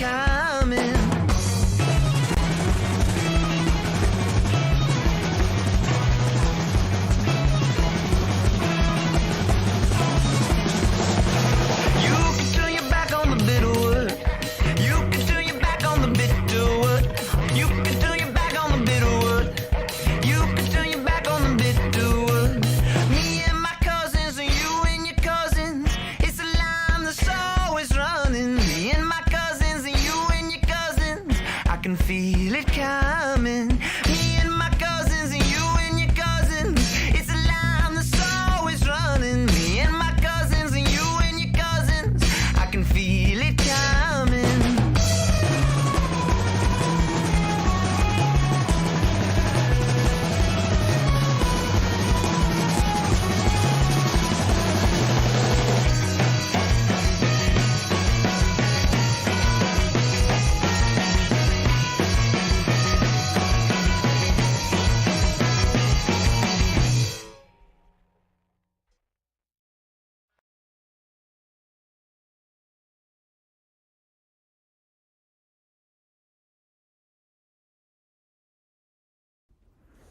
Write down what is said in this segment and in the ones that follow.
coming. You can turn your back on the bitter wood. You can turn your back on the bitter wood. You can turn your back on the bitter wood. You can turn your back on the bitter wood. Me and my cousins and you and your cousins. It's a line that's always running. Me and my cousins and you and your cousins. I can feel it coming. Me and my cousins and you and your cousins. It's a line that's always running. Me and my cousins and you and your cousins. I can feel it coming.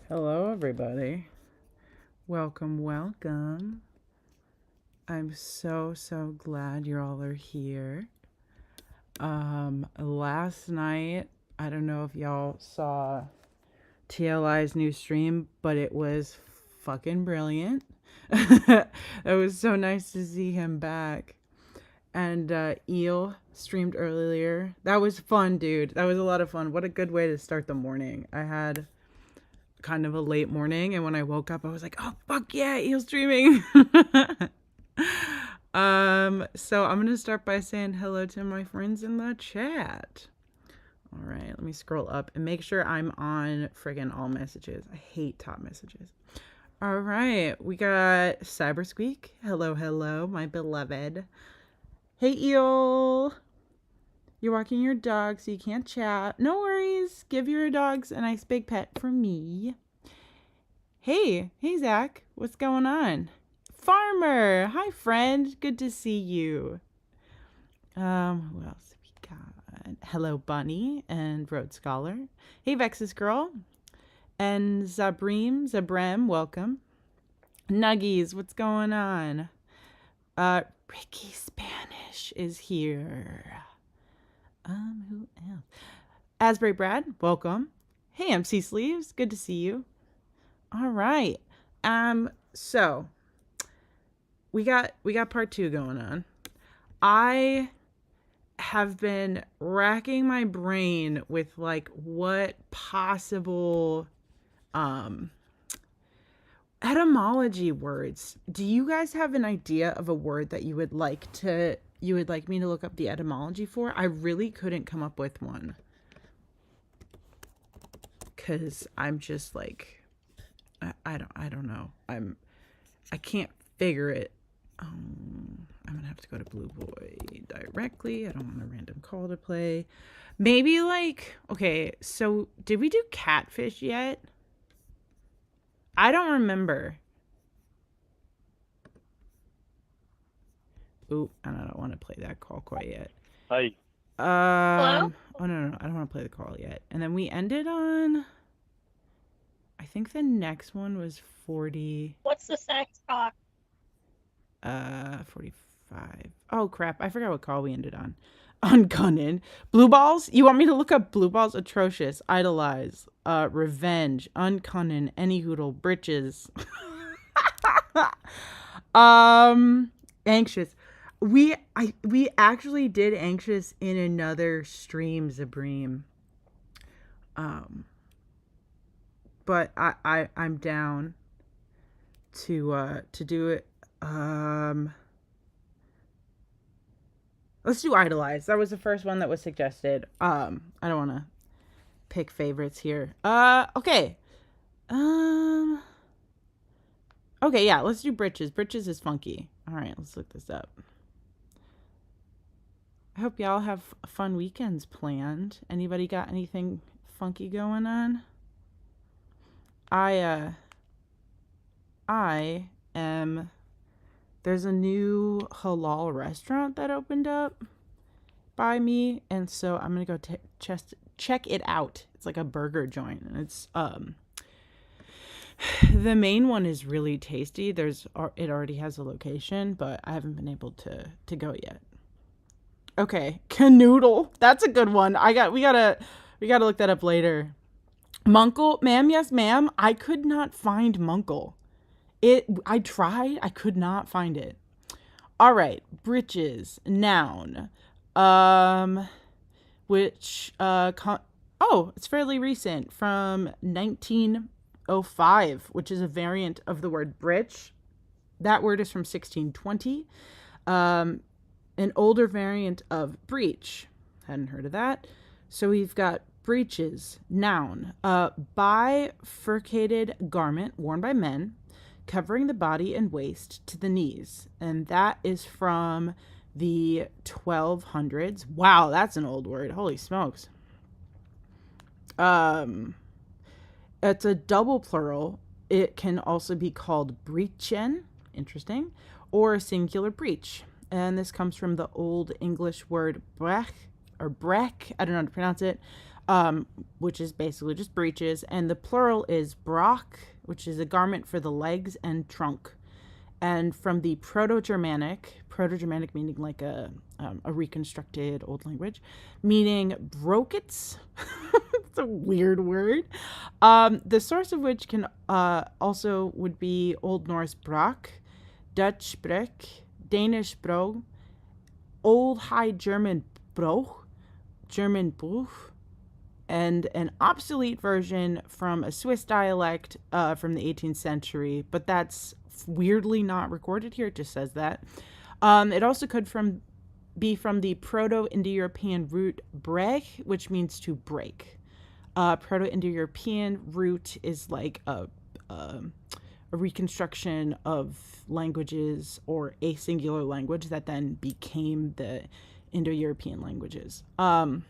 Hello, everybody. Welcome. I'm so glad you all are here. Last night, I don't know if y'all saw TLI's new stream, but it was fucking brilliant. It was so nice to see him back. And Eel streamed earlier. That was fun, dude. That was a lot of fun. What a good way to start the morning. I had kind of a late morning, and when I woke up I was like, oh fuck yeah, Eel's streaming. So I'm gonna start by saying hello to my friends in the chat. All right, let me scroll up and make sure I'm on friggin' all messages. I hate top messages. All right, we got Cyber Squeak. Hello, my beloved. Hey Eel, you're walking your dog, so you can't chat. No worries. Give your dogs a nice big pet for me. Hey, Zach. What's going on? Farmer. Hi, friend. Good to see you. Who else we got? Hello, Bunny and Road Scholar. Hey, Vexus Girl. And Zabrem, welcome. Nuggies, what's going on? Ricky Spanish is here. Who else? Asbury Brad, welcome. Hey, MC Sleeves, good to see you. All right. So we got part 2 going on. I have been racking my brain with like what possible etymology words. Do you guys have an idea of a word that you would like me to look up the etymology for? I really couldn't come up with one. Cause I'm just like, I don't know. I can't figure it. I'm gonna have to go to Blue Boy directly. I don't want a random call to play. Maybe like, okay, so did we do Catfish yet? I don't remember. Ooh, and I don't want to play that call quite yet. Hi. Hello? Oh, no. I don't want to play the call yet. And then we ended on, I think the next one was 40. What's the sex talk? 45. Oh, crap. I forgot what call we ended on. Ungunnin. Blue balls? You want me to look up blue balls? Atrocious. Idolize. Revenge. Uncunnin. Any hoodle. Britches. Anxious. We actually did anxious in another stream, Zabreem. But I'm down to do it. Let's do idolize. That was the first one that was suggested. I don't want to pick favorites here. Okay. Okay, yeah, let's do britches. Britches is funky. All right, let's look this up. I hope y'all have fun weekends planned. Anybody got anything funky going on? I am... There's a new halal restaurant that opened up by me, and so I'm gonna go check it out. It's like a burger joint, and it's the main one is really tasty. It already has a location, but I haven't been able to go yet. Okay, canoodle. That's a good one. We gotta look that up later. Munkle, ma'am, yes, ma'am. I could not find munkle. I tried. I could not find it. All right, britches, noun. Which it's fairly recent, from 1905, which is a variant of the word britch. That word is from 1620. An older variant of breech. Hadn't heard of that. So we've got breeches, noun, bifurcated garment worn by men, covering the body and waist to the knees. And that is from the 1200s. Wow, that's an old word. Holy smokes. It's a double plural. It can also be called breechen, interesting, or a singular breech. And this comes from the Old English word brech, or breck, I don't know how to pronounce it, which is basically just breeches. And the plural is brock, which is a garment for the legs and trunk. And from the Proto-Germanic meaning like a reconstructed old language, meaning brokets. It's a weird word. The source of which can also would be Old Norse brock, Dutch brek, Danish bro, Old High German bro, German bruch, and an obsolete version from a Swiss dialect from the 18th century, but that's weirdly not recorded here. It just says that. It also could be from the Proto-Indo-European root breg, which means to break. Proto-Indo-European root is like a reconstruction of languages, or a singular language that then became the Indo-European languages. The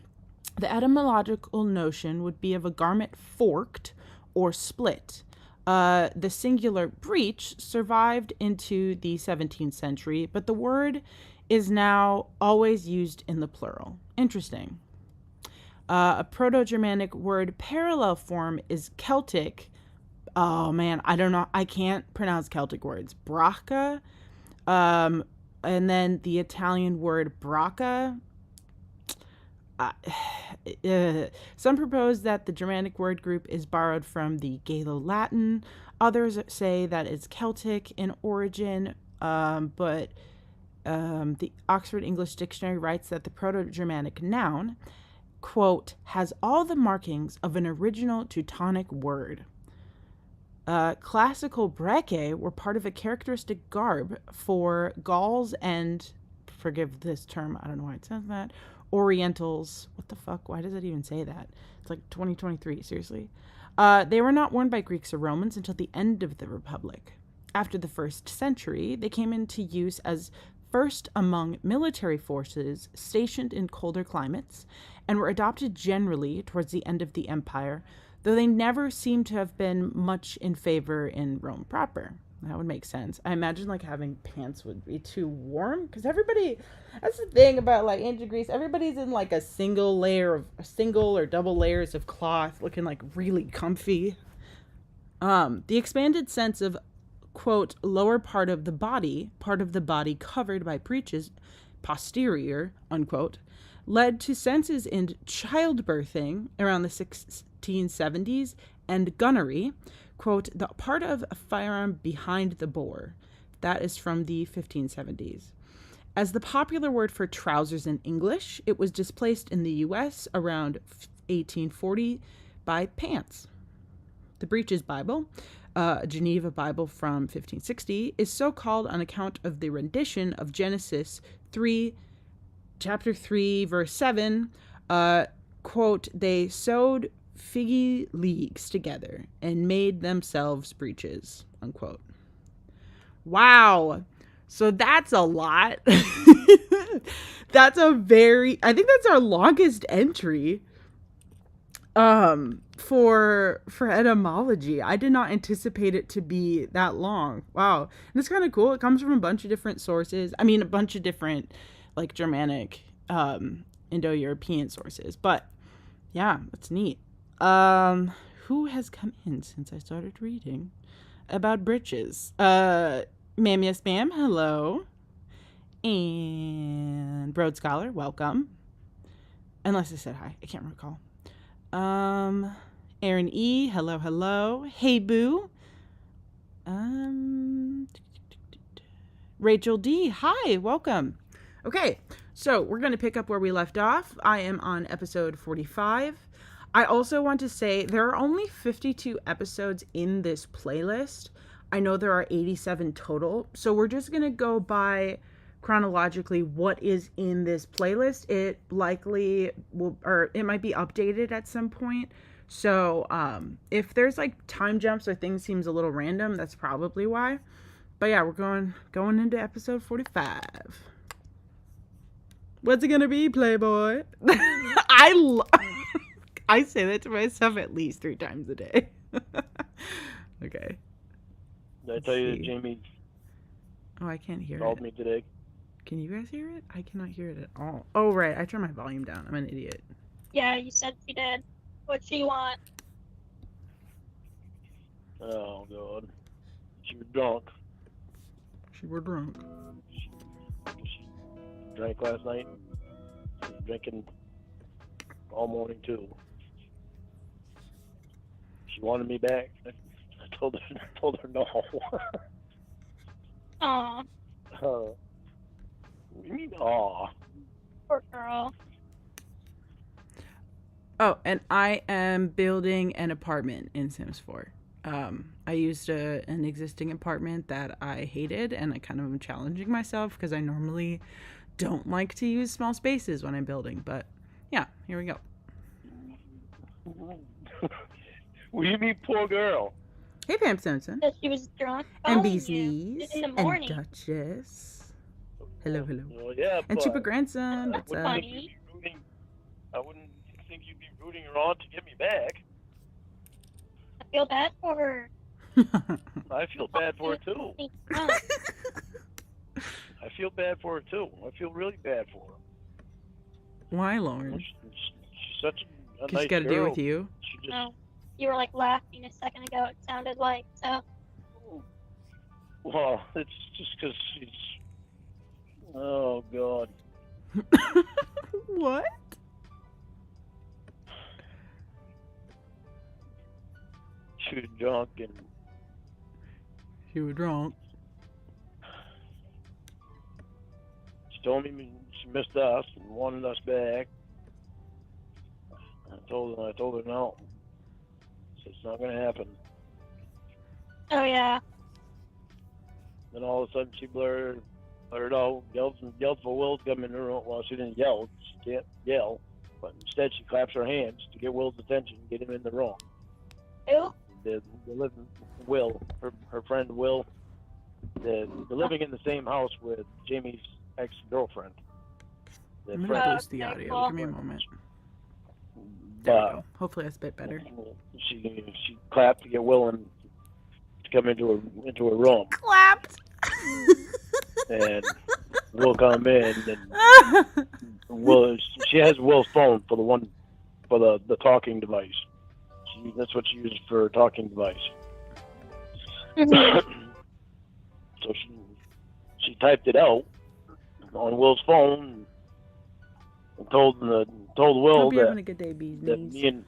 etymological notion would be of a garment forked or split. The singular breech survived into the 17th century, but the word is now always used in the plural. Interesting. A Proto-Germanic word parallel form is Celtic. Oh man, I don't know. I can't pronounce Celtic words. Braca. And then the Italian word braca. Some propose that the Germanic word group is borrowed from the Gallo-Latin. Others say that it's Celtic in origin, but the Oxford English Dictionary writes that the Proto-Germanic noun, quote, has all the markings of an original Teutonic word. Classical breke were part of a characteristic garb for Gauls and, forgive this term, I don't know why it says that, Orientals. What the fuck? Why does it even say that? It's like 2023, seriously. They were not worn by Greeks or Romans until the end of the Republic. After the 1st century, they came into use as first among military forces stationed in colder climates, and were adopted generally towards the end of the empire, though they never seem to have been much in favor in Rome proper. That would make sense. I imagine like having pants would be too warm, because that's the thing about like ancient Greece, everybody's in like a single or double layers of cloth, looking like really comfy. The expanded sense of, quote, lower part of the body covered by breeches, posterior, unquote, led to senses in childbirthing around the 1670s and gunnery, quote, the part of a firearm behind the bore. That is from the 1570s. As the popular word for trousers in English, it was displaced in the U.S. around 1840 by pants. The Breeches Bible, a Geneva Bible from 1560, is so called on account of the rendition of Genesis 3, chapter 3, verse 7, quote, they sewed figgy leagues together and made themselves breeches, unquote. Wow. So that's a lot. I think that's our longest entry for etymology. I did not anticipate it to be that long. Wow. And it's kind of cool. It comes from a bunch of different sources. I mean, a bunch of different like Germanic Indo-European sources. But yeah, that's neat. Who has come in since I started reading about britches? Ma'am, yes, ma'am. Hello. And Broad Scholar, welcome. Unless I said hi, I can't recall. Aaron E, hello, hello. Hey, boo. Rachel D, hi, welcome. Okay, so we're going to pick up where we left off. I am on episode 45. I also want to say there are only 52 episodes in this playlist. I know there are 87 total, so we're just going to go by chronologically what is in this playlist. It likely will, or it might be updated at some point. So if there's like time jumps or things seems a little random, that's probably why. But yeah, we're going into episode 45. What's it gonna be, Playboy? I say that to myself at least 3 times a day. Okay. Did I tell you that Jamie Oh, I can't hear called it. me today? Can you guys hear it? I cannot hear it at all. Oh, right. I turned my volume down. I'm an idiot. Yeah, you said she did. What'd she want? Oh, God. She was drunk. She were drunk. She drank last night. She was drinking all morning, too. She wanted me back. I told her no. Aw, What do you mean, aw? poor girl. Oh, and I am building an apartment in Sims 4. I used an existing apartment that I hated, and I kind of am challenging myself because I normally don't like to use small spaces when I'm building. But yeah, here we go. What do you mean, poor girl? Hey, Pam Simpson. Said she was drunk. And calling Bee's you Knees. in the And morning. Duchess. Hello, hello. Well, yeah, And but Super Grandson. I What's wouldn't up? think you'd be rooting. I wouldn't think you'd be rooting her on to get me back. I feel bad for her. I feel bad for her too. She's drunk. I feel bad for her too. I feel really bad for her. Why, Lorne? She's such a Just nice got to girl. do with you. She just, No, you were like laughing a second ago. It sounded like so. well, it's just because she's. Oh God. What? She was drunk and She was drunk. she told me she missed us and wanted us back. I told her no. So it's not gonna happen. Oh yeah. Then all of a sudden she blurred out, yelled for Will to come in the room. Well, she didn't yell. She can't yell. But instead she claps her hands to get Will's attention and get him in the room. Who? They're living, Will, her friend Will, they're living in the same house with Jamie's ex-girlfriend. They're I'm friends. gonna boost the Okay, audio. cool. Give me a moment. There we But go. Hopefully that's a bit better. she clapped to get Will in, to come into a room, Clapped. and Will come in, and Will, she has Will's phone for the talking device. That's what she uses for her talking device. Mhm. So she typed it out on Will's phone and told Will Hope you're having a that, good day, Bees that Knees.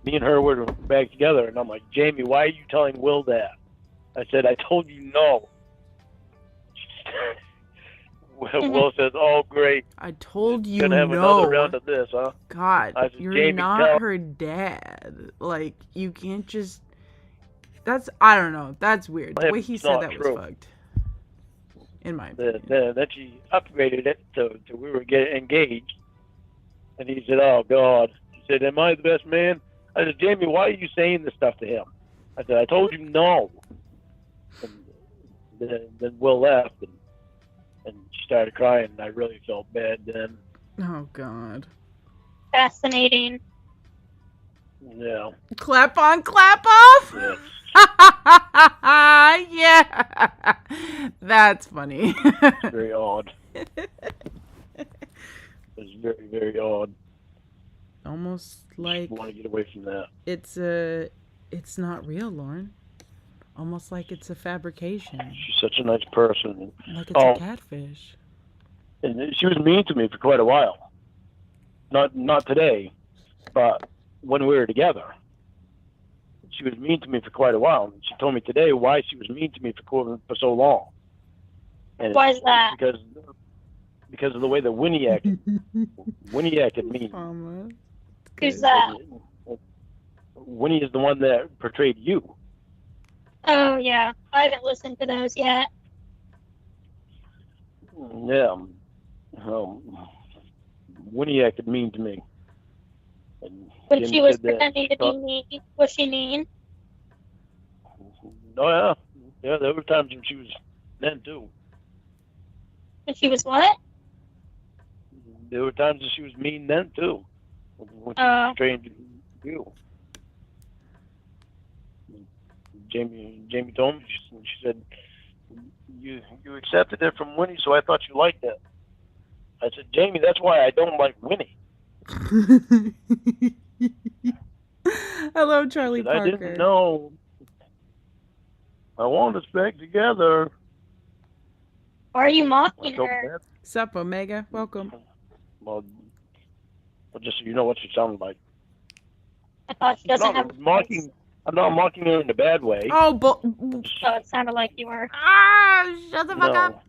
me and her were back together, and I'm like, Jamie, why are you telling Will that? I said, I told you no. Will says, oh great, I told you gonna have no. another round of this, huh? God, I said, you're Jamie, not tell- her dad. Like, you can't just. That's, I don't know. That's weird. The way he It's said not that true. was fucked. In my opinion. Then she upgraded it to we were getting engaged, and he said, "Oh God," he said, "Am I the best man?" I said, "Jamie, why are you saying this stuff to him?" I said, "I told you no." And then Will left, and she started crying, and I really felt bad then. Oh, God. Fascinating. Yeah, Clap on, clap off? yeah. Yeah. That's funny. Very odd. It was very, very odd. like want to get away from that. it's not real, Lorne. Almost like it's a fabrication. She's such a nice person. Like it's a catfish. And she was mean to me for quite a while. Not today, but when we were together. She was mean to me for quite a while. She told me today why she was mean to me for so long. And Why is that? Because of the way that Winnie acted. Winnie acted mean. Who's that? Winnie is the one that portrayed you. Oh, yeah. I haven't listened to those yet. Yeah. Winnie acted mean to me. And When Jim she was said that pretending to be mean, was she mean? Oh, yeah. Yeah, there were times when she was then, too. When she was what? There were times that she was mean then, too. When she was portraying you. Jamie told me, she said, you accepted it from Winnie, so I thought you liked it. I said, Jamie, that's why I don't like Winnie. Hello, Charlie Parker. I didn't know. I want us back together. Why are you mocking her? Sup, Omega? Welcome. Well, just so you know what she sounded like. I thought she doesn't have mocking. I'm not mocking her in a bad way. Oh, so it sounded like you were. Ah, shut the fuck up.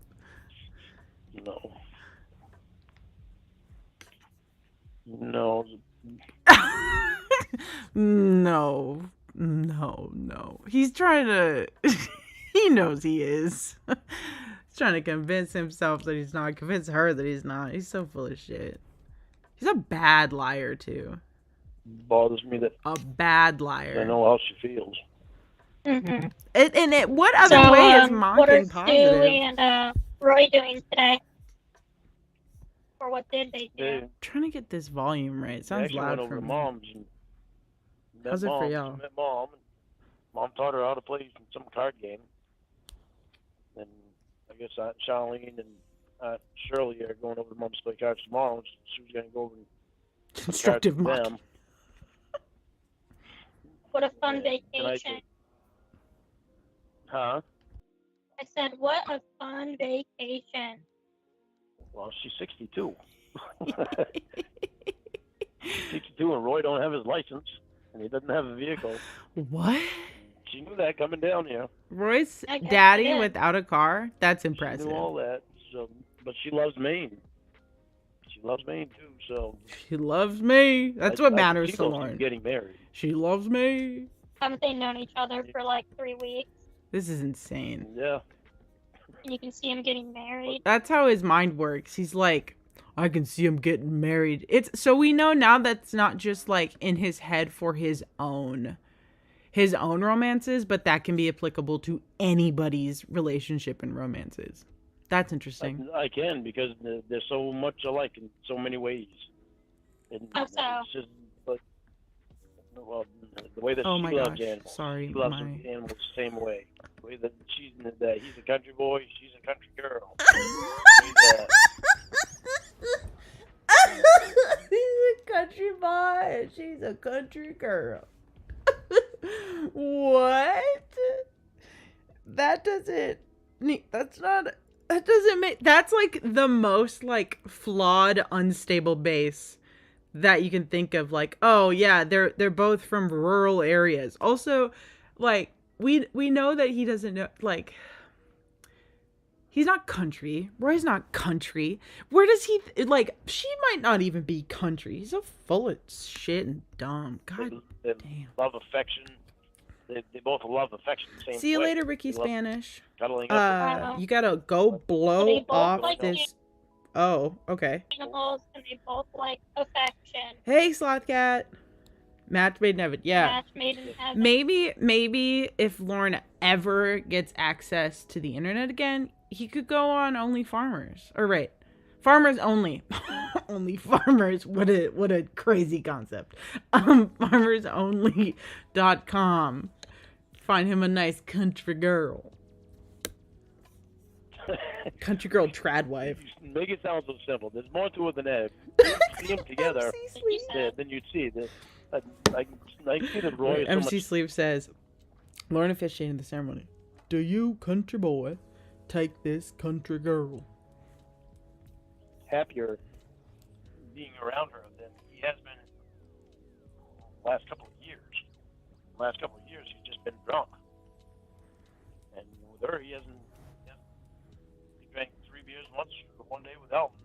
No. No. He's trying to... he knows he is. He's trying to convince himself that he's not. Convince her that he's not. He's so full of shit. He's a bad liar, too. Bothers me that... A bad liar. I know how she feels. Mm-hmm. What other way is mocking positive? What are Stewie and Roy doing today? Or what did they do? Trying to get this volume right. It sounds loud for me. Mom's and how's it for y'all? Met Mom. Mom taught her how to play some card game. And I guess Aunt Charlene and Aunt Shirley are going over to Mom's to play cards tomorrow. She was going to go over and constructive mocking. What a fun vacation. Huh? I said, what a fun vacation. Well, she's 62. 62, and Roy don't have his license, and he doesn't have a vehicle. What? She knew that coming down here. Roy's daddy without a car? That's impressive. She knew all that, so, but she loves Maine. She loves Maine, too, so... She loves me. That's what matters to Lorne. Getting married. She loves me. Haven't they known each other for like 3 weeks? This is insane. Yeah. And you can see him getting married. That's how his mind works. He's like, I can see him getting married. So we know now that's not just like in his head for his own romances, but that can be applicable to anybody's relationship and romances. That's interesting. I can, because they're so much alike in so many ways. And How so? It's just, well, the way that she loves animals. Sorry, she loves animals the same way. The way that he's a country boy, she's a country girl. He's a country boy and she's a country girl. What? That doesn't make... That's like the most like flawed, unstable base that you can think of. Like, oh yeah, they're both from rural areas. Also, like, we know that he doesn't know, like, he's not country. Roy's not country. Where does he like? She might not even be country. He's so full of shit and dumb. God they damn. Love affection. They both love affection the same way. See you later, Ricky Spanish. Cuddling up. You gotta go blow off like this. Oh, okay. Animals, and they both like affection. Hey, Slothcat. Match made in heaven. Yeah. Match made in heaven. Maybe if Lorne ever gets access to the internet again, he could go on Only Farmers. Or right. Farmers Only. Only Farmers. What a crazy concept. Farmersonly.com. Find him a nice country girl. Country girl trad wife. Make it sound so simple. There's more to it than that. see them together, then you'd see that. I can see that Roy is so MC much Sleep says, Lorne officiated the ceremony. Do you, country boy, take this country girl? happier being around her than he has been the last couple of years. The last couple of years, he's just been drunk. And with her, he drank 3 beers one day without him.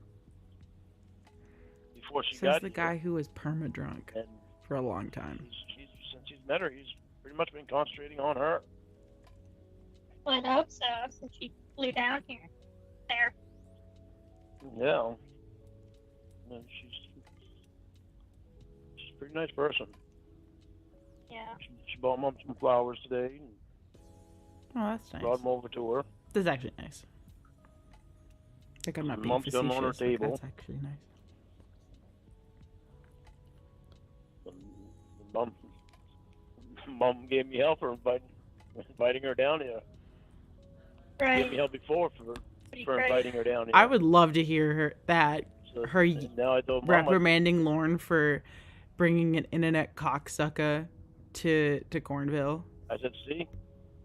Before she Says got the here. guy who was perma-drunk And for a long time. since he's met her, he's pretty much been concentrating on her. Well, I hope so, since she flew down here. There. Yeah. And she's a pretty nice person. Yeah. She bought Mom some flowers today and Oh, that's nice. brought them over to her. That's actually nice. Like I'm not being Mom's got 'em on her facetious. Like, table. that's actually nice. Mom gave me hell for inviting her down here. Gave me Right. hell before for Great. inviting her down here. I would love to hear her and now I told Mom, reprimanding Lorne for bringing an internet cocksucker to Cornville. I said, see?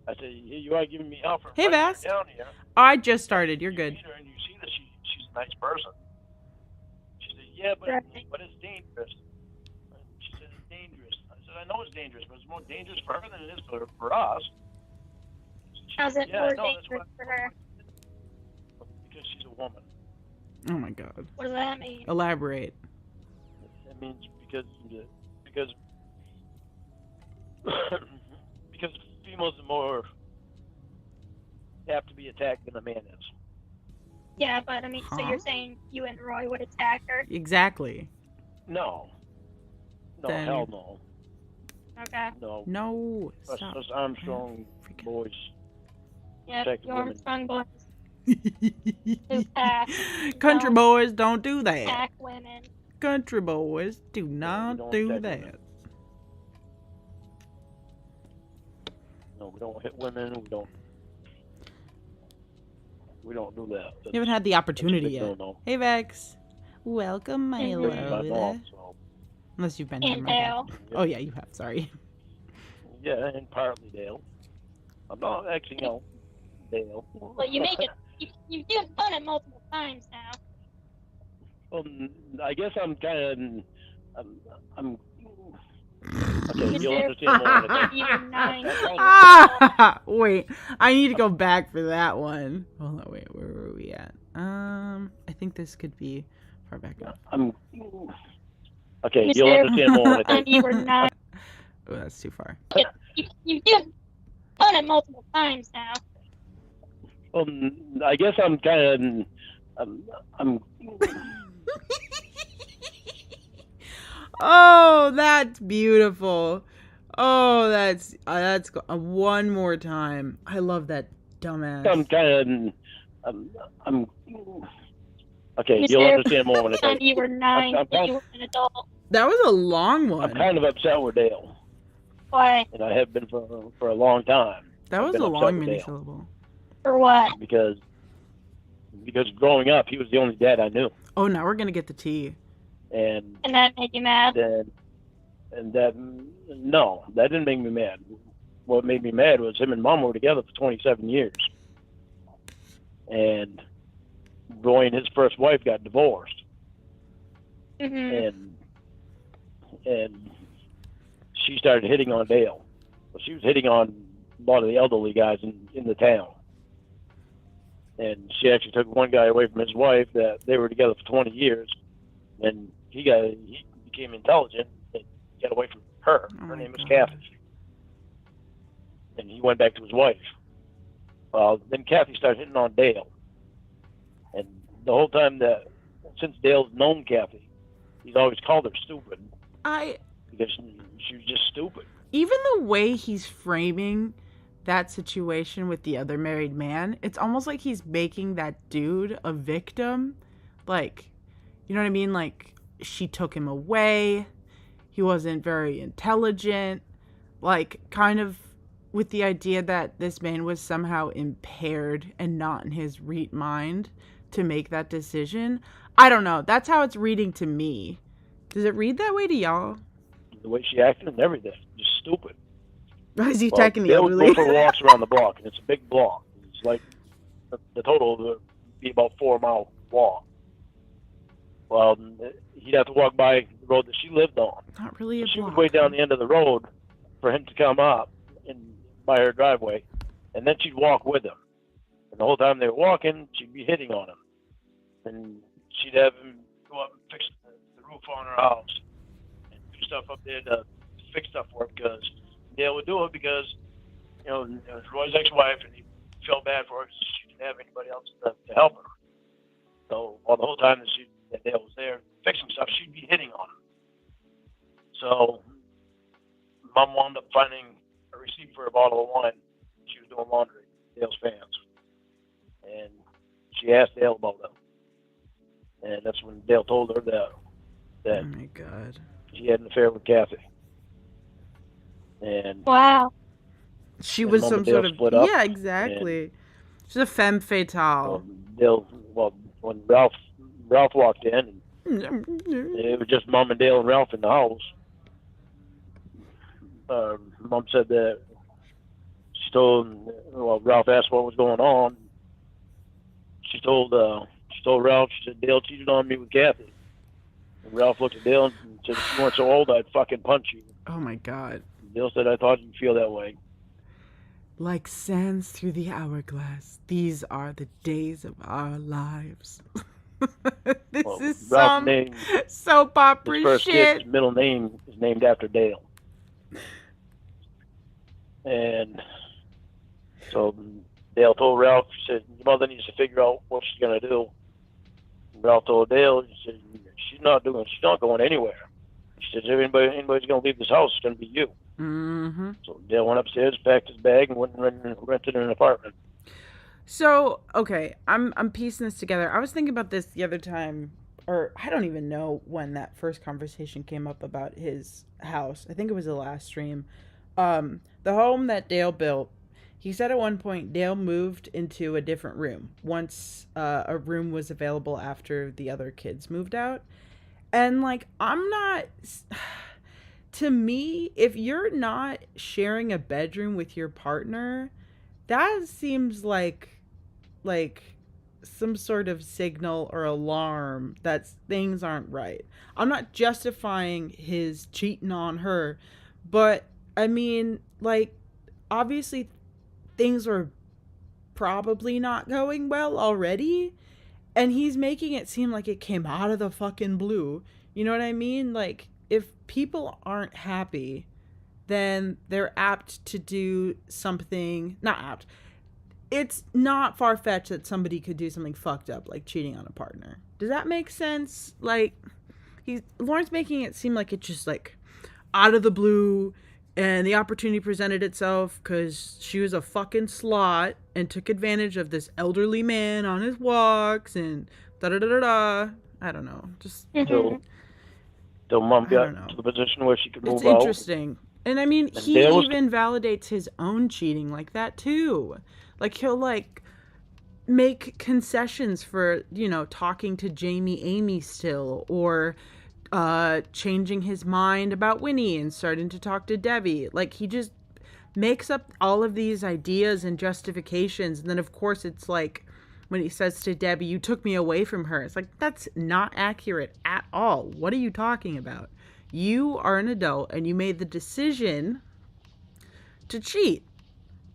I said, you are giving me hell for Hey, inviting Vass. her down here. I just started. You're You good. meet her and you see that she's a nice person. She said, yeah, but Right. it's dangerous. She said, it's dangerous. I said, I know it's dangerous, but it's more dangerous for her than it is for us. She How's said, it yeah, more I know, that's dangerous for her? because she's a woman. Oh my god. What does that mean? Elaborate. That means because because females are more apt to be attacked than a man is. Yeah, but I mean, so Huh? you're saying you and Roy would attack her? Exactly. No, Then- hell no, Okay. no. No. Us Stop. Armstrong Freaking- boys. Yep, Protect you women. Armstrong boys attack. Country No. boys don't do that. attack women. Country boys do not don't do attack that. women. No, we don't hit women. We don't do that. You haven't had the opportunity yet. No. Hey Vex. Welcome, my Mhm. My love. mom, so Unless you've been here, And my bad. Dale. Oh yeah, you have. Sorry. yeah, and partly Dale. I'm not actually no Dale. Well, you make it. You've done it multiple times now. I guess I'm kind of. I'm. Okay, Is you'll there- understand more. in a second. Either 9. Wait, I need to go back for that one. Hold on, wait, where were we at? I think this could be far back up. I'm. Okay, Is you'll there- understand more. In a And second. you were 9. Oh, that's too far. You've done it multiple times now. I guess I'm kind of. I'm. Oh, that's beautiful. Oh, that's one more time. I love that dumbass. I'm kind of. I'm. Okay, Is you'll there- understand more in a And second. you were 9. I'm And you were an adult. That was a long I'm one. kind of upset with Dale, Why? and I have been for a long time. That I've was been a upset long with Dale. mini-syllable. For what? because growing up he was the only dad I knew, Oh, now we're gonna get the tea. and And that made you mad? that no, that didn't make me mad. What made me mad was him and Mom were together for 27 years, and Roy and his first wife got divorced, Mm-hmm. and she started hitting on Dale. Well, she was hitting on a lot of the elderly guys in the town. And she actually took one guy away from his wife that they were together for 20 years. And he became intelligent and got away from her. Oh Her my name was God. Catfish. And he went back to his wife. Then Kathy started hitting on Dale. And the whole time since Dale's known Kathy, he's always called her stupid because she was just stupid. Even the way he's framing that situation with the other married man, it's almost like he's making that dude a victim. Like, you know what I mean? Like, she took him away. He wasn't very intelligent. Like, kind of with the idea that this man was somehow impaired and not in his right mind to make that decision. I don't know. That's how it's reading to me. Does it read that way to y'all? The way she acted and everything, just stupid. Why is he Well, attacking the Dale would elderly? go for walks around the block, and it's a big block. It's like the total would be about 4-mile walk. Well, he'd have to walk by the road that she lived on. Not really a She would block. wait down the end of the road for him to come up and by her driveway, and then she'd walk with him. And the whole time they were walking, she'd be hitting on him. And she'd have him go up and fix the roof on her house and do stuff up there to fix stuff for her, because Dale would do it because, it was Roy's ex-wife, and he felt bad for her because she didn't have anybody else to help her. So the whole time that Dale was there fixing stuff, she'd be hitting on him. So Mom wound up finding a receipt for a bottle of wine. She was doing laundry, Dale's fans. And she asked Dale about them. And that's when Dale told her that Oh my god. he had an affair with Kathy. And Wow. She And was Mom some and Dale sort of split up, yeah, exactly. She's a femme fatale. when Ralph walked in, and it was just Mom and Dale and Ralph in the house. Mom said that Ralph asked what was going on. She told Ralph, she said, Dale cheated on me with Kathy. And Ralph looked at Dale and said, if you weren't so old, I'd fucking punch you. Oh my god. Dale said, I thought you'd feel that way. Like sands through the hourglass, these are the days of our lives. This is Ralph's some name, soap opera his first shit. kid's middle name is named after Dale. And so Dale told Ralph, he said, your mother needs to figure out what she's going to do. And Ralph told Dale, he said, she's not going anywhere. He said, if anybody's going to leave this house, it's going to be you. Mm-hmm. So Dale went upstairs, packed his bag, and went and rented an apartment. So, okay, I'm piecing this together. I was thinking about this the other time, or I don't even know when that first conversation came up about his house. I think it was the last stream. The home that Dale built, he said at one point Dale moved into a different room once a room was available after the other kids moved out. And, like, I'm not... To me, if you're not sharing a bedroom with your partner, that seems like some sort of signal or alarm that things aren't right. I'm not justifying his cheating on her, but I mean, like, obviously things were probably not going well already, and he's making it seem like it came out of the fucking blue. You know what I mean? Like, if people aren't happy, then they're apt to do something, not apt. It's not far-fetched that somebody could do something fucked up, like cheating on a partner. Does that make sense? Like, Lorne's making it seem like it's just, like, out of the blue, and the opportunity presented itself because she was a fucking slut and took advantage of this elderly man on his walks, and da-da-da-da-da. I don't know. Just... Till Mom got to the position where she could move out. It's interesting. And I mean, he Dale even validates his own cheating like that too. Like, he'll like make concessions for, talking to Amy still, or changing his mind about Winnie and starting to talk to Debbie. Like, he just makes up all of these ideas and justifications. And then of course it's like, when he says to Debbie, you took me away from her. It's like, that's not accurate at all. What are you talking about? You are an adult and you made the decision to cheat.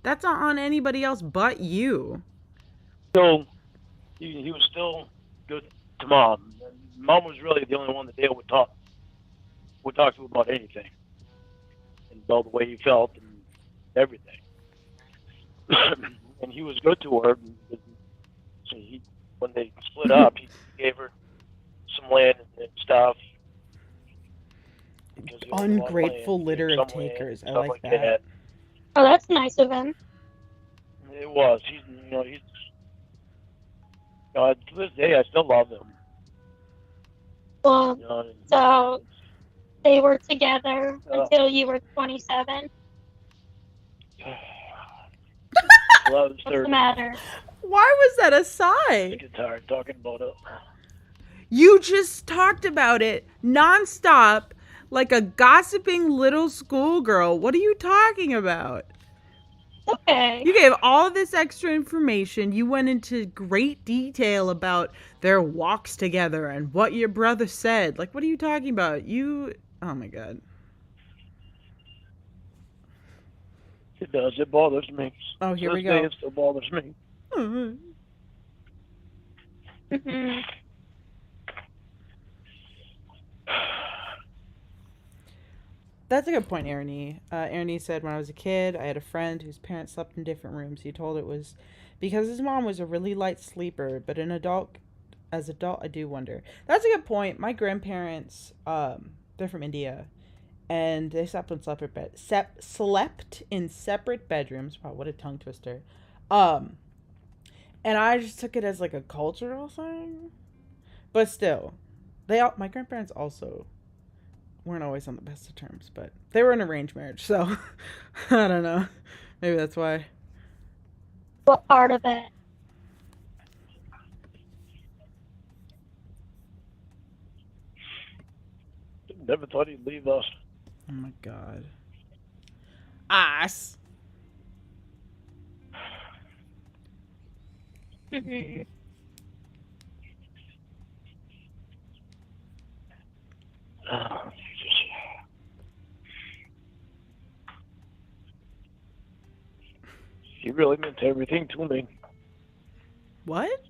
That's not on anybody else but you. So he was still good to Mom. Mom was really the only one that Dale would talk to about anything. And about the way he felt and everything. And he was good to her. So when they split up, he gave her some land and stuff. Ungrateful litter of takers. I like that. Oh, that's nice of him. It was. To this day, I still love him. Well, so they were together until you were 27. What's the matter? Why was that a sigh? I get tired talking about it. You just talked about it nonstop like a gossiping little schoolgirl. What are you talking about? Okay. You gave all this extra information. You went into great detail about their walks together and what your brother said. Like, what are you talking about? Oh my God. It does. It bothers me. Oh, here we To this day, go. it still bothers me. Mhm. That's a good point, Aaron. Aaron said, when I was a kid, I had a friend whose parents slept in different rooms. He told it was because his mom was a really light sleeper, but as adult, I do wonder. That's a good point. My grandparents, they're from India, and they slept in separate bedrooms. Wow, what a tongue twister. And I just took it as like a cultural thing, but still, my grandparents also weren't always on the best of terms, but they were in arranged marriage, so I don't know. Maybe that's why. What part of it? Never thought he'd leave us. Oh my God. Ass. Mhm. Oh, Jesus. He really meant everything to me. What?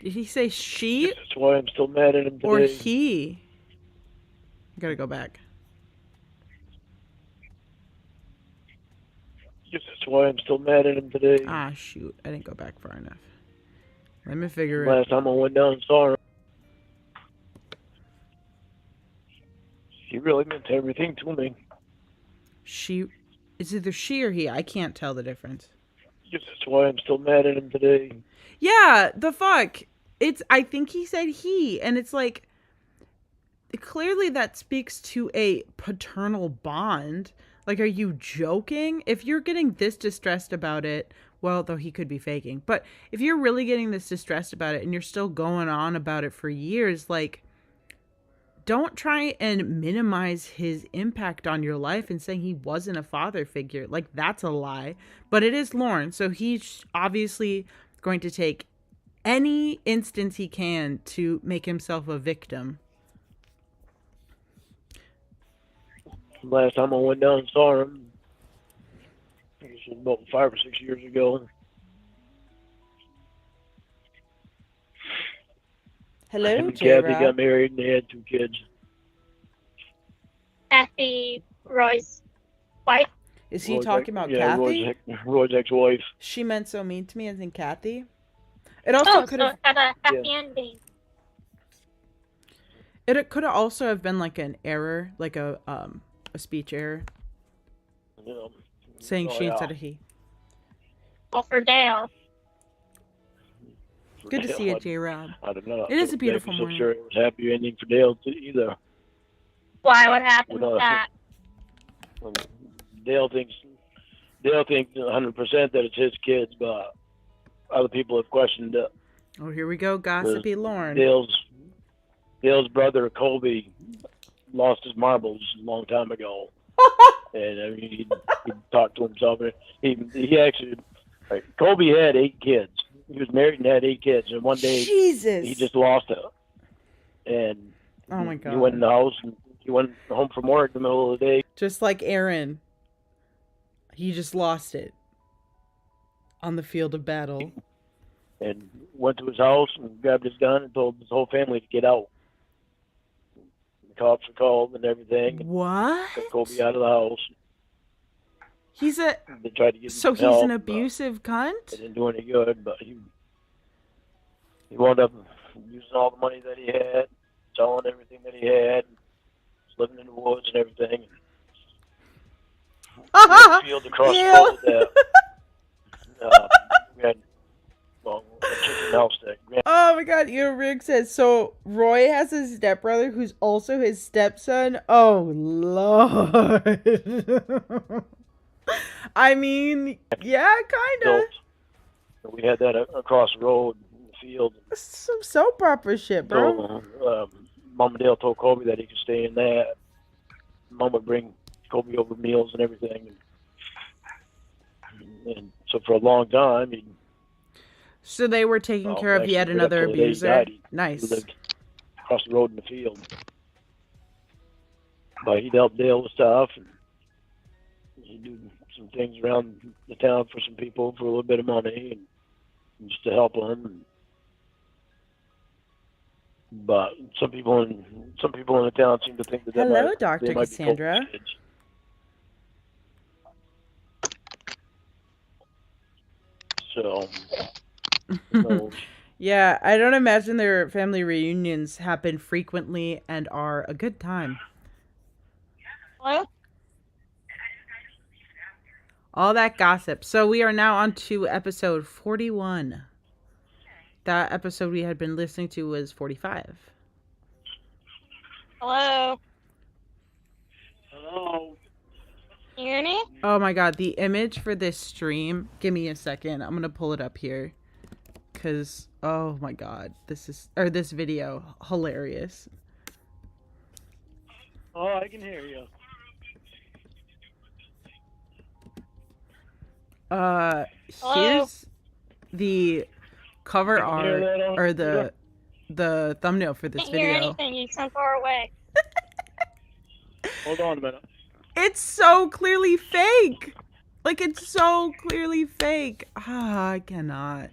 Did he say she That's why I'm still mad at him today. or he? I gotta go back. That's why I'm still mad at him today. Ah, shoot. I didn't go back far enough. Let me figure it. Last time I went down and saw him, he really meant everything to me. It's either she or he. I can't tell the difference. That's why I'm still mad at him today. Yeah, the fuck. I think he said he, and it's like, clearly that speaks to a paternal bond. Like, are you joking? If you're getting this distressed about it, well, though he could be faking, but if you're really getting this distressed about it and you're still going on about it for years, like, don't try and minimize his impact on your life and saying he wasn't a father figure. Like, that's a lie. But it is Lorne, so he's obviously going to take any instance he can to make himself a victim. Last time I went down and saw him, it was about 5 or 6 years ago. Hello, Him and Kathy got J-Rob. married and they had 2 kids. Roy's wife. Is he talking about yeah, Kathy? Roy's ex-wife. She meant so mean to me, as in Kathy. It also Oh, could so have. it had a happy ending. It could have also have been like an error, like a speech error, Yeah. saying Oh, she yeah. instead of he. Well, for Dale. Good to see you, J-Rob. I don't know. It is a beautiful I'm morning. sure it was a happy ending for Dale either. Why? What happened Well, with that? Dale thinks 100% that it's his kids, but other people have questioned it. Oh, here we go, gossipy Lorne. Dale's brother Colby lost his marbles a long time ago, and I mean, he talked to himself. He actually, like, Colby had 8 kids. He was married and had 8 kids, and one day Jesus. he just lost it. And Oh my God. he went in the house and he went home from work in the middle of the day. Just like Aaron. He just lost it on the field of battle. And went to his house and grabbed his gun and told his whole family to get out. The cops were called and everything. And What? took Colby out of the house. They tried to get him So some he's help, an but abusive it cunt? didn't do any good. But he wound up using all the money that he had, selling everything that he had, living in the woods and everything. We had a field across the road that we had a chicken house that Oh my God, Rig says, so Roy has a stepbrother who's also his stepson? Oh, Lord. I mean, yeah, kind of. built. We had that across the road, the field. Some soap opera shit, bro. So, Mom and Dale told Kobe that he could stay in that. Mom would bring Kobe over meals and everything. And so for a long time, So they were taking care of yet actually, right another up till the day he abuser. died, he Nice. lived across the road in the field. But he'd help Dale with stuff, and he'd do some things around the town for some people for a little bit of money, and just to help them. But some people in the town seem to think that Hello, they Dr. might be Cassandra. Kobe's kids. So, Yeah, I don't imagine their family reunions happen frequently and are a good time. Hello? All that gossip. So we are now on to episode 41. That episode we had been listening to was 45. Hello? hello. Can you hear me? Oh my god, the image for this stream. Give me a second. I'm gonna pull it up here. Cause oh my god, this video hilarious. Oh, I can hear you. Hello? Here's the cover You can hear art that on or the the thumbnail for this Can't hear video. anything. You sound far away. Hold on a minute. It's so clearly fake. Like it's so clearly fake. Ah, I cannot.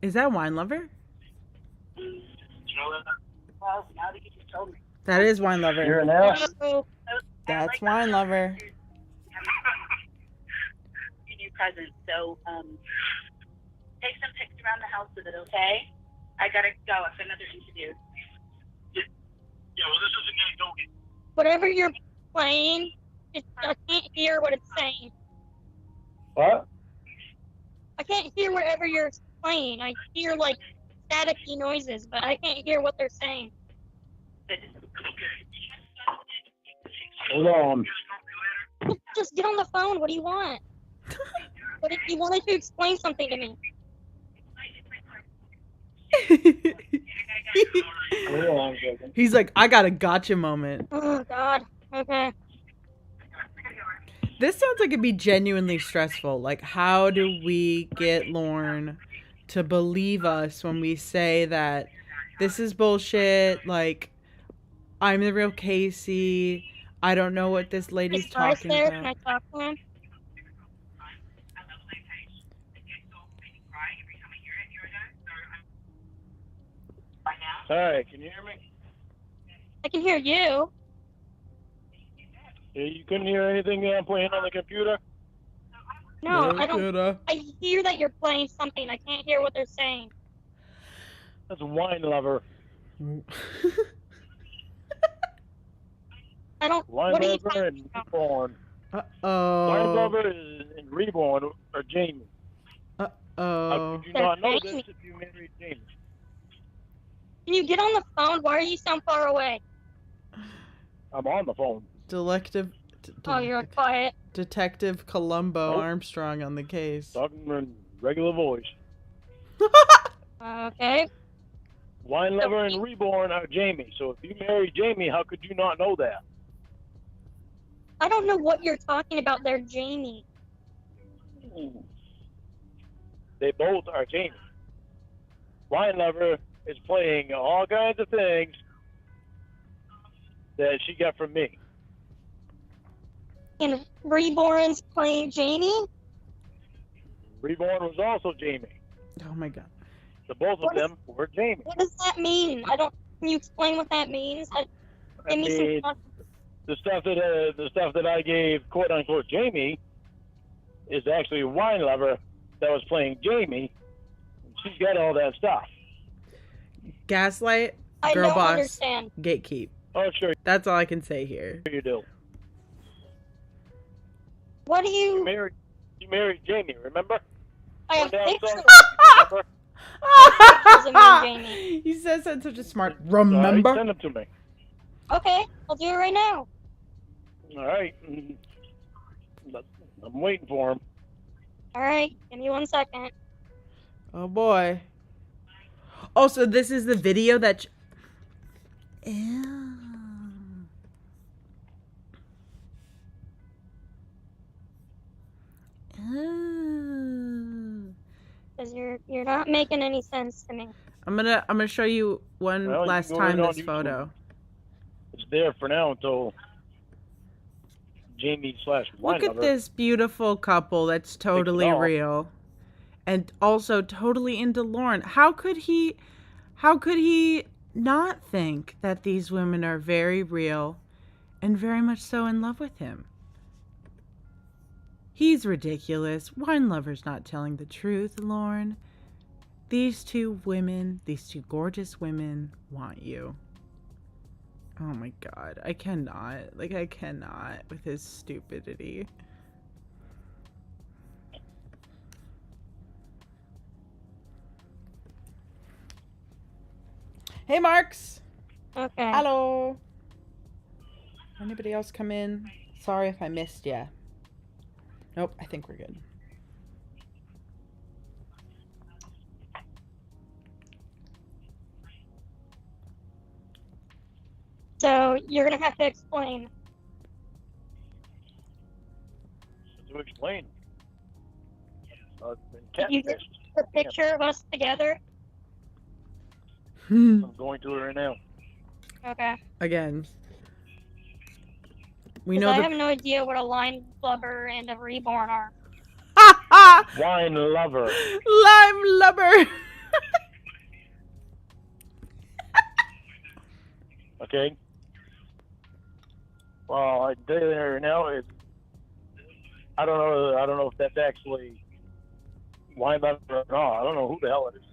Is that Wine Lover? That is Wine Lover. Hear it now? Hello? That's Wine Lover. Your new present. So, take some pics around the house with it, okay? I gotta go. I've got another interview. Yeah, well, this isn't gonna go get. Whatever you're playing, I can't hear what it's saying. What? I can't hear whatever you're playing. I hear like staticky noises, but I can't hear what they're saying. Hold on. Just get on the phone. What do you want? What if you wanted to explain something to me? Hold on a second. He's like, I got a gotcha moment. Oh God. Okay. This sounds like it'd be genuinely stressful. Like, how do we get Lorne to believe us when we say that this is bullshit? Like, I'm the real Casey. I don't know what this lady's Is Bryce talking there? Can I about. talk to him? Hi, can you hear me? I can hear you. Yeah, you couldn't hear anything I'm playing on the computer? No, I don't. Coulda. I hear that you're playing something. I can't hear what they're saying. That's a Wine Lover. I don't. Wine What are you Lover talking and about? Reborn. Wine Uh-oh. Lover and Reborn are Jamie. How Uh-oh. could you not know They're this if you married Jamie? Can you get on the phone? Why do you sound far away? I'm on the phone. Oh, you're quiet. Detective Columbo Oh. Armstrong on the case. Talking in regular voice. Okay. Wine Lover and Reborn are Jamie. So if you married Jamie, how could you not know that? I don't know what you're talking about there, Jamie. They both are Jamie. Wine Lover is playing all kinds of things that she got from me. And Reborn's playing Jamie? Reborn was also Jamie. Oh my god. So both of What is- them were Jamie. What does that mean? I don't. Can you explain what that means? I Give me mean, some. the stuff that I gave quote unquote Jamie is actually Wine Lover that was playing Jamie. She's got all that stuff. Gaslight, I girl don't boss, understand. gatekeep. Oh, sure That's all I can say here. you do. What do you? You married Jamie, remember? I have Down pictures. south, remember? pictures of me and Jamie. He says that such a smart. All right, Remember? send them to me. Okay, I'll do it right now. All right. I'm waiting for him. All right, give me 1 second. Oh boy. Oh, so this is the video that. Ew. Ew. Because you're not making any sense to me. I'm gonna show you one Well, you last can go time right on this YouTube. photo. It's there for now until Jamie / wine Look at lover. this beautiful couple that's totally off. real. And also totally into Lorne. How could he not think that these women are very real and very much so in love with him? He's ridiculous. Wine lover's not telling the truth, Lorne. These two gorgeous women want you. Oh my god, I cannot with his stupidity. Hey, Marks. Okay. Hello. Anybody else come in? Sorry if I missed ya. Nope, I think we're good. So you're gonna have to explain. To explain. Did you get the picture of us together? I'm going to it right now. Okay. Again. We 'Cause know I the have no idea what a line blubber and a reborn are. Wine lover. Lime lubber. Okay. Well, I tell you right now, I don't know if that's actually wine lover or not. I don't know who the hell it is.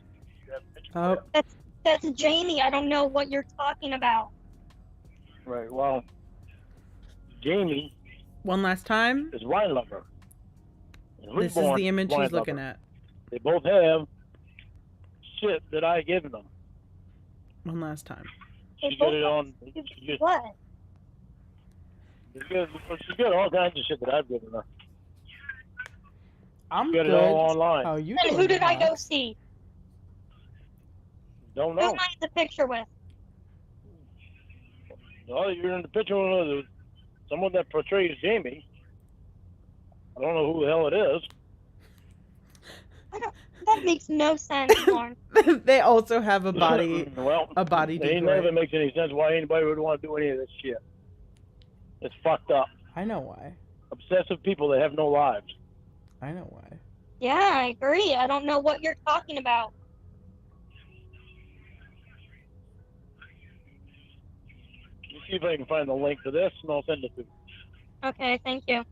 Oh, That's Jamie. I don't know what you're talking about. Right. Well, Jamie one last time. is wine lover. And This is Reborn the image wine he's looking lover. at. They both have shit that I given them. One last time. She got it on. What? She got all kinds of shit that I've given her. I'm She got good. it all online. How you And doing, who did I go Marks? see? Don't Who know. am I in the picture with? Well, you're in the picture with someone that portrays Jamie. I don't know who the hell it is. That makes no sense, Lorne. They also have a body. Well, A body it decoy. never makes any sense why anybody would want to do any of this shit. It's fucked up. I know why. Obsessive people that have no lives. I know why. Yeah, I agree. I don't know what you're talking about. Let me see if I can find the link to this, and I'll send it to you. Okay, thank you.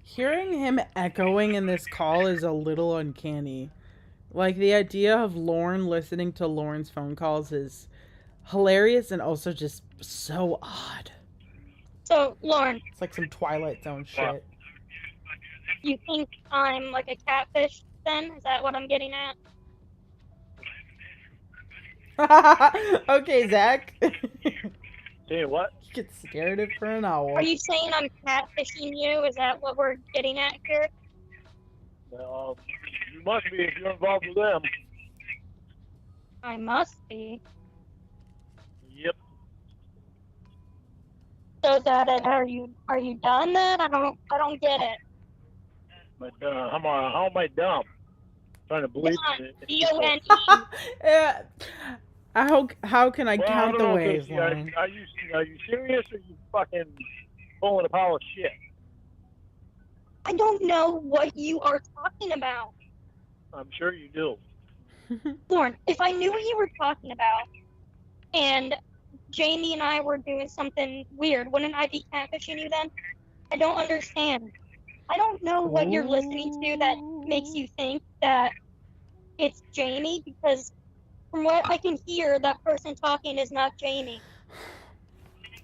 Hearing him echoing in this call is a little uncanny. Like, the idea of Lorne listening to Lorne's phone calls is hilarious and also just so odd. So, Lorne, It's like some Twilight Zone shit. you think I'm like a catfish then? Is that what I'm getting at? Okay, Zach. Tell you what, You get scared it for an hour. Are you saying I'm catfishing you? Is that what we're getting at here? you must be if you're involved with them. I must be. Yep. So that are you done then? I don't get it. But how am I dumb? Trying to believe Done. it. D-O-N-E. Yeah. How can I Well, count I the don't know, waves, Casey, are Lorne? you serious or you fucking pulling a pile of shit? I don't know what you are talking about. I'm sure you do. Lorne, if I knew what you were talking about and Jamie and I were doing something weird, wouldn't I be catfishing you then? I don't understand. I don't know what you're listening to that makes you think that it's Jamie, because from what I can hear, that person talking is not Jamie.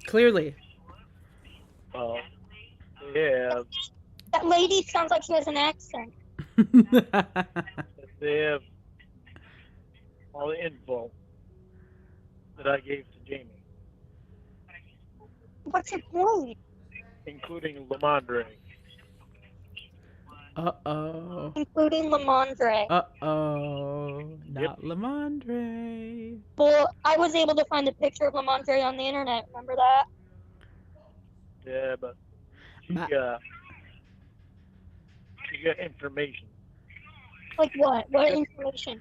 Clearly. Yeah, That lady sounds like she has an accent. they have all the info that I gave to Jamie, What's your point? including Lamondre. Uh-oh. Including Lamondre. Uh-oh. Not Lamondre. Well, I was able to find a picture of Lamondre on the internet. Remember that? Yeah, but she Ma- got information. Like what? What information?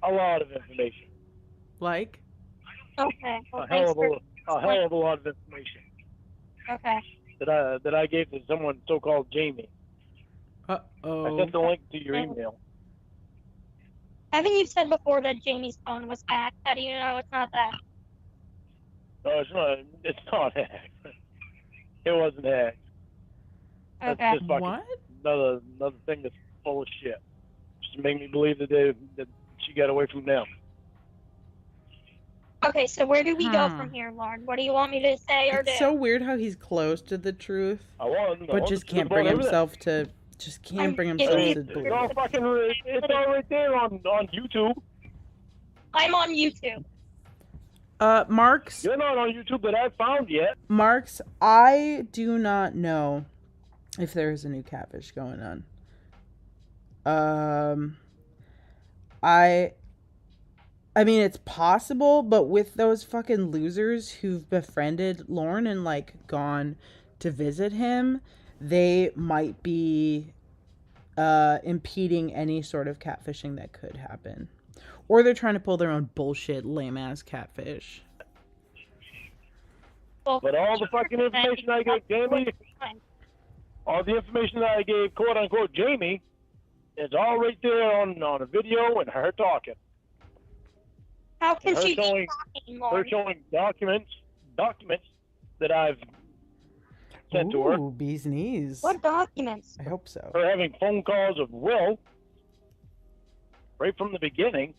A lot of information. Like? Okay. Well, A hell thanks of a lot of information Okay. that I gave to someone so-called Jamie. I Uh-oh. sent the link to your email. Haven't you said before that Jamie's phone was hacked? How do you know it's not that? No, it's not. It's not hacked. It wasn't hacked. Okay. That's just fucking What? another thing that's full of shit. Just to make me believe that she got away from them. Okay, so where do we go from here, Lorne? What do you want me to say or do? It's so weird how he's close to the truth, but just can't bring himself to. Just can't bring himself to believe It's all fucking. It's all right there on YouTube. I'm on YouTube. Marks. You're not on YouTube that I found yet. Marks, I do not know if there is a new Catfish going on. I mean, it's possible, but with those fucking losers who've befriended Lorne and, like, gone to visit him, they might be impeding any sort of catfishing that could happen. Or they're trying to pull their own bullshit, lame-ass catfish. Well, But all the fucking information I gave Jamie, all the information that I gave quote-unquote Jamie, is all right there on a video and her talking. How can Her she be showing, talking, her Lorne? showing documents that I've sent to her. Ooh, bee's knees. What documents? I hope so. Her having phone calls of Will right from the beginning.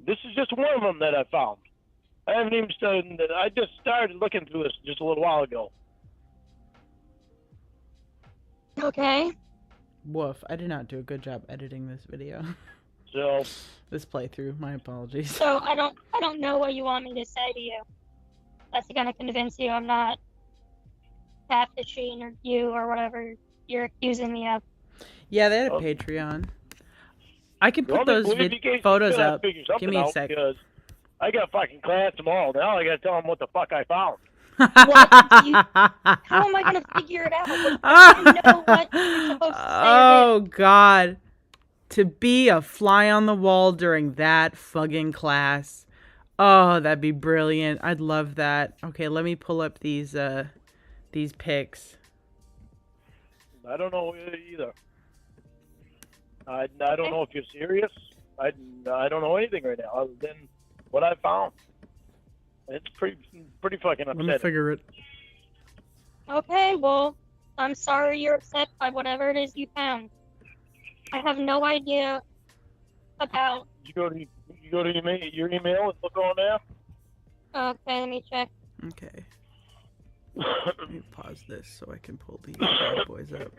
This is just one of them that I found. I haven't even started. I just started looking through this just a little while ago. Okay. Woof, I did not do a good job editing this video. So This playthrough, my apologies. So I don't know what you want me to say to you. That's gonna convince you I'm not catfishing or you or whatever you're accusing me of. Yeah, they had a Patreon. I can put Well, those you guys photos still have up. to figure something Give me a out sec. Because I got fucking class tomorrow. Now I got to tell them what the fuck I found. How am I gonna figure it out? I don't know what you're supposed to say. Oh, God. To be a fly on the wall during that fucking class. Oh, that'd be brilliant. I'd love that. Okay, let me pull up these pics. I don't know either. I don't know if you're serious. I don't know anything right now other than what I found. It's pretty fucking upsetting. Let me figure it. Okay, well, I'm sorry you're upset by whatever it is you found. I have no idea about. You go to your email and look on there. Okay, let me check. Okay. Let me pause this so I can pull these bad boys up.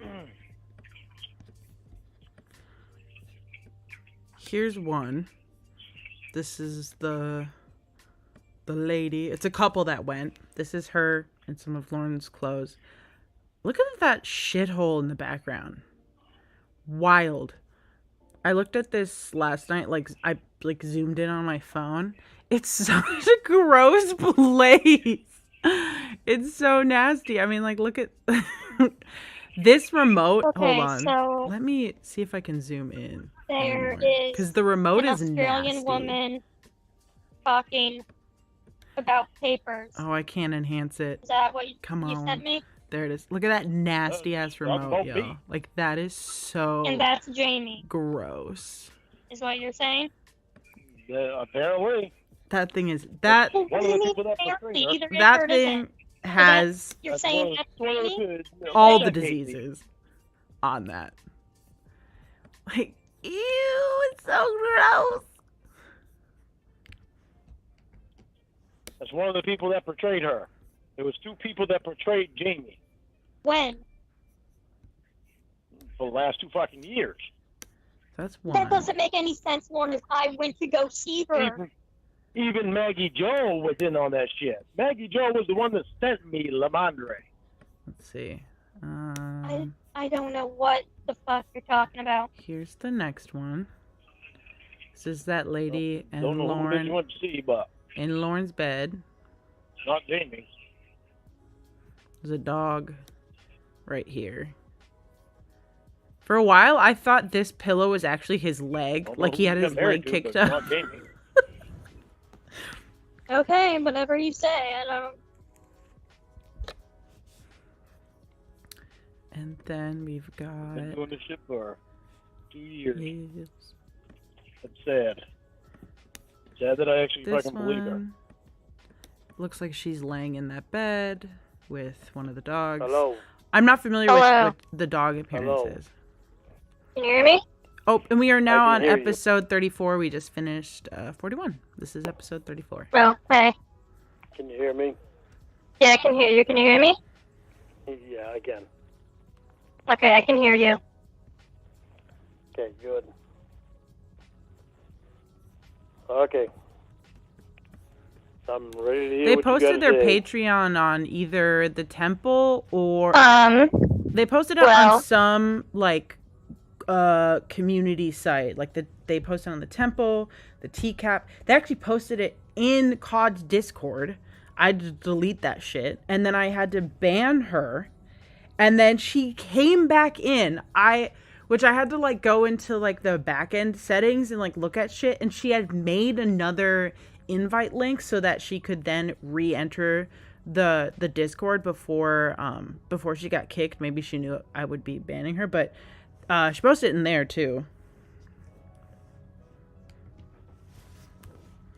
Here's one. This is the lady. It's a couple that went. This is her and some of Lorne's clothes. Look at that shithole in the background. Wild. I looked at this last night, I zoomed in on my phone. It's such a gross place. It's so nasty. I mean, look at this remote. Okay, Hold on. so let me see if I can zoom in. there is Because the remote an is Australian nasty. woman talking about papers. Oh, I can't enhance it. Is that what you on. sent me? There it is. Look at that nasty ass remote, about yo. me. That is so And that's Jamie, gross. is what you're saying? Apparently. That thing is that Well, what do you One of the mean people that apparently? was Either is that or it thing isn't. has You're saying that's Jamie? all the Casey. diseases on that. Ew, it's so gross. That's one of the people that portrayed her. There was 2 people that portrayed Jamie When? for the last 2 fucking years. That's one. That doesn't make any sense, Lorne, as I went to go see her. Even Maggie Jo was in on that shit. Maggie Jo was the one that sent me Lamondre. Let's see. I don't know what the fuck you're talking about. Here's the next one. This is that lady and Don't know who Lorne you went to see, but in Lorne's bed. not Jamie. There's a dog right here. For a while, I thought this pillow was actually his leg. Don't know Like he who had you his got married leg to, kicked but up. Not Jamie. Okay, whatever you say. I don't. And then we've got... Been doing this shit for 2 years. Yes. It's sad. Sad that I actually This fucking believe her. one looks like she's laying in that bed with one of the dogs. Hello. I'm not familiar Hello. with the dog appearances. Can you hear me? Oh, and we are now I on can hear you. episode 34. We just finished 41. This is episode 34. Well, hey. Can you hear me? Yeah, I can hear you. Can you hear me? Yeah, I can. Okay, I can hear you. Okay, good. Okay. I'm ready to hear They what posted you their gotta say. Patreon on either the temple or they posted it well- on some like community site. Like they posted on the temple, the TCAP. They actually posted it in COD's Discord. I had to delete that shit, and then I had to ban her. And then she came back in. Which I had to like go into like the back end settings and like look at shit, and she had made another invite link so that she could then re-enter the Discord before she got kicked. Maybe she knew I would be banning her, but she posted it in there too.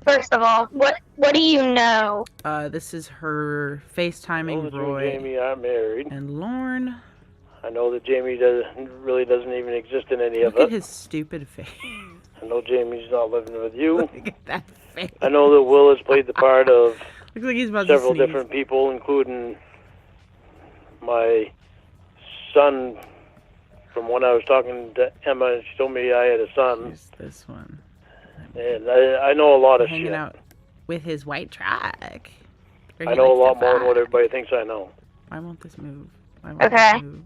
First of all, what do you know? This is her I know FaceTiming that you and Roy Jamie are married. and Lorne. I know that Jamie really doesn't even exist in any Look of at it. his stupid face. I know Jamie's not living with you. Look at that face. I know that Will has played the part of Looks like he's about several to sneeze. different people, including my son. From when I was talking to Emma, and she told me I had a son, Here's this one. and I know a lot of Hanging shit. out with his white truck. Or I he know a likes to lot more than what fly. everybody thinks I know. Why won't this move? Why won't Okay. this move?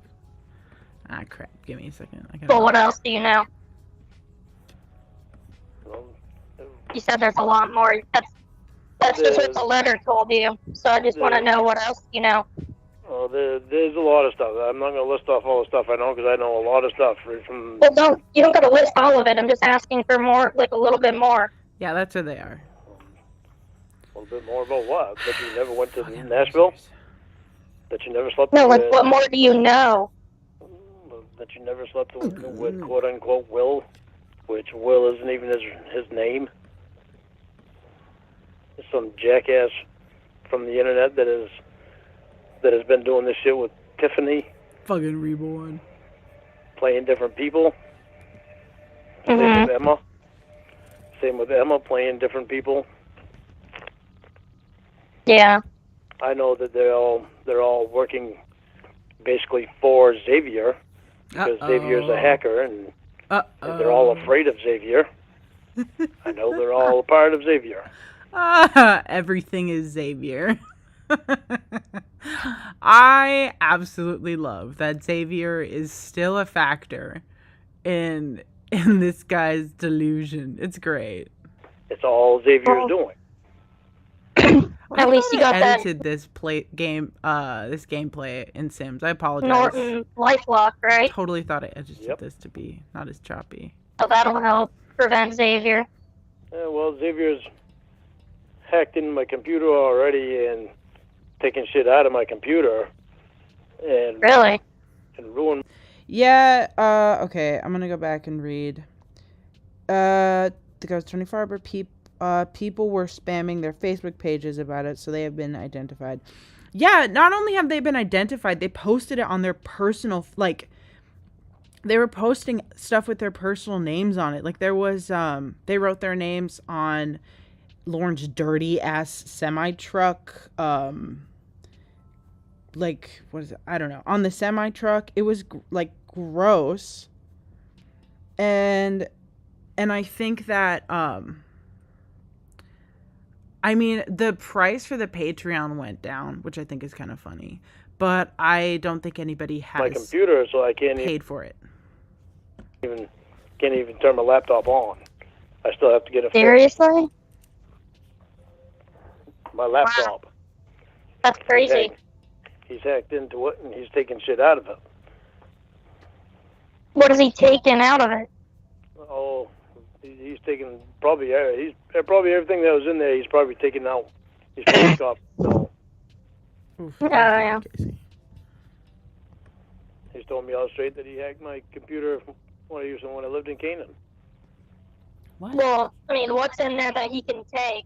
Ah, crap. Give me a second. I Well, what else do you know? Well, You said there's a lot more. That's just what the letter told you. So I just want to know what else you know. Well, there's a lot of stuff. I'm not going to list off all the stuff I know because I know a lot of stuff from. Well, you don't got to list all of it. I'm just asking for more, like a little bit more. Yeah, that's where they are. A little bit more about what? That you never went to Fucking Nashville? losers. That you never slept No, with? like what more do you know? That you never slept with quote unquote Will, which Will isn't even his name. It's some jackass from the internet that has been doing this shit with Tiffany, Fucking reborn. playing different people. Mm-hmm. Same with Emma. Same with Emma, playing different people. Yeah. I know that they're all working basically for Xavier because Xavier's a hacker and they're all afraid of Xavier. I know they're all a part of Xavier. Everything is Xavier. I absolutely love that Xavier is still a factor in this guy's delusion. It's great. It's all Xavier's doing. At least you got that edited this gameplay in Sims. I apologize. Norton LifeLock, right? Totally thought I edited Yep. this to be not as choppy. So that'll help prevent Xavier. Yeah, well, Xavier's hacked into my computer already and taking shit out of my computer and Really? ruined. Yeah, okay, I'm gonna go back and read. The guy's 24 hour people were spamming their Facebook pages about it, so they have been identified. Yeah, not only have they been identified, they posted it on their personal, like, they were posting stuff with their personal names on it. Like, there was, they wrote their names on Lorne's dirty ass semi truck. Like, what is it? I don't know. On the semi truck, it was like gross. And I think that I mean, the price for the Patreon went down, which I think is kind of funny. But I don't think anybody has My computer, so I can't paid for it. even turn my laptop on. I still have to get it fixed. Seriously? My laptop. That's crazy. He's hacked into it and he's taking shit out of it. What is he taking out of it? Oh, he's taking probably everything that was in there. He's probably taking out. He's probably got no. Oof, yeah. Casey. He's told me all straight that he hacked my computer when I lived in Canaan. What? Well, I mean, what's in there that he can take?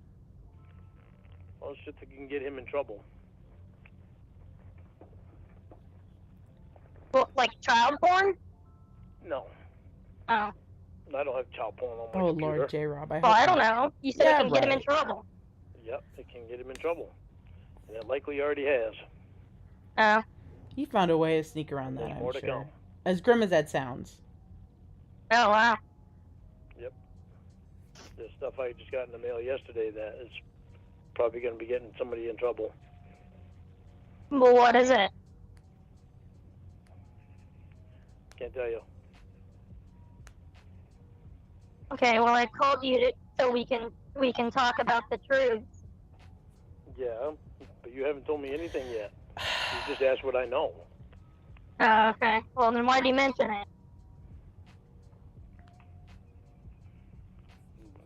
All shit that can get him in trouble. Well, like child porn? No, Oh. I don't have child porn on my Oh, computer. Lord, J-Rob. Well, I don't know. You said Yeah, it can get him in right. trouble. Yep, it can get him in trouble. And it likely already has. Oh. He found a way to sneak around that, There's I'm more to sure. come. As grim as that sounds. Oh, wow. The stuff I just got in the mail yesterday that is probably going to be getting somebody in trouble. Well, what is it? Can't tell you. Okay, well, I called you so we can talk about the truths. Yeah, but you haven't told me anything yet. You just asked what I know. Oh, okay. Well, then why did you mention it?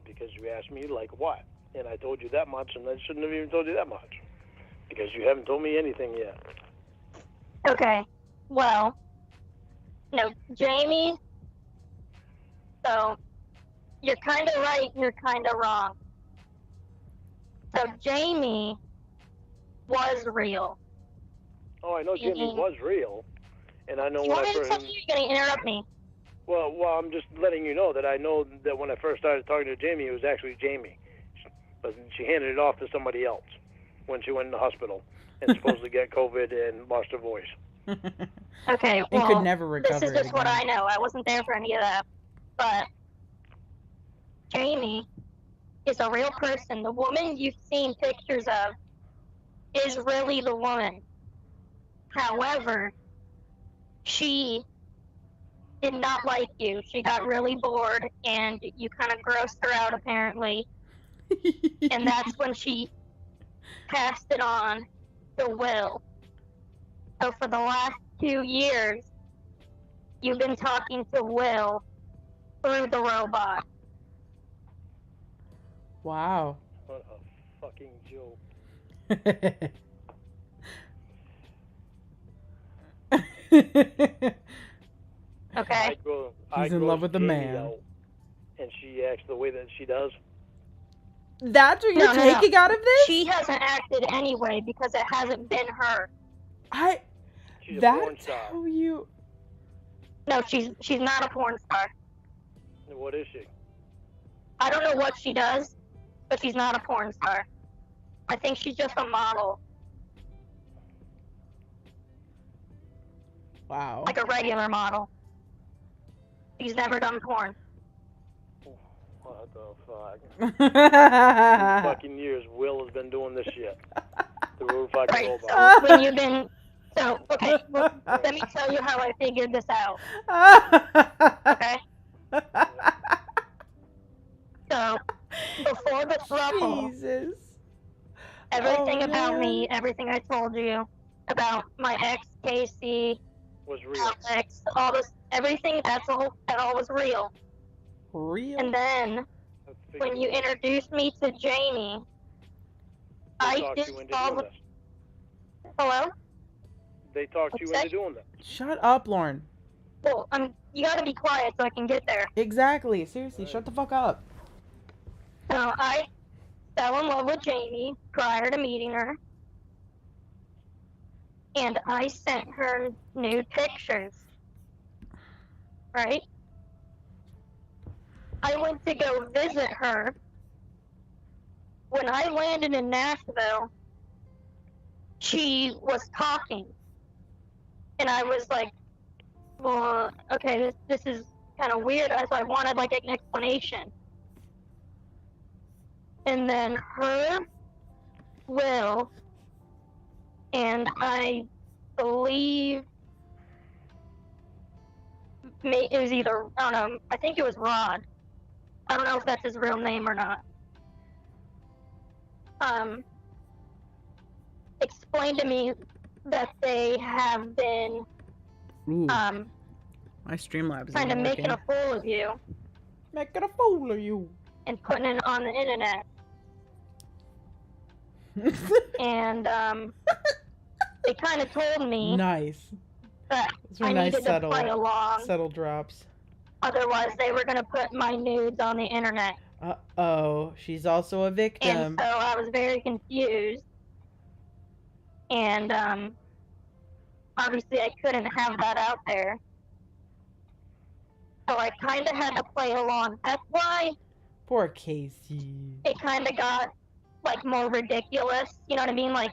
Because you asked me, like, what? And I told you that much, and I shouldn't have even told you that much. Because you haven't told me anything yet. Okay. Well, no, Jamie. So, you're kind of right, you're kind of wrong. So, Jamie was real. Oh, I know Jimmy was real. And I know You when want I me to first... tell you? You're going to interrupt me. Well, I'm just letting you know that I know that when I first started talking to Jamie, it was actually Jamie. But she handed it off to somebody else when she went in the hospital and supposedly got COVID and lost her voice. Okay, And well, could never recover this is it just what again. I know. I wasn't there for any of that. But Jamie is a real person. The woman you've seen pictures of is really the woman. However, she did not like you. She got really bored, and you kind of grossed her out, apparently. And that's when she passed it on to Will. So for the last 2 years, you've been talking to Will through the robot. Wow. What a fucking joke. Okay? He's in love with the Jamie man. out, and she acts the way that she does. That's what you're No. taking out of this? She hasn't acted anyway because it hasn't been her. She's a porn That's star. how you... No, she's not a porn star. What is she? I don't know what she does, but she's not a porn star. I think she's just a model, Wow. like a regular model. She's never done porn. What the fuck? Fucking years Will has been doing this shit. The road fucking Right, robot. so when you've been... So, okay, well, let me tell you how I figured this out, okay? So, before the throuple, Jesus. everything Oh, about me, man. everything I told you about my ex, Casey, Was real. Alex, all this, everything, that all was real. Real? And then, when you introduced me to Jamie, I talked did you into all doing the... this. Hello? They talked What's you that? into doing that. Shut up, Lorne. Well, you gotta be quiet so I can get there. Exactly. Seriously, shut the fuck up. So I fell in love with Jamie prior to meeting her. And I sent her nude pictures. Right? I went to go visit her. when I landed in Nashville, she was talking. And I was like, well, okay, this is kind of weird, as I wanted like an explanation. And then her, Will, and I believe it was either, I don't know, I think it was Rod. I don't know if that's his real name or not. Explained to me that they have been Ooh, my Streamlabs kind of isn't making working. a fool of you Making a fool of you. and putting it on the internet. And they kind of told me Nice. that Those were I nice needed to play along. subtle drops. Otherwise, they were going to put my nudes on the internet. Uh-oh, she's also a victim. And so I was very confused. And obviously, I couldn't have that out there. So I kind of had to play along. That's why Poor Casey. it kind of got like more ridiculous. You know what I mean? Like,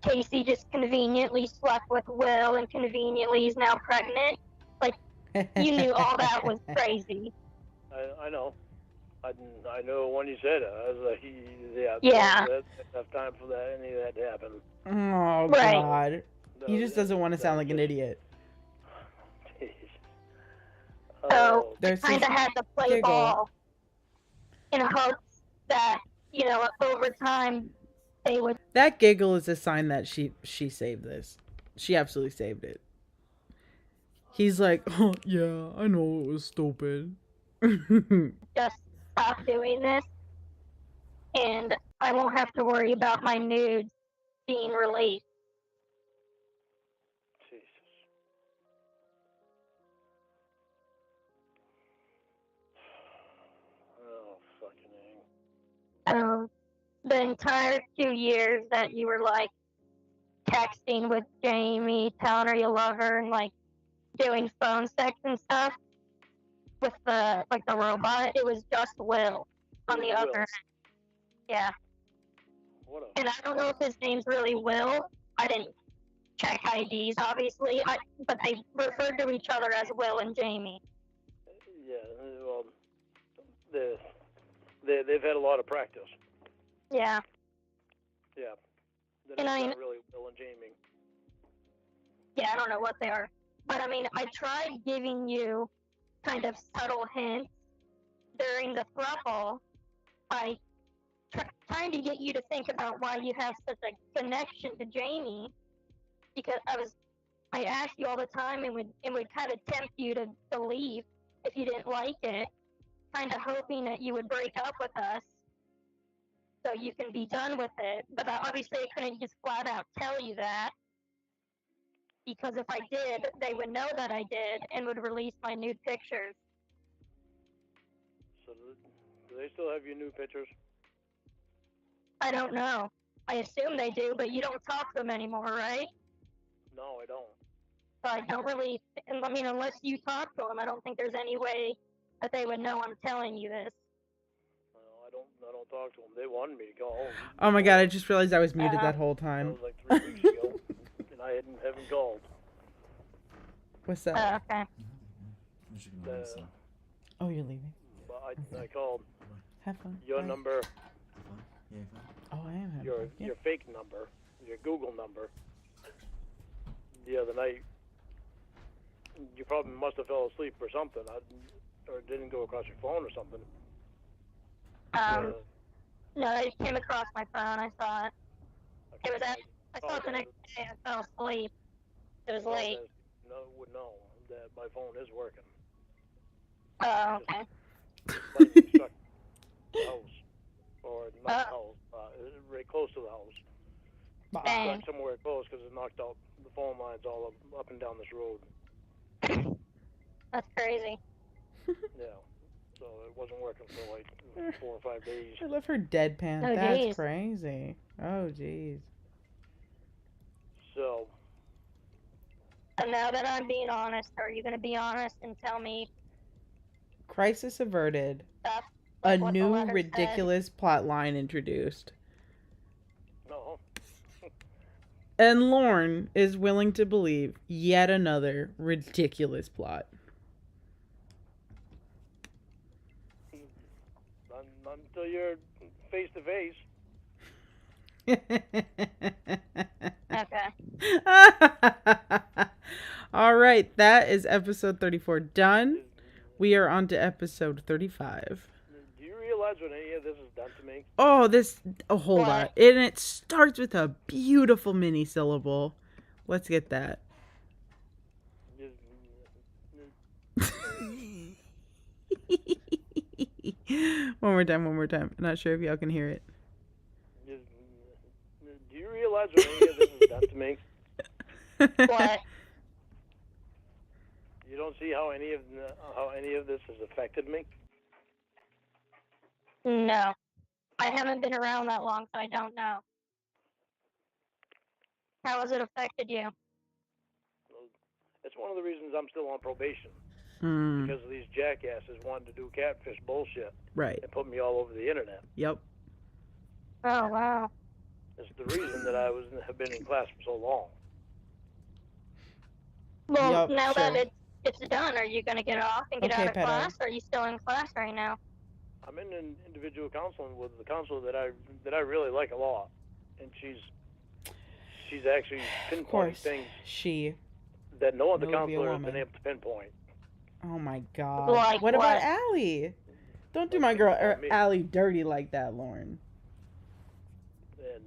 Casey just conveniently slept with Will, and conveniently is now pregnant. Like, you knew all that was crazy. I know. I know when you said it. I was like, Yeah. That's enough time for that, any of that to happen. Oh, Right. God. He just doesn't want to sound like an idiot. Jeez. So I There's kind of this had to play giggle. ball in hopes that, you know, over time they would. That giggle is a sign that she saved this. She absolutely saved it. He's like, oh, yeah, I know it was stupid. Just stop doing this, and I won't have to worry about my nudes being released. Jesus. Oh, fucking A. So the entire 2 years that you were like texting with Jamie, telling her you love her, and like doing phone sex and stuff with the robot, it was just Will on the Will. other end. Yeah. What a... And I don't know if his name's really Will. I didn't check IDs, obviously, but they referred to each other as Will and Jamie. Yeah, well, they've had a lot of practice. Yeah. Yeah. They're And not really Will and Jamie. Yeah, I don't know what they are. But I mean, I tried giving you kind of subtle hints during the throuple by trying to get you to think about why you have such a connection to Jamie, because I asked you all the time and would kind of tempt you to leave if you didn't like it, kind of hoping that you would break up with us so you can be done with it. But obviously I couldn't just flat out tell you that, because if I did, they would know that I did and would release my nude pictures. So do they still have your new pictures? I don't know. I assume they do, but you don't talk to them anymore, right? No, I don't. So I don't really, I mean, unless you talk to them, I don't think there's any way that they would know I'm telling you this. No, I don't talk to them. They wanted me to go home. Oh my God, I just realized I was muted that whole That time. was like 3 weeks ago, and I haven't called. What's that? Okay. Oh, you're leaving? But I called Have fun. your Bye. number, Oh, I am having your fun. Yeah. your fake number, your Google number, the other night. You probably must have fell asleep or something, or didn't go across your phone or something. No, it came across my phone. I saw it. It was I saw it the next day. I fell asleep. It was late. No, would know that my phone is working. Oh, okay. Lightning struck the house, or not the house, right close to the house. Dang. Struck somewhere close because it knocked out the phone lines all up and down this road. That's crazy. Yeah, so it wasn't working for like 4 or 5 days. I love her deadpan. Oh, That's geez. crazy. Oh, jeez. So, now that I'm being honest, are you going to be honest and tell me Crisis averted. stuff A like what the new letter said. ridiculous plot line introduced. No. And Lorne is willing to believe yet another ridiculous plot. Not until you're face to face. Okay. All right, that is episode 34 done. We are on to episode 35. Do you realize what any of this has done to me? Hold on. What? And it starts with a beautiful mini syllable. Let's get that. One more time. I'm not sure if y'all can hear it. Do you realize what any of this has done to me? What? You don't see how any of this has affected me? No. I haven't been around that long, so I don't know. How has it affected you? It's one of the reasons I'm still on probation. Hmm. Because of these jackasses wanting to do catfish bullshit Right. and put me all over the internet. Yep. Oh, wow. It's the reason that I have been in class for so long. Well, Yup, now sure. that it's done, are you going to get off and get Okay, out of pedo. class? Or are you still in class right now? I'm in an individual counseling with the counselor that I really like a lot, and she's actually Of pinpointing course. things She. that no other That would be a counselor has woman. been able to pinpoint. Oh my god. Like what about what? Allie? Don't do Like my girl me. Allie dirty like that, Lorne. And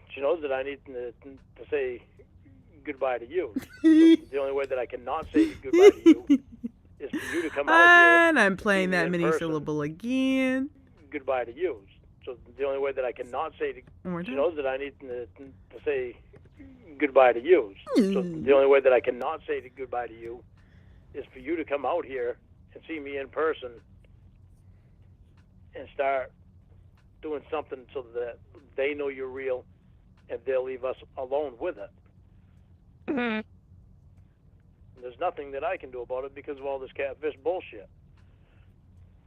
she knows that I need to say goodbye to you. So the only way that I cannot say goodbye to you is for you to come out here. And I'm and playing see me that in mini person. syllable again. Goodbye to you. So the only way that I cannot say One more she time. knows that I need to say goodbye to you. So the only way that I cannot say goodbye to you is for you to come out here and see me in person and start doing something so that they know you're real and they'll leave us alone with it. Mm-hmm. There's nothing that I can do about it because of all this catfish bullshit.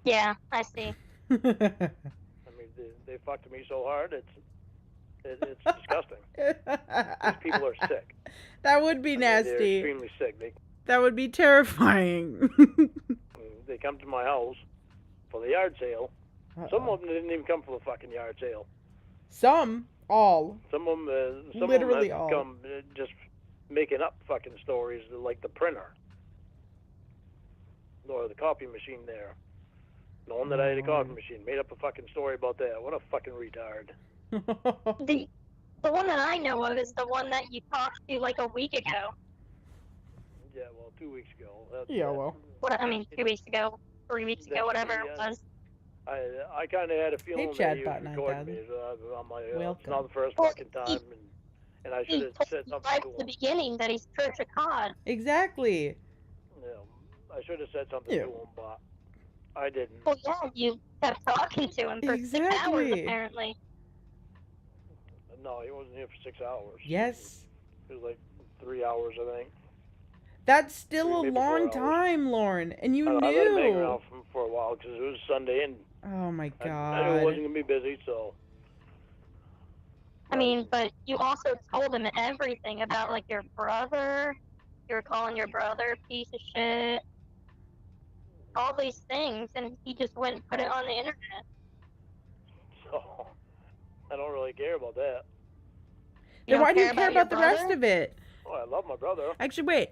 Yeah, I see. I mean, they fucked me so hard, it's disgusting. These people are sick. That would be I mean, they're nasty. extremely sick. That would be terrifying. They come to my house for the yard sale. Some Uh-oh. of them didn't even come for the fucking yard sale. All. Some of them, Literally have all. come just making up fucking stories like the printer or the copy machine there. Knowing that I had a copy machine, made up a fucking story about that. What a fucking retard. The one that I know of is the one that you talked to like a week ago. Yeah, well, 2 weeks ago. Yeah, well. 2 weeks ago, 3 weeks ago, whatever it was. I kind of had a feeling that he was Chatbot recording me. 9000. So I'm like, it's Welcome. not the first Well, fucking time, and I He should have told said me something right to at the him. beginning that he's Church of God. Exactly. I should have said something Yeah. to him, but I didn't. Well, yeah, you kept talking to him for 6 hours, Exactly. apparently. No, he wasn't here for 6 hours. Yes. It was like 3 hours, I think. That's still a Maybe 4 long hours. time, Lorne. And you I let him hang knew. around for a while because it was Sunday and Oh my I knew it god. wasn't going to be busy, so. I mean, but you also told him everything about, like, your brother. You were calling your brother a piece of shit. All these things, and he just went and put it on the internet. So, I don't really care about that. Then why do you your care about the rest brother? of it? Oh, I love my brother. Actually, wait.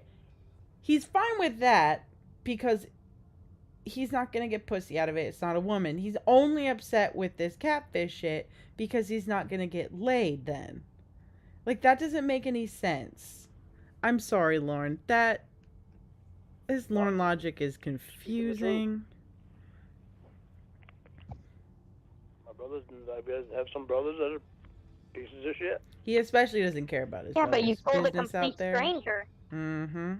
He's fine with that because he's not going to get pussy out of it. It's not a woman. He's only upset with this catfish shit because he's not going to get laid then. Like, that doesn't make any sense. I'm sorry, Lorne. This Lorne logic is confusing. My brothers, I have some brothers that are pieces of shit. He especially doesn't care about his Yeah, but you brother's told a business complete out there. stranger. Mm-hmm.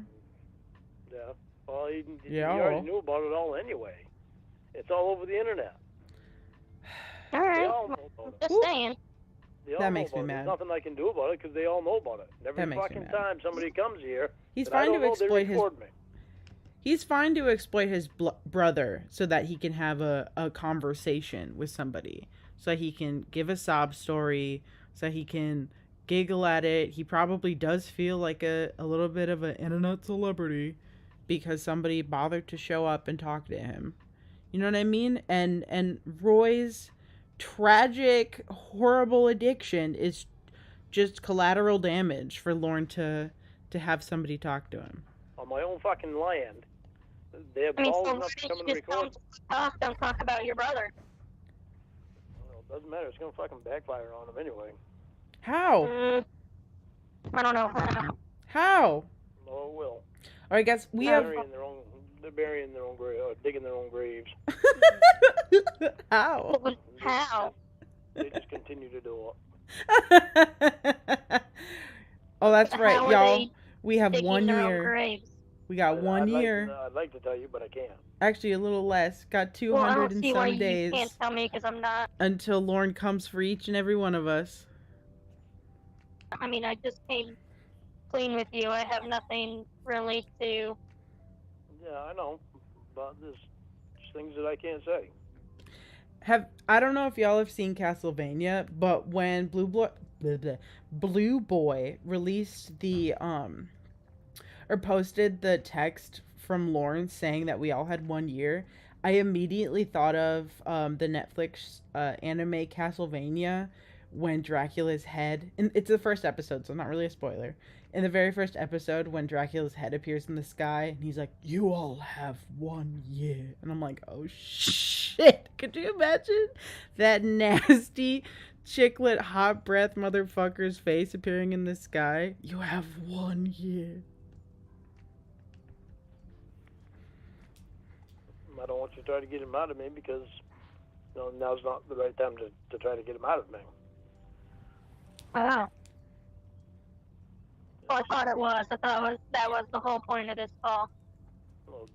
Yeah. Well, he Yeah. already knew about it all anyway. It's all over the internet. All They right, all know about it. just Whoop. saying. They all That know makes me about it. mad. There's nothing I can do about it because they all know about it. And every That makes me fucking mad. time somebody comes here, He's that I fine don't to know, they exploit his. record me. He's fine to exploit his brother so that he can have a conversation with somebody, so he can give a sob story, so he can giggle at it. He probably does feel like a little bit of an internet celebrity because somebody bothered to show up and talk to him. You know what I mean? And Roy's tragic, horrible addiction is just collateral damage for Lorne to have somebody talk to him. On my own fucking land, they have I mean, balls so enough to come and just record. don't talk about your brother. Well, it doesn't matter. It's going to fucking backfire on them anyway. How? I don't know. How? No, it will. Or I guess we have. They're burying their own grave, or digging their own graves. How? How? They just continue to do Oh, that's right, How are y'all. they We have digging 1 their own year. graves? We got 1 year. I'd like to tell you, but I can't. Actually, a little less. Got 200 Well, I don't and see why some days you can't tell me because I'm not. until Lorne comes for each and every one of us. I mean, I just came clean with you. I have nothing really to. Yeah, I know, but there's things that I can't say. I don't know if y'all have seen Castlevania, but when Blue Boy released the or posted the text from Lorne saying that we all had 1 year, I immediately thought of the Netflix anime Castlevania, when Dracula's head, and it's the first episode, so not really a spoiler. In the very first episode, when Dracula's head appears in the sky, and he's like, "You all have 1 year," and I'm like, "Oh shit!" Could you imagine that nasty chiclet hot breath motherfucker's face appearing in the sky? You have 1 year. I don't want you to try to get him out of me because now's not the right time to try to get him out of me. Oh. Well, I thought it was. I thought that was the whole point of this call. Well,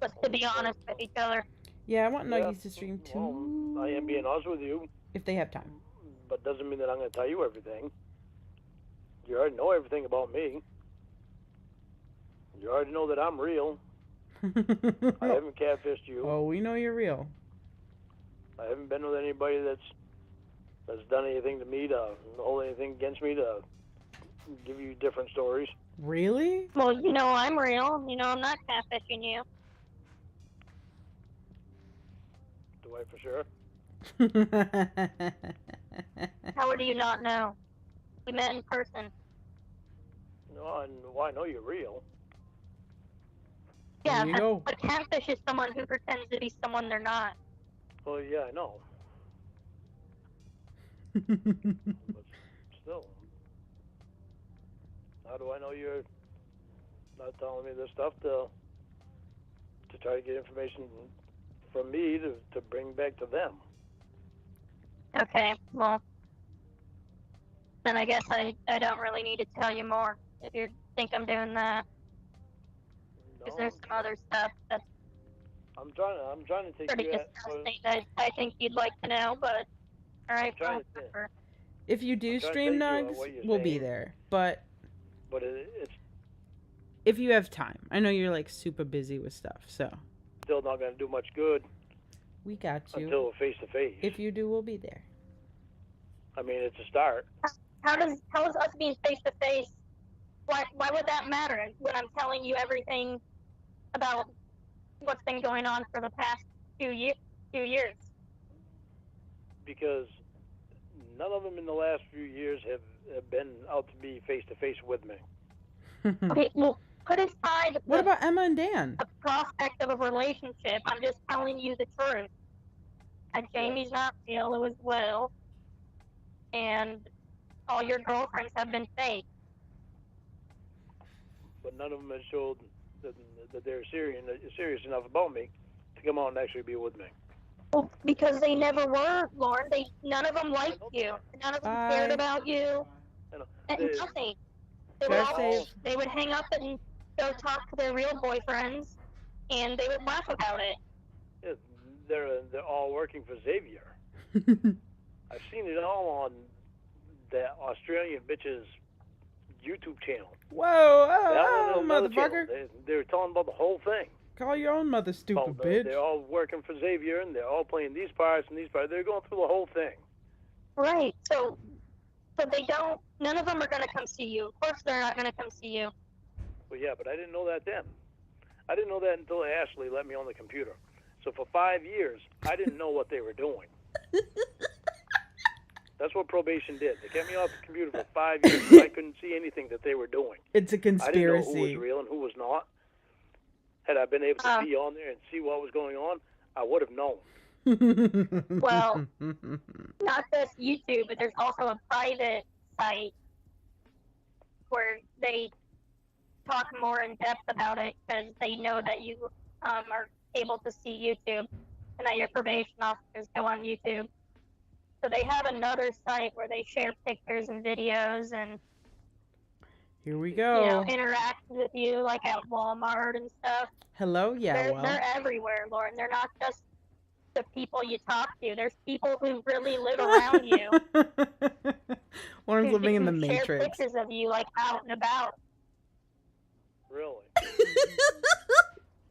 Was to be honest with each other. Yeah, I want yeah, Nuggies to stream too, I am being honest with you, if they have time. but doesn't mean that I'm going to tell you everything. You already know everything about me. You already know that I'm real. I haven't catfished you. Oh, we know you're real. I haven't been with anybody that's done anything to me to hold anything against me to give you different stories. Really? Well, you know I'm real. You know I'm not catfishing you. Do I for sure? How do you not know? We met in person. No, I know you're real. Yeah, There you go. a catfish is someone who pretends to be someone they're not. Well, yeah, I know. But still, how do I know you're not telling me this stuff to try to get information from me to bring back to them? Okay, well, then I guess I don't really need to tell you more if you think I'm doing that. Because there's some other stuff that's I'm trying to take pretty you at. disgusting that I think you'd like to know, but alright, trying fine, to think. whatever. If you do I'm trying to stream take you on Nugs, what you're we'll be saying. there. But But it's if you have time, I know you're like super busy with stuff, so still not going to do much good we got you. until face to face. If you do, we'll be there. I mean, it's a start. How is us being face to face? Why would that matter when I'm telling you everything about what's been going on for the past few years? Because none of them in the last few years have been out to be face to face with me. Okay, well, put aside What the, about Emma and Dan? the prospect of a relationship. I'm just telling you the truth. And Jamie's not real as well, and all your girlfriends have been fake. But none of them have showed that they're serious enough about me to come out and actually be with me. Well, because they never were, Lorne. None of them liked you. None of them cared Bye. about you. You know, And they- nothing. They Drive would all, safe. they would hang up and go talk to their real boyfriends, and they would laugh about it. yeah, they're all working for Xavier. I've seen it all that Australian bitch's YouTube channel. Whoa, That oh, one is another motherfucker. channel. They were telling about the whole thing. Call your own mother stupid bitch. They're all working for Xavier, and they're all playing these parts and these parts. They're going through the whole thing. Right. So they don't. None of them are gonna come see you. Of course, they're not gonna come see you. Well, yeah, but I didn't know that then. I didn't know that until Ashley let me on the computer. So for 5 years, I didn't know what they were doing. That's what probation did. They kept me off the computer for 5 years, so I couldn't see anything that they were doing. It's a I didn't know who was conspiracy. real and who was not. Had I been able to be on there and see what was going on, I would have known. Well, not just YouTube, but there's also a private site where they talk more in depth about it because they know that you are able to see YouTube and that your probation officers go on YouTube. So they have another site where they share pictures and videos and Here we go. interact with you like at Walmart and stuff. Hello? Yeah, They're everywhere, Lauren. They're not just the people you talk to. There's people who really live around you. Lauren's who living in the can share Matrix. pictures of you like out and about. Really?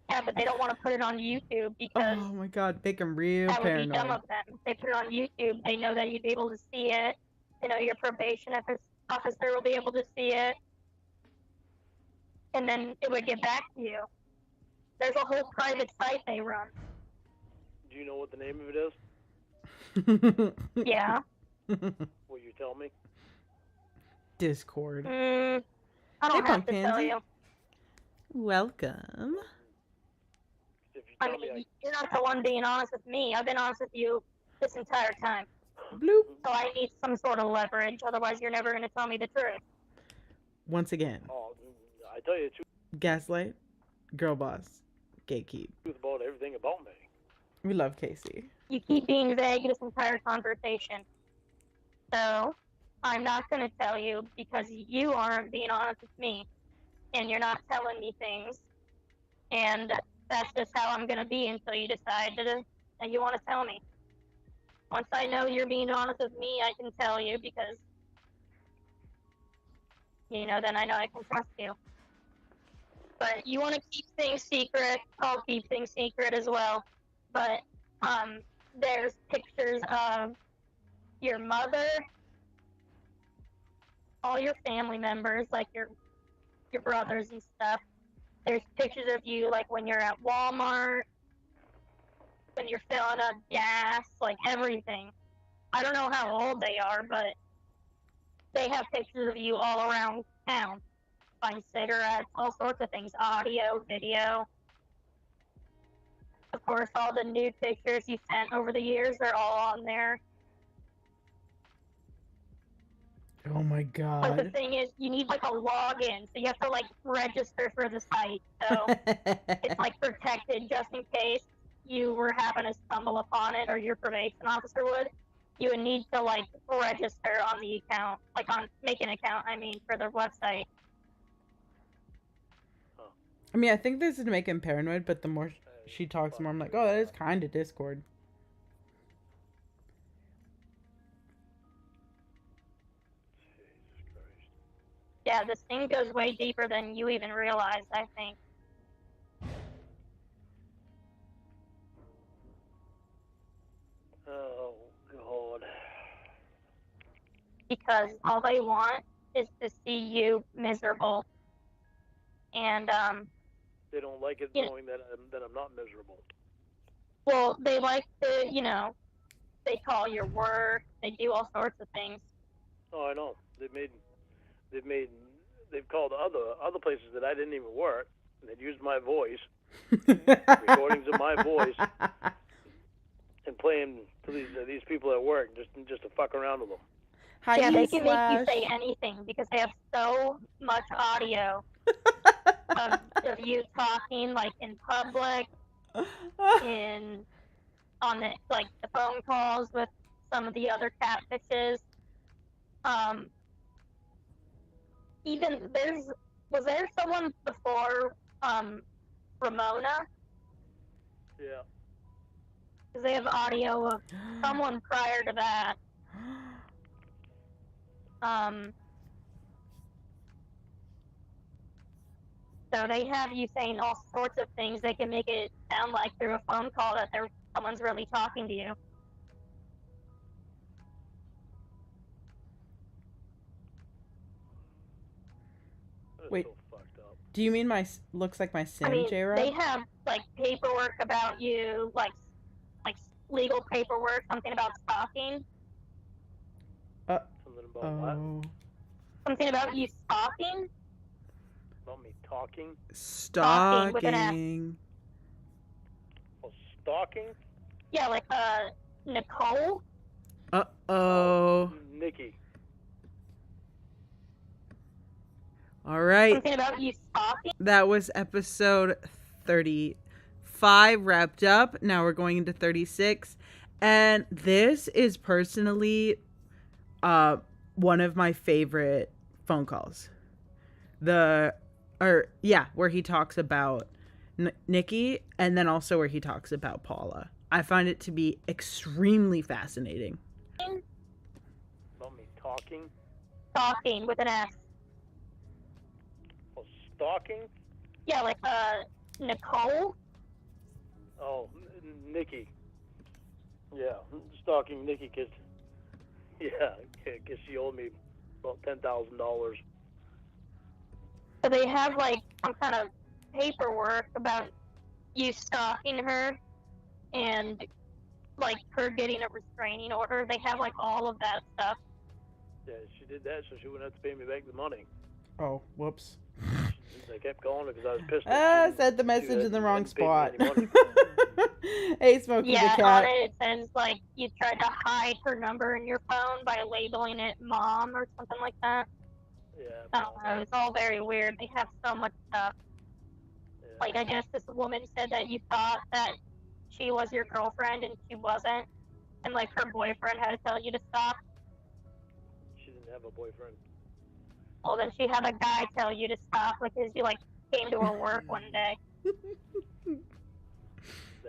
Yeah, but they don't want to put it on YouTube because Oh my god, make him real that would be dumb paranoid. of them. If they put it on YouTube, they know that you'd be able to see it. They know your probation officer will be able to see it. And then it would get back to you. There's a whole private site they run. Do you know what the name of it is? Yeah. Will you tell me? Discord. I don't Hey, have Punk to tell Pansy. you. Welcome. If you I tell mean, me, you're not the one being honest with me. I've been honest with you this entire time. Bloop. So I need some sort of leverage. Otherwise, you're never going to tell me the truth. Once again, I tell you the gaslight, girl boss, gatekeep. truth about everything about me. We love Casey. You keep being vague this entire conversation. So I'm not going to tell you because you aren't being honest with me. And you're not telling me things. And that's just how I'm going to be until you decide that you want to tell me. Once I know you're being honest with me, I can tell you because, then I know I can trust you. But you want to keep things secret, I'll keep things secret as well. But there's pictures of your mother, all your family members, like your brothers and stuff. There's pictures of you like when you're at Walmart, when you're filling up gas, like everything. I don't know how old they are, but they have pictures of you all around town. Buying cigarettes, all sorts of things, audio, video. Of course, all the nude pictures you sent over the years are all on there. Oh my But the god. thing is, you need like a login, so you have to like register for the site. So it's like protected just in case you were having to stumble upon it or your probation officer would. You would need to like register on the account, make an account, for the website. I mean, I think this is to make him paranoid, but the more she talks, the more I'm like, oh, that is kind of Discord. Jesus Christ. Yeah, this thing goes way deeper than you even realize, I think. Oh, God. Because all they want is to see you miserable. And, They don't like it Yeah. knowing that I'm not miserable. well, they like to, they call your work, they do all sorts of things. Oh, I know. They've called other places that I didn't even work, and they'd used my voice, recordings of my voice, and playing to these people at work just to fuck around with them. Hi, Yeah, they can make you slash. say anything because they have so much audio of you talking, like in public, on the phone calls with some of the other catfishes. Even was there someone before Ramona? Yeah. Because they have audio of someone prior to that. So they have you saying all sorts of things. They can make it sound like through a phone call that someone's really talking to you. That is Wait. so fucked up. Do you mean looks like my sim, I mean, J-Rob? they have like paperwork about you, like legal paperwork, something about stalking, Something about what? something about you stalking. About me talking? Stalking with an S. Stalking. Oh, stalking? Yeah, like Nicole. Uh-oh. Nikki. All right. Something about you stalking. That was episode 35 wrapped up. Now we're going into 36. And this is personally one of my favorite phone calls. Where he talks about Nikki, and then also where he talks about Paula. I find it to be extremely fascinating. About me talking? Stalking with an S. Oh, stalking? Yeah, like Nicole. Oh, Nikki. Yeah, stalking Nikki because she owed me about $10,000. So they have like some kind of paperwork about you stalking her and like her getting a restraining order. They have like all of that stuff. Yeah, she did that so she wouldn't have to pay me back the money. Oh, whoops. I kept calling her because I was pissed. I sent the message in the wrong spot. Hey, Smokey the Yeah, cat. on it says like you tried to hide her number in your phone by labeling it mom or something like that. Yeah. I don't know, it's all very weird. They have so much stuff. Yeah. Like, I guess this woman said that you thought that she was your girlfriend and she wasn't. And, like, her boyfriend had to tell you to stop. She didn't have a boyfriend. Well, then she had a guy tell you to stop because you, like, came to her work one day.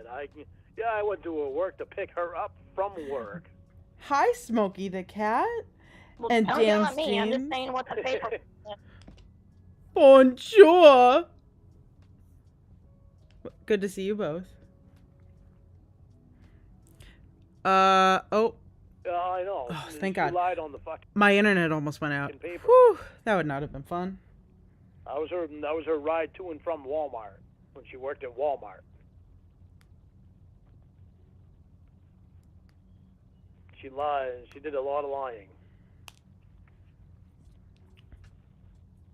I went to her work to pick her up from work. Hi, Smokey the cat. Well, And don't yell at dance me. I'm just teams. saying what the paper says. Bonjour. Good to see you both. Yeah, I know. Oh, thank She God. lied on the fucking My internet almost went out. paper. Whew, that would not have been fun. I was her ride to and from Walmart when she worked at Walmart. She lied. She did a lot of lying.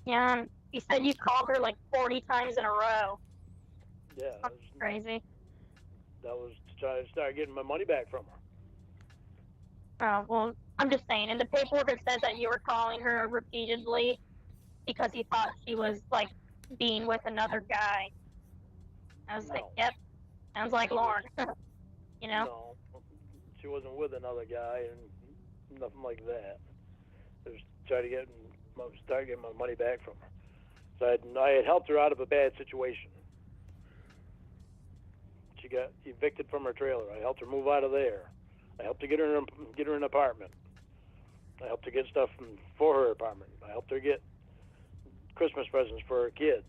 Yeah, you said you called her, like, 40 times in a row. Yeah, That's crazy. that was to try to start getting my money back from her. Oh, well, I'm just saying, in the paperwork it says that you were calling her repeatedly because you thought she was, like, being with another guy. I was like, yep, sounds like Lorne. You know? No, she wasn't with another guy and nothing like that. Just try to start getting my money back from her. So I had helped her out of a bad situation. She got evicted from her trailer. I helped her move out of there. I helped her get her an apartment. I helped her get stuff for her apartment. I helped her get Christmas presents for her kids.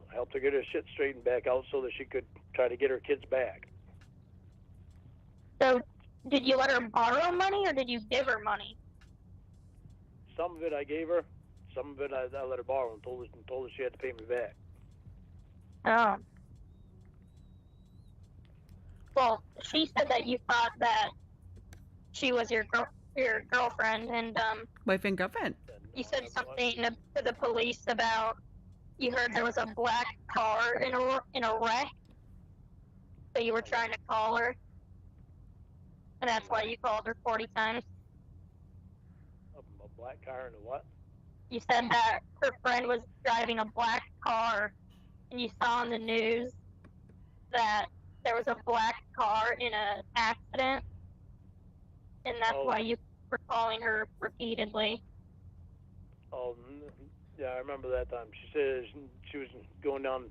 I helped her get her shit straightened back out so that she could try to get her kids back. So, did you let her borrow money or did you give her money? Some of it I gave her. Some of it I let her borrow and told her she had to pay me back. Oh. Well, she said that you thought that she was your girlfriend, and Wife and girlfriend. you said something to the police about you heard there was a black car in a wreck, so you were trying to call her, and that's why you called her 40 times. A black car and a what? You said that her friend was driving a black car, and you saw on the news that there was a black car in an accident, and that's why you were calling her repeatedly. Oh, yeah, I remember that time. She said she was going down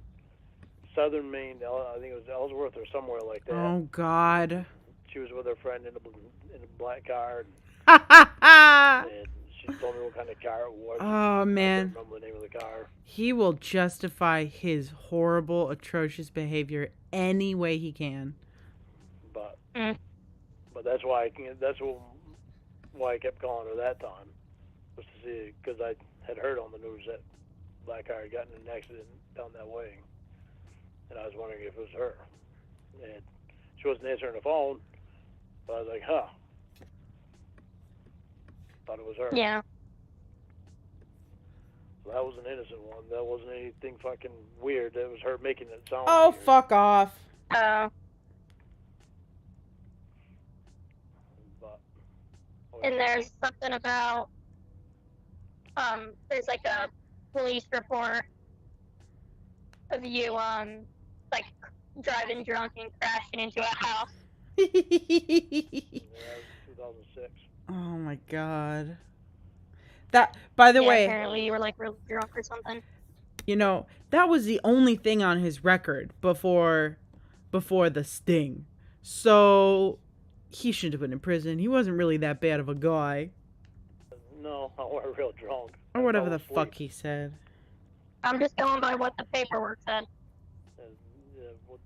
southern Maine. I think it was Ellsworth or somewhere like that. Oh, God. she was with her friend in a black car, Oh and she told me what kind of car it was. man, I don't remember the name of the car. he will justify his horrible, atrocious behavior any way he can. But Mm. but that's why why I kept calling her that time, was to see, because I had heard on the news that black car had gotten in an accident down that way, and I was wondering if it was her. And she wasn't answering the phone, but I was like, huh. Thought it was her. Yeah. So that was an innocent one. That wasn't anything fucking weird. That was her making it sound Oh, weird. fuck off. But, And there's something about there's like a police report of you like driving drunk and crashing into a house. yeah, it was 2006. Oh my god. That, by the Yeah, way, apparently you were like really drunk or something. you know, that was the only thing on his record before the sting. So he shouldn't have been in prison. He wasn't really that bad of a guy. No, I wasn't real drunk. Or I whatever fell the asleep. fuck he said. I'm just going by what the paperwork said. And, what,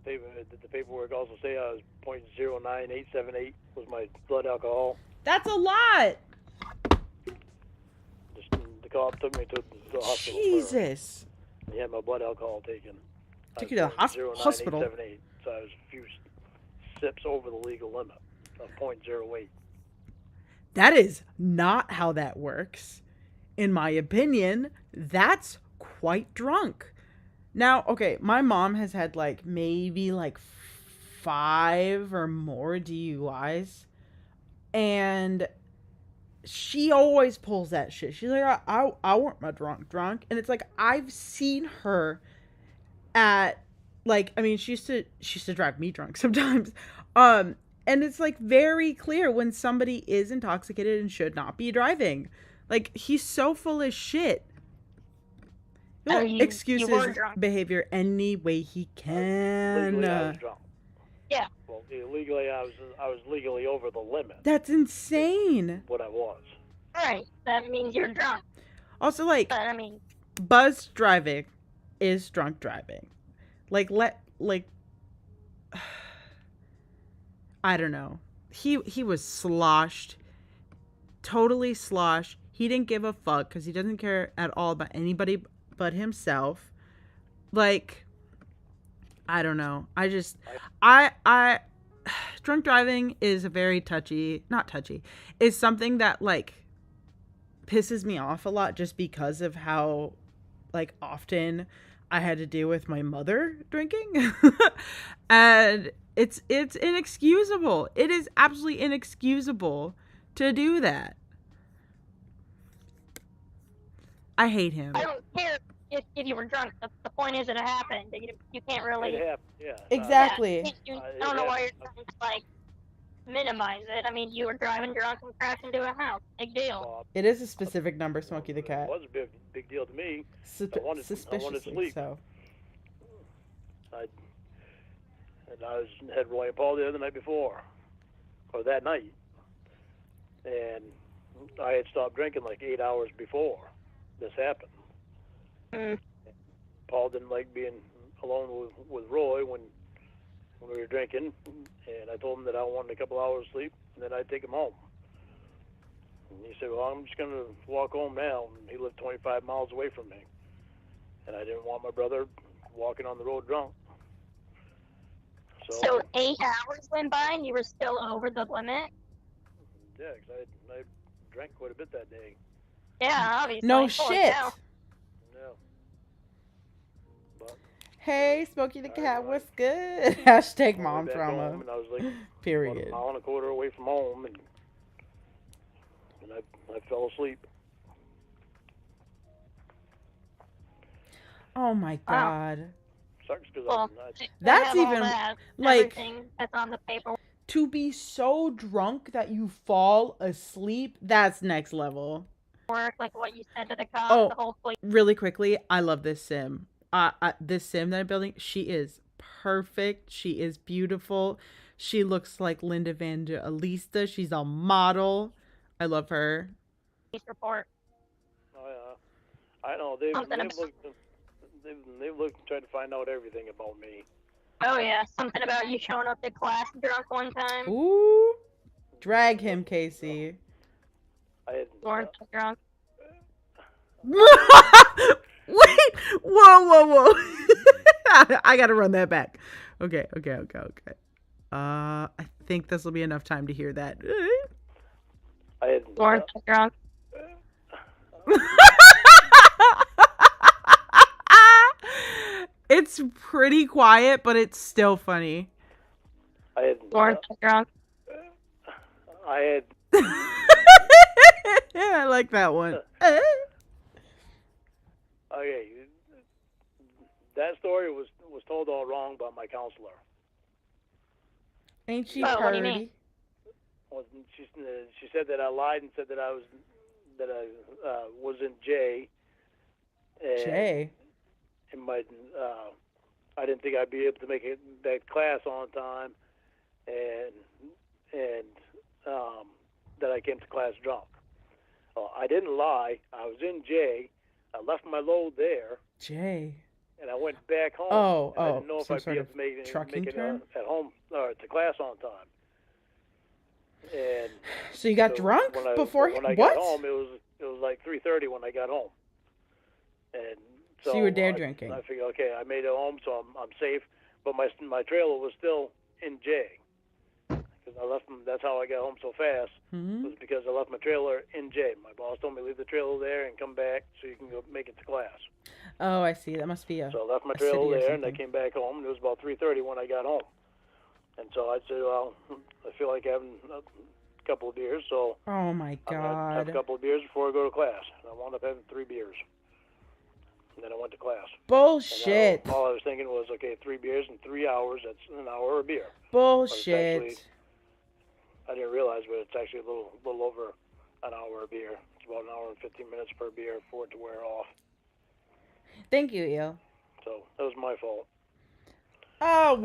did the paperwork also say I was .09878 was my blood alcohol? That's a lot. The cop took me to the hospital. Jesus. He had my blood alcohol taken. Took you to the hospital. 0.09878, so I was a few sips over the legal limit of .08. That is not how that works. In my opinion, that's quite drunk. Now, okay, my mom has had like maybe like 5 or more DUIs. And she always pulls that shit. She's like, I want my drunk. And it's like, I've seen her at, like, I mean, she used to drive me drunk sometimes. And it's like very clear when somebody is intoxicated and should not be driving. Like, he's so full of shit. He'll excuse his behavior any way he can. Legally, I was drunk. Yeah. Well, illegally, I was legally over the limit. That's insane. What I was. Right. That means you're drunk. Also, like, But I mean, buzz driving is drunk driving. I don't know. He was sloshed. Totally sloshed. He didn't give a fuck because he doesn't care at all about anybody but himself. Like, I don't know. I drunk driving is a very is something that, like, pisses me off a lot just because of how, like, often I had to deal with my mother drinking. And it's inexcusable. It is absolutely inexcusable to do that. I hate him. I don't care if you were drunk. The point is that it happened. You can't really. It happened, yeah. Exactly. I don't know why you're trying to, like, minimize it. I mean, you were driving drunk and crashed into a house. Big deal. It is a specific number, Smokey the Cat. It was a big deal to me. I wanted Suspiciously sleep. so. I had Roy and Paul there the night before, or that night, and I had stopped drinking like 8 hours before this happened. Mm. Paul didn't like being alone with Roy when we were drinking, and I told him that I wanted a couple hours sleep, and then I'd take him home. And he said, well, I'm just going to walk home now, and he lived 25 miles away from me, and I didn't want my brother walking on the road drunk. So 8 hours went by and you were still over the limit? Yeah, because I drank quite a bit that day. Yeah, obviously. No Holy shit. cow. Yeah. But Hey, Smokey the Cat, what's good? Hashtag I mom went back trauma. home, and I was like Period. about a mile and a quarter away from home, and I fell asleep. Oh my god. Sucks because Well, That's I have all even, that, like, everything that's on the paperwork. to be so drunk that you fall asleep, that's next level. Like what you said to the cops, Oh. the whole police. Really quickly, I love this sim. This sim that I'm building, she is perfect. She is beautiful. She looks like Linda Evangelista. She's a model. I love her. Police report. Oh, yeah. I know. They've Something looked and tried to find out everything about me. Oh yeah, something about you showing up to class drunk one time. Ooh. Drag him, Casey. I had, Lorne drunk. Wait. Whoa. I gotta run that back. Okay. I think this will be enough time to hear that. I had, Lorne drunk. It's pretty quiet, but it's still funny. I had, Lorne drunk. I had, I like that one. okay, that story was told all wrong by my counselor. Ain't she Oh, what do you purty? mean? Well, she said that I lied and said that I was in J. And Jay. in my, I didn't think I'd be able to make that class on time, and that I came to class drunk. I didn't lie. I was in J. I left my load there, Jay. and I went back home. Oh, I didn't know if some I'd sort be of able to make trucking it term? at home or to class on time. And So you got so drunk before? when I What? got home, it was like 3:30 when I got home, and So you were day I drinking. I figured, okay, I made it home, so I'm safe. But my trailer was still in J. Because I left them. That's how I got home so fast. Hmm? Was because I left my trailer in J. My boss told me leave the trailer there and come back so you can go make it to class. Oh, I see. That must be a. So I left my a city trailer or there, and I something. came back home. And it was about 3:30 when I got home. And so I said, well, I feel like having a couple of beers, so Oh my I'm gonna have a god. couple of beers before I go to class. And I wound up having 3 beers. And then I went to class. And Bullshit. all I was thinking was, okay, 3 beers in 3 hours. That's an hour a beer. Bullshit. actually- I didn't realize, but it's actually a little over an hour a beer. It's about an hour and 15 minutes per beer for it to wear off. Thank you, Eel. So that was my fault. Oh, Oh.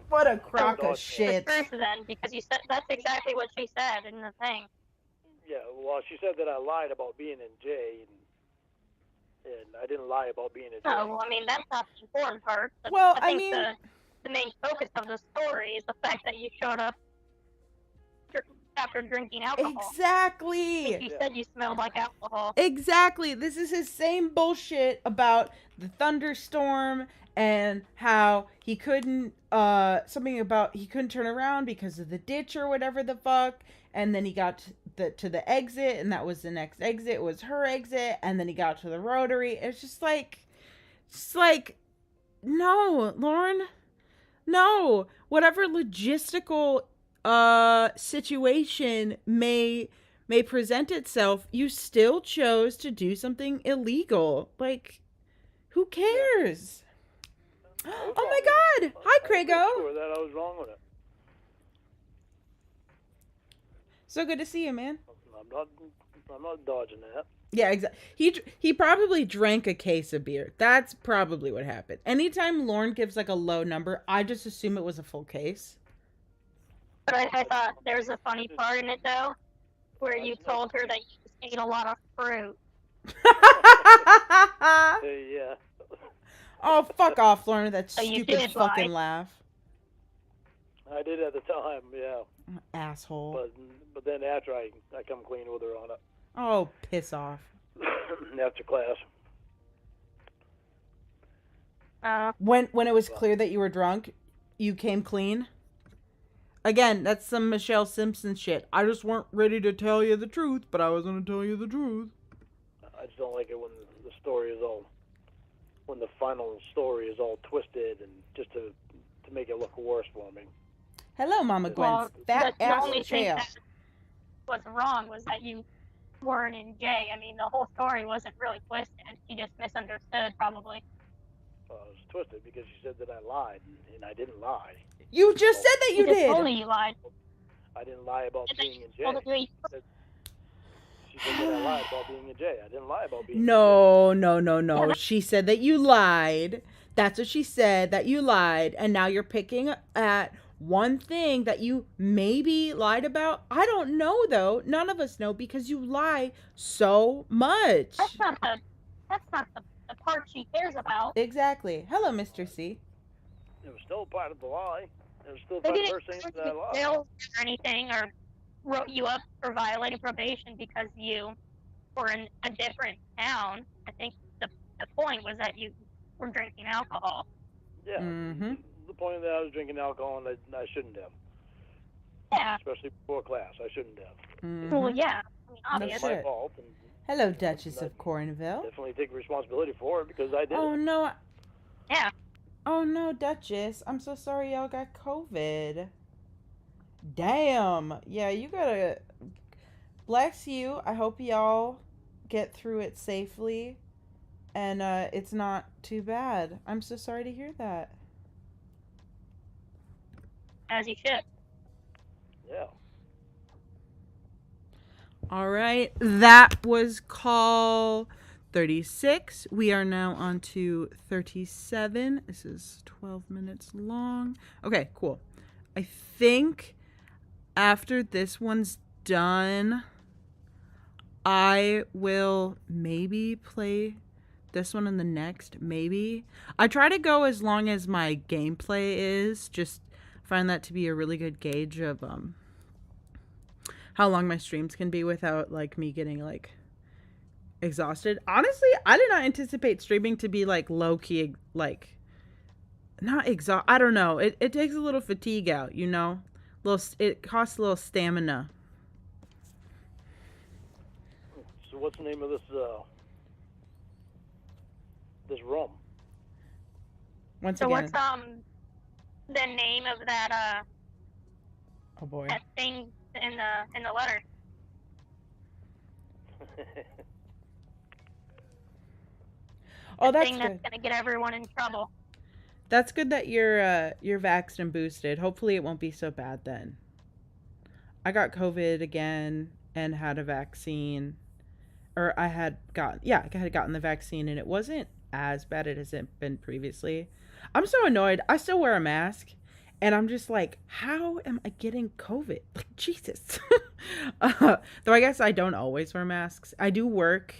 what a crock Oh, of shit. The truth then, because you said that's exactly what she said in the thing. Yeah, well, she said that I lied about being in J, and I didn't lie about being in J. Oh, well, I mean, that's not the important part. But Well, I think mean, the main focus of the story is the fact that you showed up after drinking alcohol. exactly. You said you smelled like alcohol. Exactly. This is his same bullshit about the thunderstorm and how he couldn't something about he couldn't turn around because of the ditch or whatever the fuck, and then he got to the exit, and that was the next exit was her exit, and then he got to the rotary. It's just like no, Lorne. No. Whatever logistical situation may present itself, you still chose to do something illegal. Like, who cares? Oh my god! Hi, Craigo! Sure that I was wrong with it. So good to see you, man. I'm not dodging that. Yeah, exactly. He probably drank a case of beer. That's probably what happened. Anytime Lorne gives like a low number, I just assume it was a full case. But I thought there was a funny part in it, though, where you told her that you just ate a lot of fruit. Yeah. Oh, fuck off, Lorne, with that So you stupid did fucking lie. laugh. I did at the time, yeah. Asshole. But then after I come clean with her on it. Oh, piss off. After class. When it was clear that you were drunk, you came clean? Again, that's some Michelle Simpson shit. I just weren't ready to tell you the truth, but I was going to tell you the truth. I just don't like it when the story is all, when the final story is all twisted and just to make it look worse for me. Hello, Mama Gwen. Well, Fat the ass only thing tail. that was wrong was that you weren't in J. I mean, the whole story wasn't really twisted. She just misunderstood, probably. It was twisted because she said that I lied, and I didn't lie. You just said that you just did. told me you lied. I didn't lie about being in J. Told me She said that I lied about being in J. I didn't lie about being in J. No. She said that you lied. That's what she said, that you lied. And now you're picking at one thing that you maybe lied about. I don't know, though. None of us know because you lie so much. That's not the part she cares about. Exactly. Hello, Mr. C. It was still part of the lie. It was still They part of didn't her saying put that you I in lied. jail or anything, or wrote you up for violating probation because you were in a different town. I think the point was that you were drinking alcohol. Yeah. Mm-hmm. The point that I was drinking alcohol and I shouldn't have. Yeah. Especially before class. I shouldn't have. Mm-hmm. Well, yeah. I mean, No It's obviously. shit. my fault. And Hello, Duchess of Cornville. definitely take responsibility for it because I did Oh, it. no. Yeah. Oh, no, Duchess. I'm so sorry y'all got COVID. Damn. Yeah, you gotta... Bless you. I hope y'all get through it safely. And it's not too bad. I'm so sorry to hear that. As you should. Yeah. All right. That was call 36. We are now on to 37. This is 12 minutes long. Okay, cool. I think after this one's done, I will maybe play this one and the next. Maybe. I try to go as long as my gameplay is. Just find that to be a really good gauge of how long my streams can be without like me getting like exhausted. Honestly, I did not anticipate streaming to be like low key, like not exhaust. I don't know. It takes a little fatigue out, you know. It costs a little stamina. So what's the name of this room? Once So again. what's the name of that Oh boy. that thing in the letter? Oh, that's thing good. that's gonna get everyone in trouble. That's good that you're vaxxed and boosted. Hopefully it won't be so bad then. I got COVID again and had a vaccine. Or I had gotten the vaccine and it wasn't as bad as it had been previously. I'm so annoyed. I still wear a mask and I'm just like, how am I getting COVID? Like, Jesus. Though I guess I don't always wear masks. I do work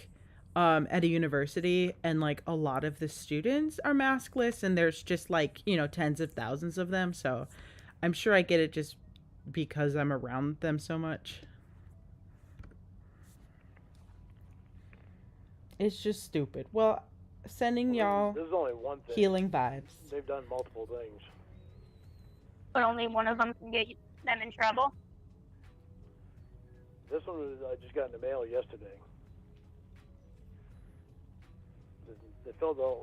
at a university and like a lot of the students are maskless and there's just like, you know, tens of thousands of them. So I'm sure I get it just because I'm around them so much. It's just stupid. Well, sending y'all This is only one thing. healing vibes. They've done multiple things. But only one of them can get them in trouble. This one I just got in the mail yesterday. They filled out.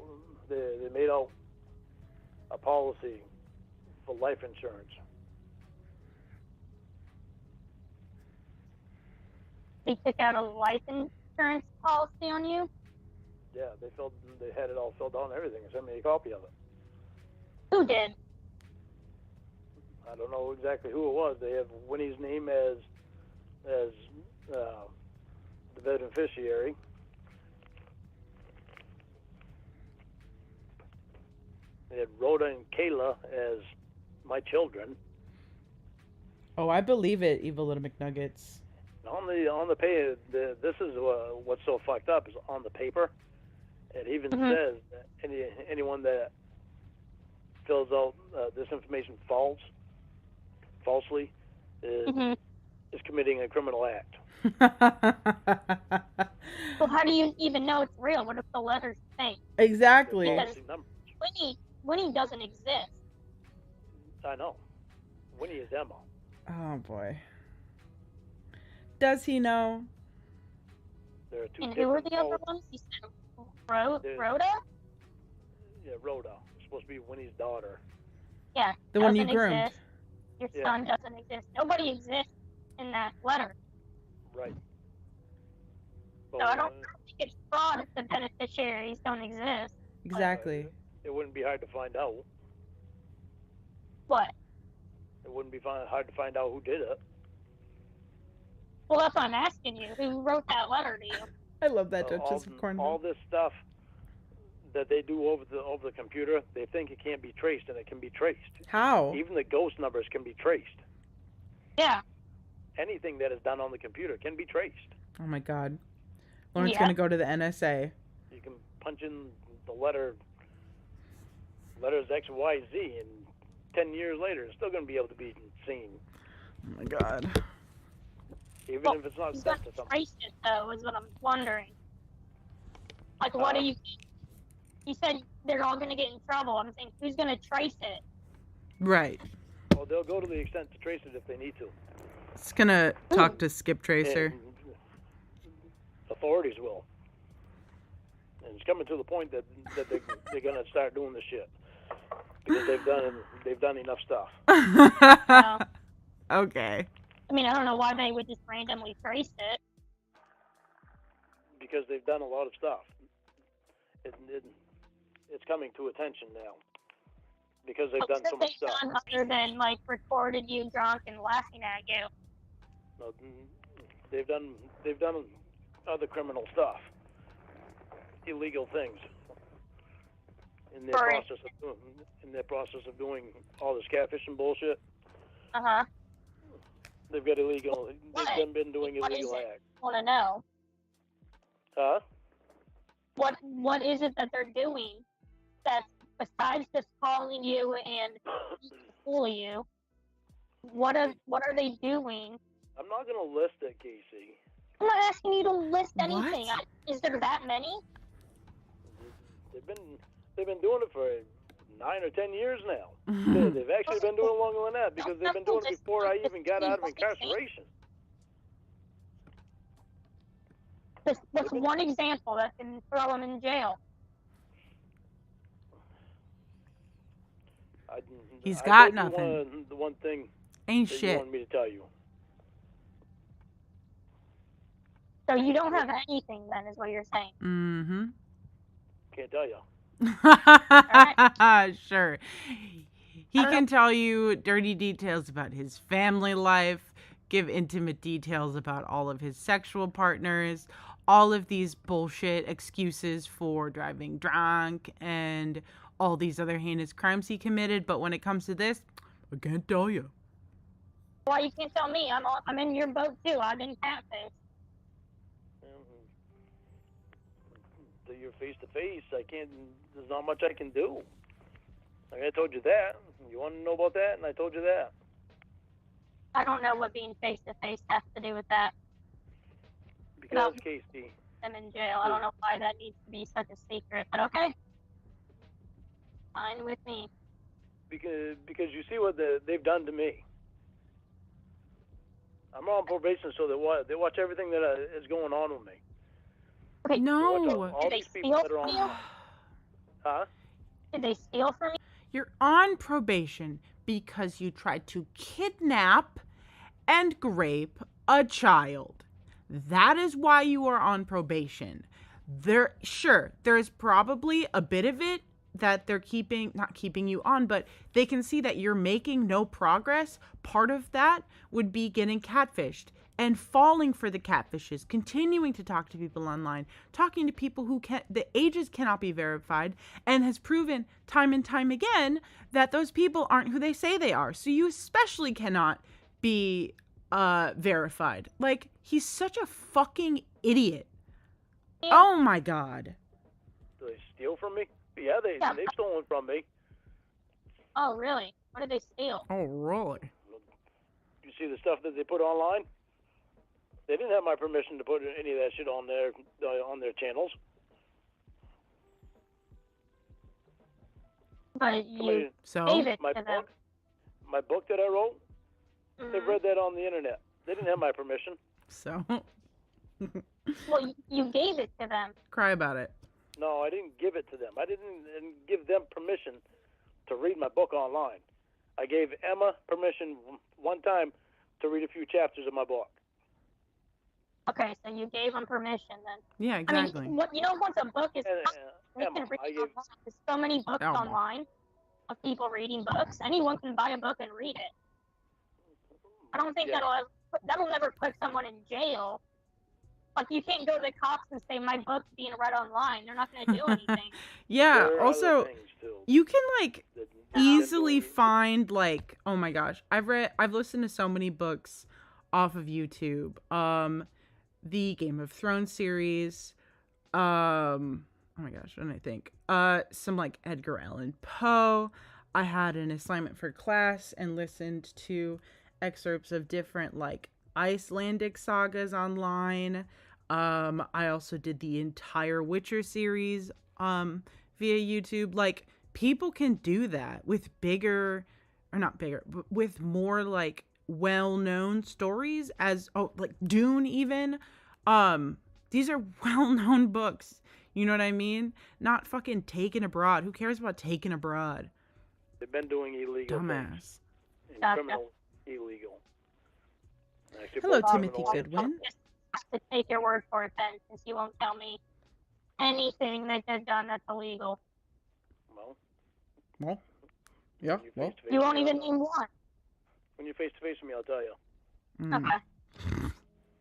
They made out a policy for life insurance. They took out a life insurance policy on you. Yeah, they had it all filled out and everything. Sent me a copy of it. Who did? I don't know exactly who it was. They have Winnie's name as the beneficiary. They had Rhoda and Kayla as my children. Oh, I believe it, evil little McNuggets. On the pay, this is what's so fucked up is on the paper. It even says that anyone that fills out this information falsely is committing a criminal act. Well, how do you even know it's real? What if the letters fake? Exactly. Because Winnie doesn't exist. I know. Winnie is Emma. Oh boy. Does he know? There are two And who are the different other ones? You said Rhoda? Yeah, Rhoda. It's supposed to be Winnie's daughter. Yeah. The one you doesn't groomed. exist. Your son doesn't exist. Nobody exists in that letter. Right. So I don't think it's fraud if the beneficiaries don't exist. Exactly. It wouldn't be hard to find out. What? It wouldn't be hard to find out who did it. Well, that's what I'm asking you. Who wrote that letter to you? I love that Duchess of Cornwall. All this stuff that they do over the computer, they think it can't be traced, and it can be traced. How? Even the ghost numbers can be traced. Yeah. Anything that is done on the computer can be traced. Oh my God. Lorne's Yeah. gonna go to the NSA. You can punch in the letters X, Y, Z, and 10 years later, it's still going to be able to be seen, Oh my God. even Well, if it's not who's sent gonna to something. trace it though? Is what I'm wondering. Like, what do you? You said they're all gonna get in trouble. I'm saying, who's gonna trace it? Right. Well, they'll go to the extent to trace it if they need to. It's gonna talk to Skip Tracer. And authorities will. And it's coming to the point that they're going to start doing this shit because they've done enough stuff. Okay. I mean, I don't know why they would just randomly trace it. Because they've done a lot of stuff. It's coming to attention now because they've done so much stuff. Done other than like recorded you drunk and laughing at you. No, they've done other criminal stuff, illegal things in their process of doing all this catfishing bullshit. They've got illegal. They've been doing illegal acts. I want to know. Huh? What is it that they're doing that's besides just calling you and fooling you? What are they doing? I'm not gonna list it, Casey. I'm not asking you to list anything. What? Is there that many? They've been doing it for 9 or 10 years now. They've actually been doing it longer than that because they've been doing it before I even got out of incarceration. That's one example that can throw them in jail. He's I got told you nothing. the one thing Ain't that you shit. wanted me to tell you. So you don't have anything then, is what you're saying. Mm-hmm. Can't tell you. Sure. He can tell you dirty details about his family life, give intimate details about all of his sexual partners, all of these bullshit excuses for driving drunk and all these other heinous crimes he committed. But when it comes to this, I can't tell you. Why you can't tell me? I'm in your boat too. I've been catfished. So you're face to face. I can't. There's not much I can do. Like I told you that. You want to know about that? And I told you that. I don't know what being face to face has to do with that. Because Casey. I'm in jail. I don't know why that needs to be such a secret, but okay. Fine with me. Because you see what they've done to me. I'm on probation, so they watch everything that is going on with me. Okay. No. All these people that are on. Huh? Did they steal from you? You're on probation because you tried to kidnap and rape a child. That is why you are on probation. There's probably a bit of it that they're not keeping you on, but they can see that you're making no progress. Part of that would be getting catfished and falling for the catfishes, continuing to talk to people online, talking to people who the ages cannot be verified, and has proven time and time again that those people aren't who they say they are. So you especially cannot be verified. Like, he's such a fucking idiot. Oh my God. Do they steal from me? Yeah, they've stolen from me. Oh, really? What did they steal? Oh, really? You see the stuff that they put online? They didn't have my permission to put any of that shit on their channels. But you gave it to them. My book that I wrote, they read that on the internet. They didn't have my permission. So? Well, you gave it to them. Cry about it. No, I didn't give it to them. I didn't give them permission to read my book online. I gave Emma permission one time to read a few chapters of my book. Okay, so you gave them permission then. Yeah, exactly. I mean, once a book is Emma, there's so many books online of people reading books. Anyone can buy a book and read it. I don't think that'll never put someone in jail. Like, you can't go to the cops and say my book's being read online. They're not going to do anything. Yeah, There are also, other things too. you can, like, that- easily that- find, like, oh my gosh, I've listened to so many books off of YouTube. The Game of Thrones series, oh my gosh, what did I think? Some, like, Edgar Allan Poe. I had an assignment for class and listened to excerpts of different, like, Icelandic sagas online. I also did the entire Witcher series via YouTube. Like, people can do that with bigger, or not bigger, but with more, like, well-known stories, as like Dune even. These are well-known books. You know what I mean? Not fucking Taken Abroad. Who cares about Taken Abroad? They've been doing illegal things. Dumbass. And Gotcha. criminal illegal. Actually, Hello, both Timothy criminal and- Goodwin. Just have to take your word for it then, since you won't tell me anything that they've done that's illegal. Well, Well, yeah, when you're well. face-to-face You with won't me, even I'll- name one. When you're face to face with me, I'll tell you. Okay.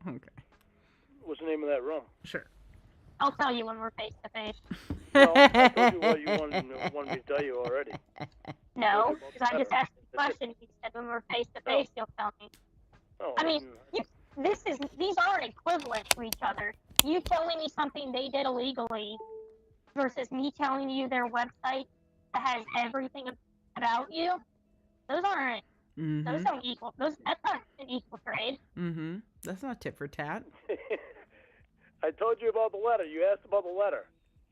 Okay, What's the name of that room? sure. I'll tell you when we're face to face. Well, I told you what you wanted me to tell you already. No, Told you about because I just better. asked the question. You said when we're face to face, you'll tell me. Oh, I mean, these aren't equivalent to each other. You telling me something they did illegally versus me telling you their website that has everything about you. Those aren't. Those don't equal. That's not an equal trade. That's not tit for tat. I told you about the letter. You asked about the letter.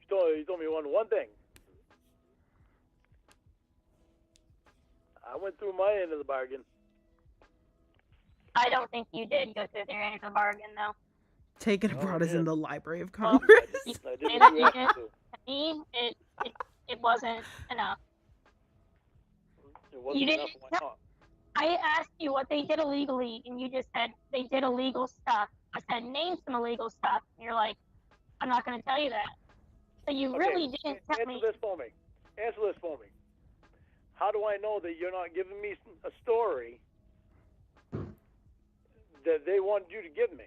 You told me one thing. I went through my end of the bargain. I don't think you did go through their end of the bargain, though. Taken Oh, Abroad I is in did. the Library of Well, Congress. I did Say what that you you asked did. me to. To me, it wasn't enough. It wasn't You enough. didn't Why tell- not? I asked you what they did illegally, and you just said they did illegal stuff. I said, name some illegal stuff. And you're like, I'm not going to tell you that. So you Okay, really didn't tell answer me. this for me. Answer this for me. How do I know that you're not giving me a story that they want you to give me?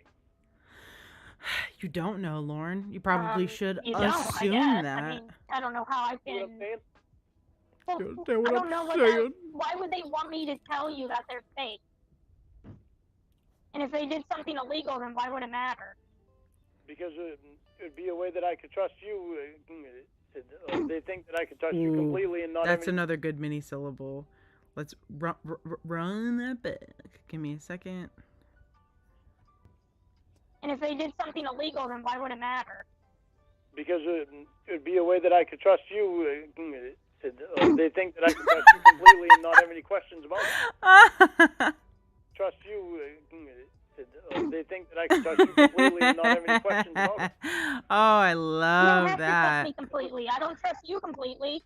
You don't know, Lorne. You probably should You don't, I assume guess. that. I mean, I don't know how I You know what I'm can. saying? Well, You understand what I don't I'm know what saying? why would they want me to tell you that they're fake? And if they did something illegal, then why would it matter? Because it'd be a way that I could trust you. They think that I could trust you Ooh, completely and not That's even... another good mini syllable. Let's run that back. Give me a second. And if they did something illegal, then why would it matter? Because it'd be a way that I could trust you. They think that I could trust you completely and not have any questions about it. Trust you. They think that I could trust you completely and not have any questions about it. Oh, I You don't love have to trust that. me completely. I don't trust you completely.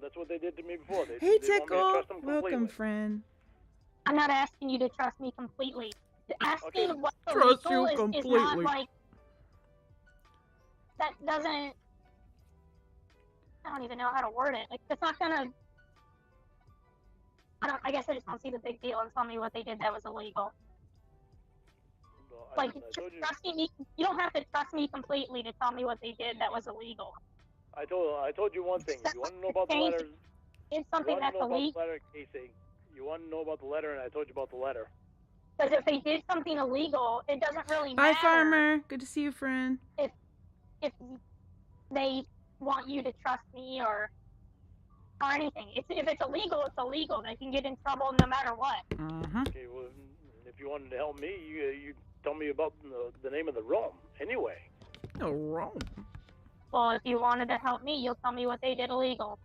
That's what they did to me before. They Hey, want me to Tickle. trust them completely. Welcome, friend. I'm not asking you to trust me completely. Asking Okay. what's Trust illegal you is not completely. like that doesn't. I don't even know how to word it. Like, that's not gonna. I guess I just don't see the big deal and tell me what they did that was illegal. Well, Like, I told you. trusting me, you don't have to trust me completely to tell me what they did that was illegal. I told you one thing. You want to know about the Change- letter? It's You something want to that's know about illegal. the letter, Casey? You want to know about the letter, and I told you about the letter. Because if they did something illegal, it doesn't really Bye, matter Farmer. Good to see you, friend. if they want you to trust me or anything. If it's illegal, it's illegal. They can get in trouble no matter what. Okay, well, if you wanted to help me, you tell me about the name of the room. Anyway, No wrong. Well, if you wanted to help me, you'll tell me what they did illegal.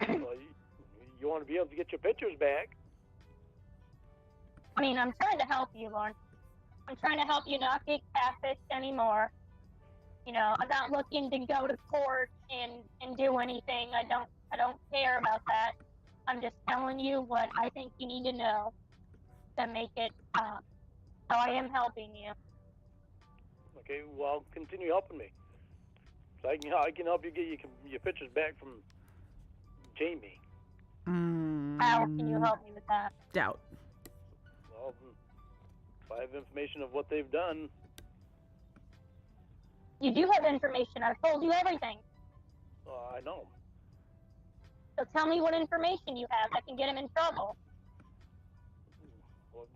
well, you want to be able to get your pictures back. I mean, I'm trying to help you, Lorne. I'm trying to help you not get catfished anymore. You know, I'm not looking to go to court and do anything. I don't care about that. I'm just telling you what I think you need to know to make it stop. So I am helping you. Okay, well, continue helping me. So I can help you get your pictures back from Jamie. How can you help me with that? Doubt. Well, If I have information of what they've done, You do have information. I've told you everything. I know. So tell me what information you have that can get him in trouble. Well,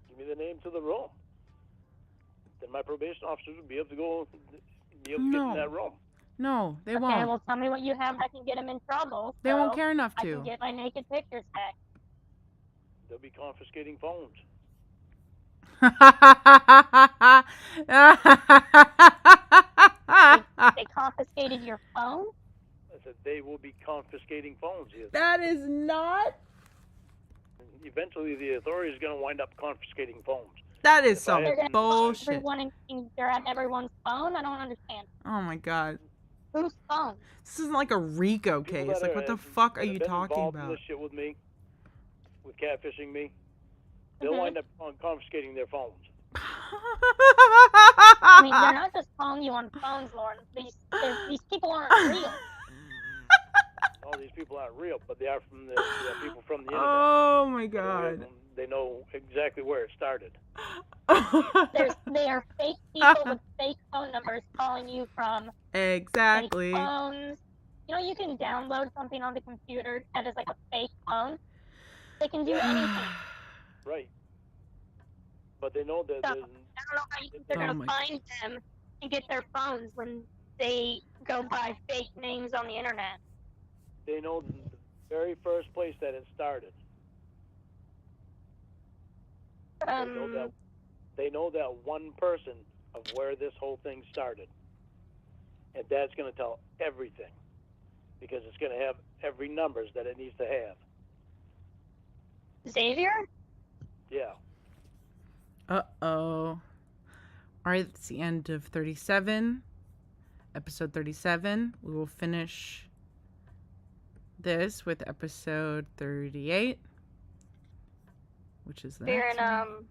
give me the name to the room. Then my probation officers would be able to get in that room. No, they Okay, won't. well, tell me what you have that can get him in trouble. They so won't care enough I can to. get my naked pictures back. They'll be confiscating phones. They confiscated your phone? I said they will be confiscating phones. Yes. That is not. Eventually, the authorities are going to wind up confiscating phones. That is If some I had- bullshit. They're at everyone's phone? I don't understand. Oh my god. Whose phone? This isn't like a RICO People case. that Like, what the fuck are that you have been talking involved in about? this shit with me, with catfishing me, they'll Mhm. wind up confiscating their phones. I mean, they're not just calling you on phones, Lorne. These people aren't real. All these people aren't real, but they are from they are people from the internet. Oh my god. They know exactly where it started. They are fake people with fake phone numbers calling you from Exactly. fake phones. You know, you can download something on the computer that is like a fake phone. They can do anything. Right. But they know that So, I there's, don't know how you think they're Oh going my- to find them and get their phones when they go by fake names on the internet. they know the very first place that it started. They know that one person of where this whole thing started. And that's going to tell everything. Because it's going to have every numbers that it needs to have. Xavier? Yeah. Uh-oh. Alright, that's the end of 37. Episode 37. We will finish this with episode 38. Which is the We're next in, one.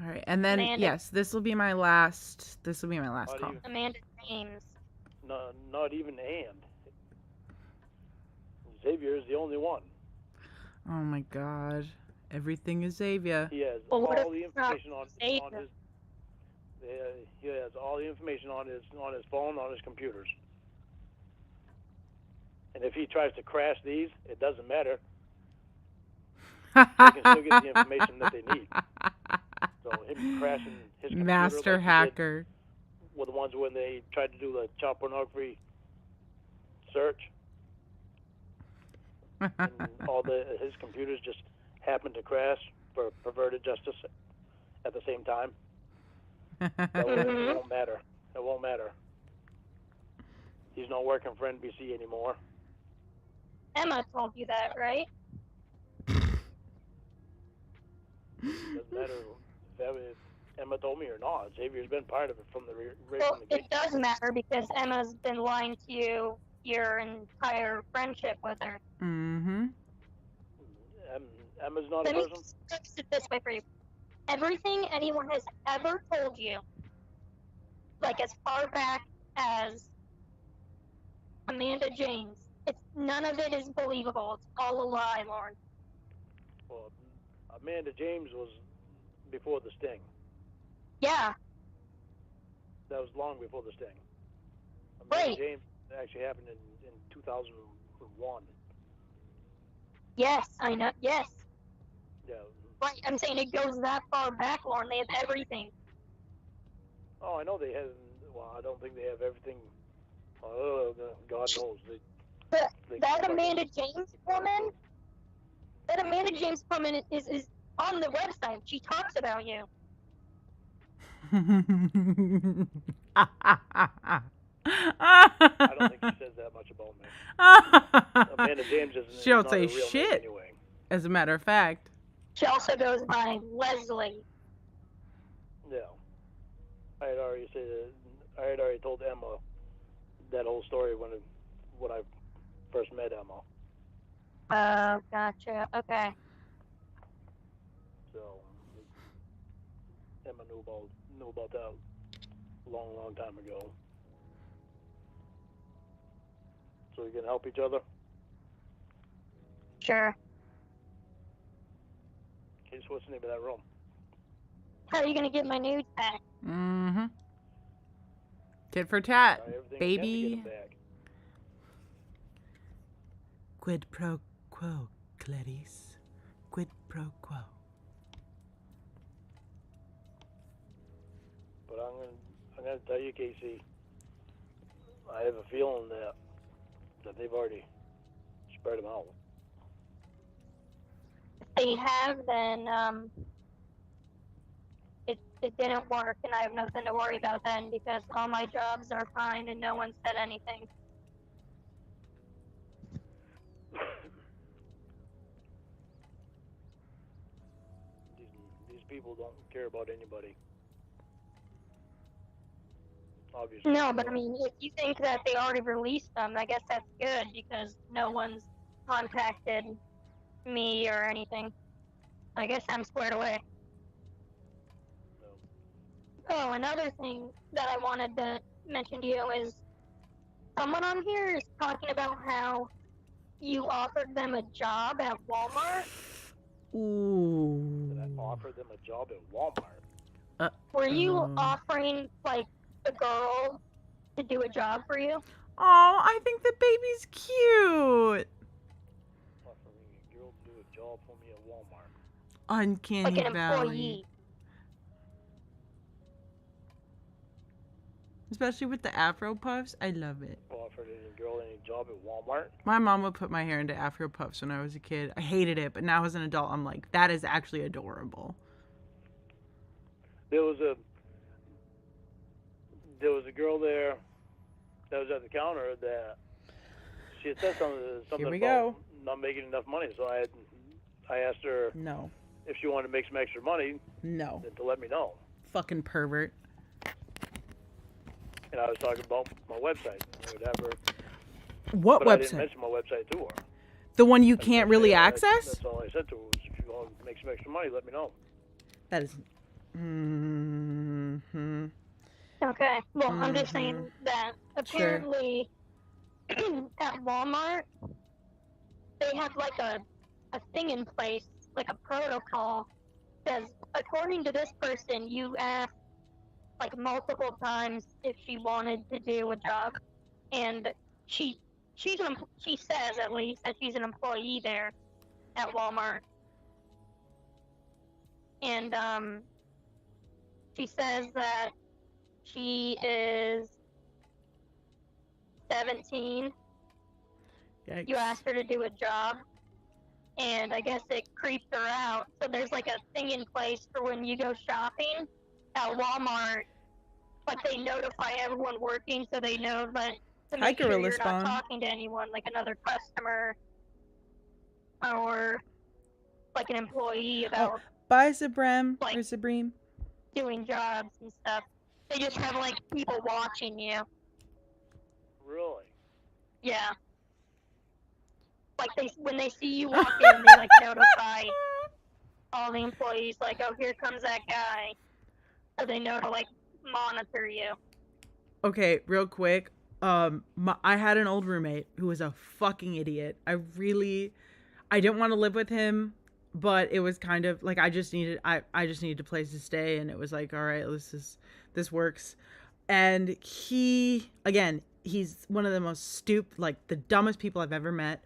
Alright, and then, Amanda. yes, this will be my last Not call. even, Amanda James. not even and. Xavier is the only one. Oh my god. Everything is Xavier. He has Well, what all if the it's not information on Xavier? his. He has all the information on his phone, on his computers. And if he tries to crash these, it doesn't matter. They can still get the information that they need. So him crashing his computer Master like he did hacker. were the ones when they tried to do the child pornography search, and all his computers just happened to crash for perverted justice at the same time. That won't matter. It won't matter. He's not working for NBC anymore. Emma told you that, right? Doesn't matter if Emma told me or not. Xavier's been part of it from the right Well, from the it gate. does matter because Emma's been lying to you your entire friendship with her. Mm-hmm. Emma's not a Let me person. just fix it this way for you. Everything anyone has ever told you, like as far back as Amanda James, none of it is believable. It's all a lie, Lorne. Well, Amanda James was before the sting. Yeah, That was long before the sting. Amanda Right. James actually happened in 2001. yes, I know, yes. Yeah. Right, I'm saying it goes that far back, Lorne. They have everything. Oh, I know they have. Well, I don't think they have everything. Oh, God knows. That Amanda James woman, is on the website. She talks about you. I don't think she says that much about me. Amanda James is She don't not say a real shit. name anyway. As a matter of fact. She also goes by Leslie. Yeah. I had already told Emma that whole story when I first met Emma. Oh, gotcha. Okay. So Emma knew about that a long time ago. So we can help each other. Sure. Case, what's the name of that room? How are you gonna get my nudes back? Mm-hmm. Tit for tat, Try everything you can to baby. get 'em back. Quid pro quo, Clarice. Quid pro quo. But I'm gonna tell you, Casey. I have a feeling that they've already spread them out. If they have, then it didn't work, and I have nothing to worry about then because all my jobs are fine and no one said anything. These people don't care about anybody. Obviously. No, but I mean, if you think that they already released them, I guess that's good because no one's contacted me or anything. I guess I'm squared away. No. Oh, another thing that I wanted to mention to you is someone on here is talking about how you offered them a job at Walmart. Ooh. Did I offer them a job at Walmart? Were you offering, like, the girl to do a job for you? Oh, I think the baby's cute. Offering a girl to do a job for me at Walmart. Uncanny Like an Valley. employee. Especially with the Afro puffs. I love it. Offered any girl any job at Walmart? My mom would put my hair into Afro puffs when I was a kid. I hated it, but now as an adult, I'm like, that is actually adorable. There was a girl there that was at the counter that she had said something we about go. not making enough money. So I asked her No. if she wanted to make some extra money, No. then to let me know. Fucking pervert. And I was talking about my website or whatever. What But I didn't website? mention my website to her. The one you I can't just really said, access? That's all I said to her. Was, if you want to make some extra money, let me know. That is. Mm-hmm. Okay, well, I'm just saying that apparently at Walmart, they have like a thing in place, like a protocol, because according to this person, you asked like multiple times if she wanted to do a job, and she says at least that she's an employee there at Walmart, and she says that she is 17. Yikes. You asked her to do a job, and I guess it creeped her out. So there's like a thing in place for when you go shopping at Walmart, like they notify everyone working so they know that to Hi, make sure Gorilla you're Spawn. not talking to anyone, like another customer or like an employee about Bye, Sabrem. Like- Or Sabrem. doing jobs and stuff. They just have like people watching you. Really? Yeah. Like when they see you walk in, they like notify all the employees, like, oh, here comes that guy. So they know to like monitor you. Okay, real quick. I had an old roommate who was a fucking idiot. I didn't want to live with him, but it was kind of like I just needed a place to stay, and it was like, all right, this works. And he's one of the most the dumbest people I've ever met.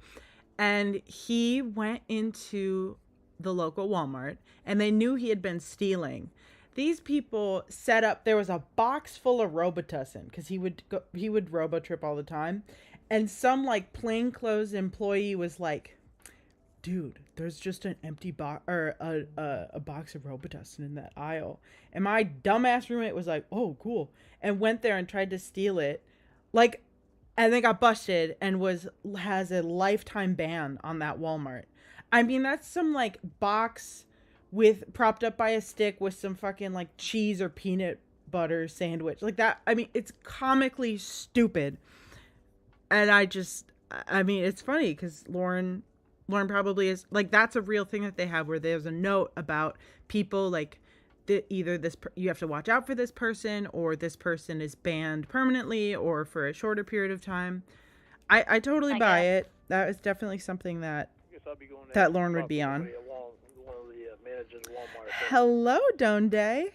And he went into the local Walmart, and they knew he had been stealing. These people set up, there was a box full of Robitussin, because he would Robotrip all the time. And some like plainclothes employee was like, dude, there's just an empty box or a box of Robitussin in that aisle. And my dumbass roommate was like, oh, cool. And went there and tried to steal it. Like, and then got busted and has a lifetime ban on that Walmart. I mean, that's some like box propped up by a stick with some fucking like cheese or peanut butter sandwich like that. I mean, it's comically stupid. And it's funny because Lorne probably is like, that's a real thing that they have where there's a note about people like either you have to watch out for this person, or this person is banned permanently or for a shorter period of time. I totally buy it. That is definitely something that I guess I'll be going that Lorne would be on. One of the managers Walmart. Hello, Donde. Well,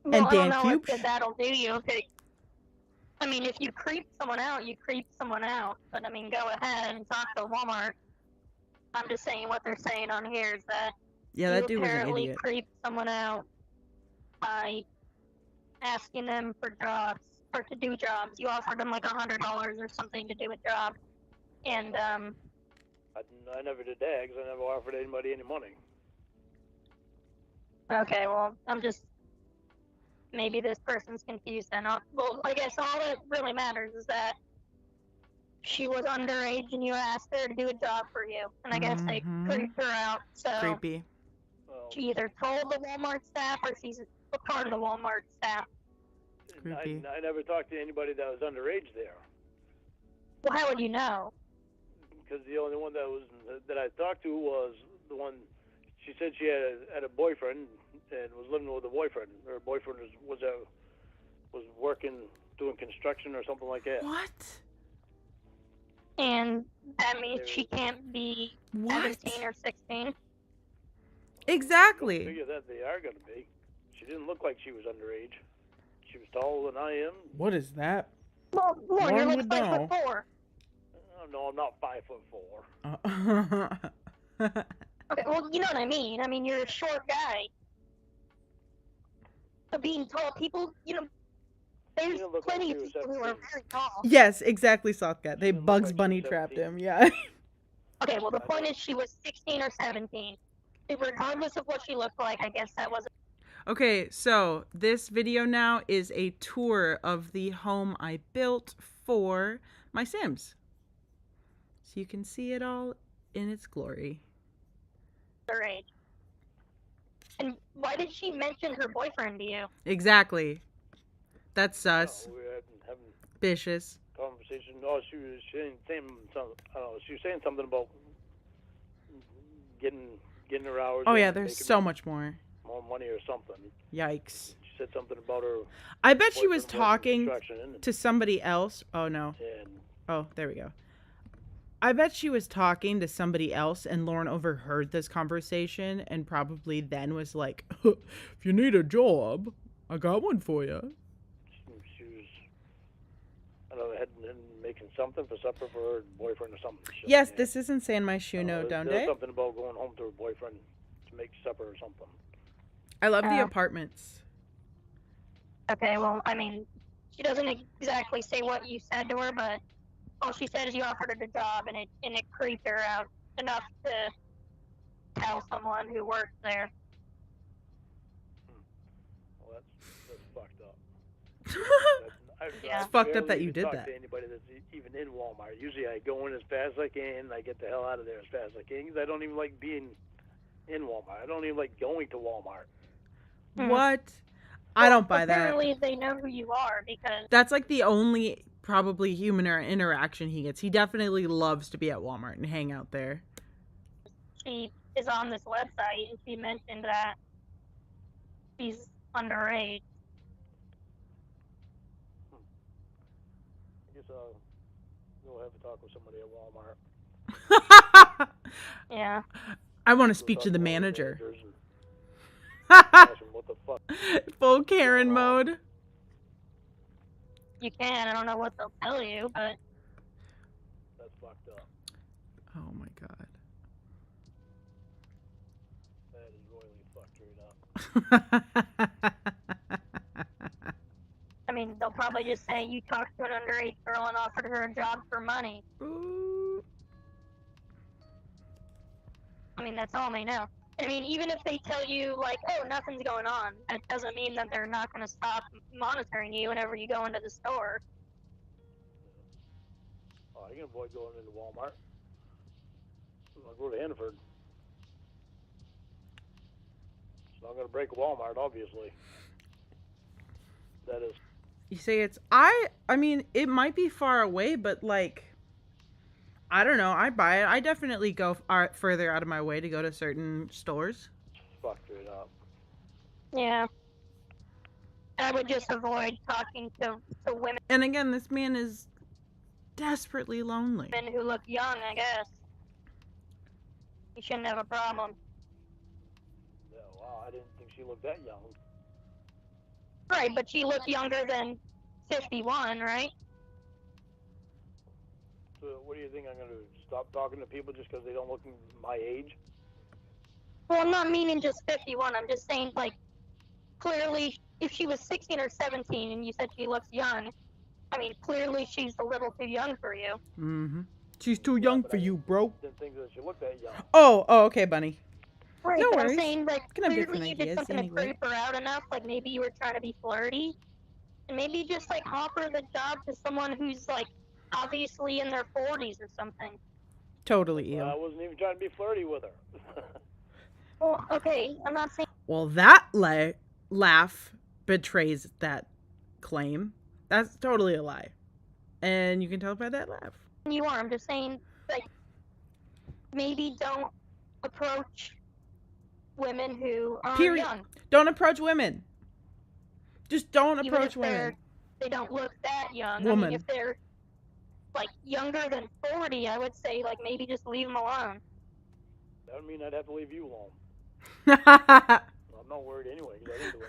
And I don't Dan know Cube. if that'll do you. I mean, if you creep someone out, you creep someone out. But I mean, go ahead and talk to Walmart. I'm just saying what they're saying on here is that Yeah, you that dude was an apparently idiot. creeped someone out by asking them for jobs or to do jobs. You offered them like $100 or something to do a job, and I never did that because I never offered anybody any money. okay, well, I'm just maybe this person's confused then. Well, I guess all that really matters is that she was underage and you asked her to do a job for you, and I guess they creeped her out. So Creepy. Well, she either told the Walmart staff or she's a part of the Walmart staff. Creepy. I never talked to anybody that was underage there. Well, how would you know? Because the only one that I talked to was the one. She said she had a boyfriend and was living with a boyfriend. Her boyfriend was working doing construction or something like that. What? And that means she can't be What? 17 or 16. I Exactly. figure that they are going to be. She didn't look like she was underage. She was taller than I am. What is that? Well, Lorne, you're Lorne like would 5'4". Oh, no, I'm not 5'4". Okay, well, you know what I mean. I mean, you're a short guy. So being tall, people, there's didn't look like plenty she of was people who are 17. very tall. Yes, exactly, Softcat. They Didn't look Bugs like she Bunny was trapped 17. him. Yeah. Okay, well, the point is she was 16 or 17. Regardless of what she looked like, I guess that was Okay, so this video now is a tour of the home I built for my Sims. So you can see it all in its glory. her age. And why did she mention her boyfriend to you? Exactly. That's sus. No, we were having Vicious. conversation. Oh, she was saying something. She was saying something about getting her hours. Oh in yeah, and there's making so much more. more money or something. Yikes. She said something about her. I bet she was boyfriend working talking construction, to somebody else. Oh no. and Oh, there we go. I bet she was talking to somebody else and Lorne overheard this conversation and probably then was like, if you need a job, I got one for you. she was, I don't know, heading making something for supper for her boyfriend or something. Yes, Yeah. this isn't saying my shoe note, don't There's it? something about going home to her boyfriend to make supper or something. I love the Oh. apartments. Okay, well, I mean, she doesn't exactly say what you said to her, but all she said is you offered her the job, and it creeped her out enough to tell someone who works there. Well, that's fucked up. Yeah. It's fucked up barely that you even did talk that. To anybody that's even in Walmart. Usually I go in as fast as I can, and I get the hell out of there as fast as I can, because I don't even like being in Walmart. I don't even like going to Walmart. What? I don't buy that. Apparently, they know who you are because That's like the only probably human interaction he gets. He definitely loves to be at Walmart and hang out there. she is on this website, and she mentioned that she's underage. I guess I'll go have a talk with somebody at Walmart. Yeah. I want to Go speak talk to the one of manager. managers and ask them what the fuck. Full Karen mode. You can. I don't know what they'll tell you, but That's fucked up. Oh my god. That is royally fucked right up. I mean, they'll probably just say you talked to an underage girl and offered her a job for money. Ooh. I mean, that's all they know. I mean, even if they tell you, like, oh, nothing's going on, that doesn't mean that they're not going to stop monitoring you whenever you go into the store. Oh, I can avoid going into Walmart. I'll go to Hannaford. It's not going to break Walmart, obviously. That is. You say it's I mean, it might be far away, but like I don't know, I buy it. I definitely go further out of my way to go to certain stores. Fucked right up. Yeah. I would just avoid talking to women And again, this man is desperately lonely. who look young, I guess. You shouldn't have a problem. Wow, I didn't think she looked that young. Right, but she looked younger than 51, right? So what do you think I'm going to stop talking to people just because they don't look my age? Well, I'm not meaning just 51. I'm just saying, like, clearly, if she was 16 or 17 and you said she looks young, I mean, clearly she's a little too young for you. Mm-hmm. She's too young for you, bro. Didn't think that she looked that young. Oh, okay, bunny. Right, No but worries. I'm saying, like, Can have clearly different you did ideas something anyway. to creep her out enough. Like, maybe you were trying to be flirty. And maybe just, like, offer the job to someone who's, like, obviously in their 40s or something. Totally I ew. wasn't even trying to be flirty with her. Well, okay, I'm not saying Well, that laugh betrays that claim. That's totally a lie. And you can tell by that laugh. you are. I'm just saying, like, maybe don't approach women who are Period. young. Don't approach women. Just don't Even approach if women. they don't look that young. I Woman. mean, if they're, like, younger than 40, I would say, like, maybe just leave them alone. That would mean I'd have to leave you alone. I'm not worried anyway. 'Cause I didn't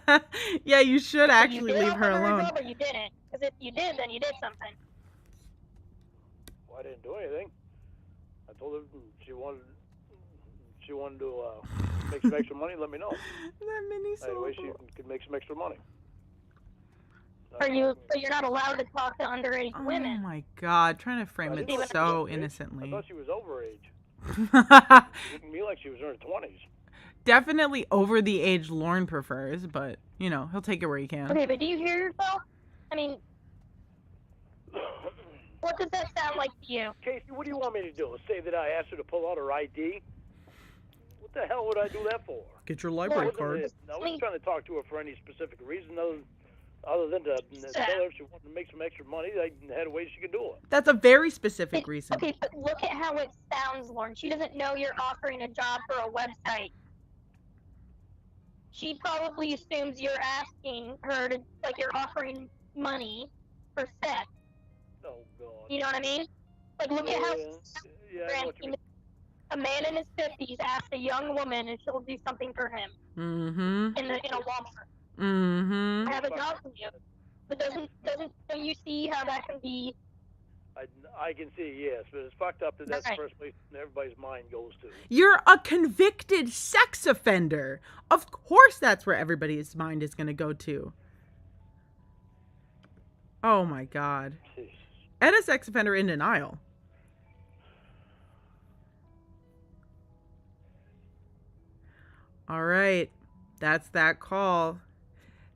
do anything. Yeah, you should actually you did leave her offer alone. a job or you didn't? Because if you did, then you did something. Well, I didn't do anything. I told her she wanted to make some extra money. Let me know. That mini Anyway, soul. she could make some extra money. So you're not allowed to talk to underage Oh women. my god, trying to frame I it didn't know so she was overage. innocently. I thought she was overage. Looking at me like she was in her 20s. Definitely over the age Lorne prefers, but, you know, he'll take it where he can. Okay, but do you hear yourself? I mean, what does that sound like to you? Casey, what do you want me to do? Say that I asked her to pull out her ID? What the hell would I do that for? Get your library I card. wasn't trying to talk to her for any specific reason other than to tell her if she wanted to make some extra money, I had a way she could do it. That's a very specific reason. Okay, but look at how it sounds, Lorne. She doesn't know you're offering a job for a website. She probably assumes you're asking her to, like, you're offering money for sex. Oh, God. You know what I mean? Like, look at how Yeah, I know what you mean. a man in his 50s asks a young woman and she'll do something for him Mm-hmm. in a Walmart. Mm-hmm. I have a job for you. But don't you see how that can be? I can see, yes, but it's fucked up that that's Right. the first place everybody's mind goes to. You're a convicted sex offender. Of course that's where everybody's mind is going to go to. Oh my god. Jeez. And a sex offender in denial. All right. That's that call.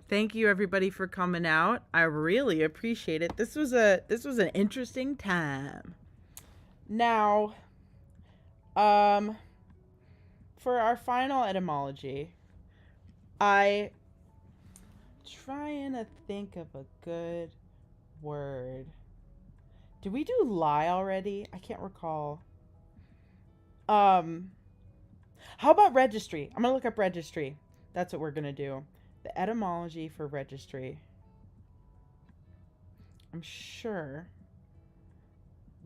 Thank you everybody for coming out. I really appreciate it. This was an interesting time. Now, for our final etymology, I trying to think of a good word. Did we do lie already? I can't recall. How about registry? I'm gonna look up registry. That's what we're gonna do. The etymology for registry. I'm sure.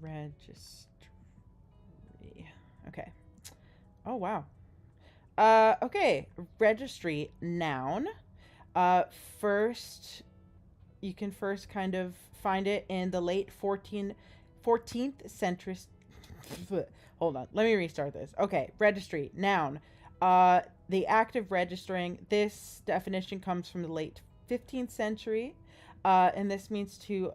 Registry. Okay. Oh, wow. Okay. Registry, noun. You can first kind of find it in the late 14th century. Hold on. Let me restart this. Okay. Registry, noun. The act of registering. This definition comes from the late 15th century. And this means to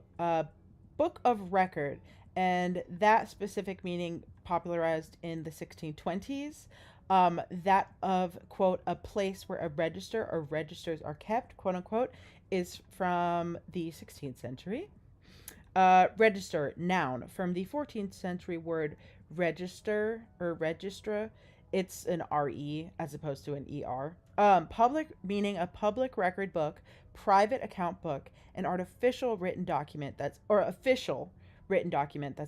book of record. And that specific meaning popularized in the 1620s. That of, quote, a place where a register or registers are kept, quote unquote, is from the 16th century. Register, noun, from the 14th century word register or registra. It's an RE as opposed to an ER. Public, meaning a public record book, private account book, an official written document that's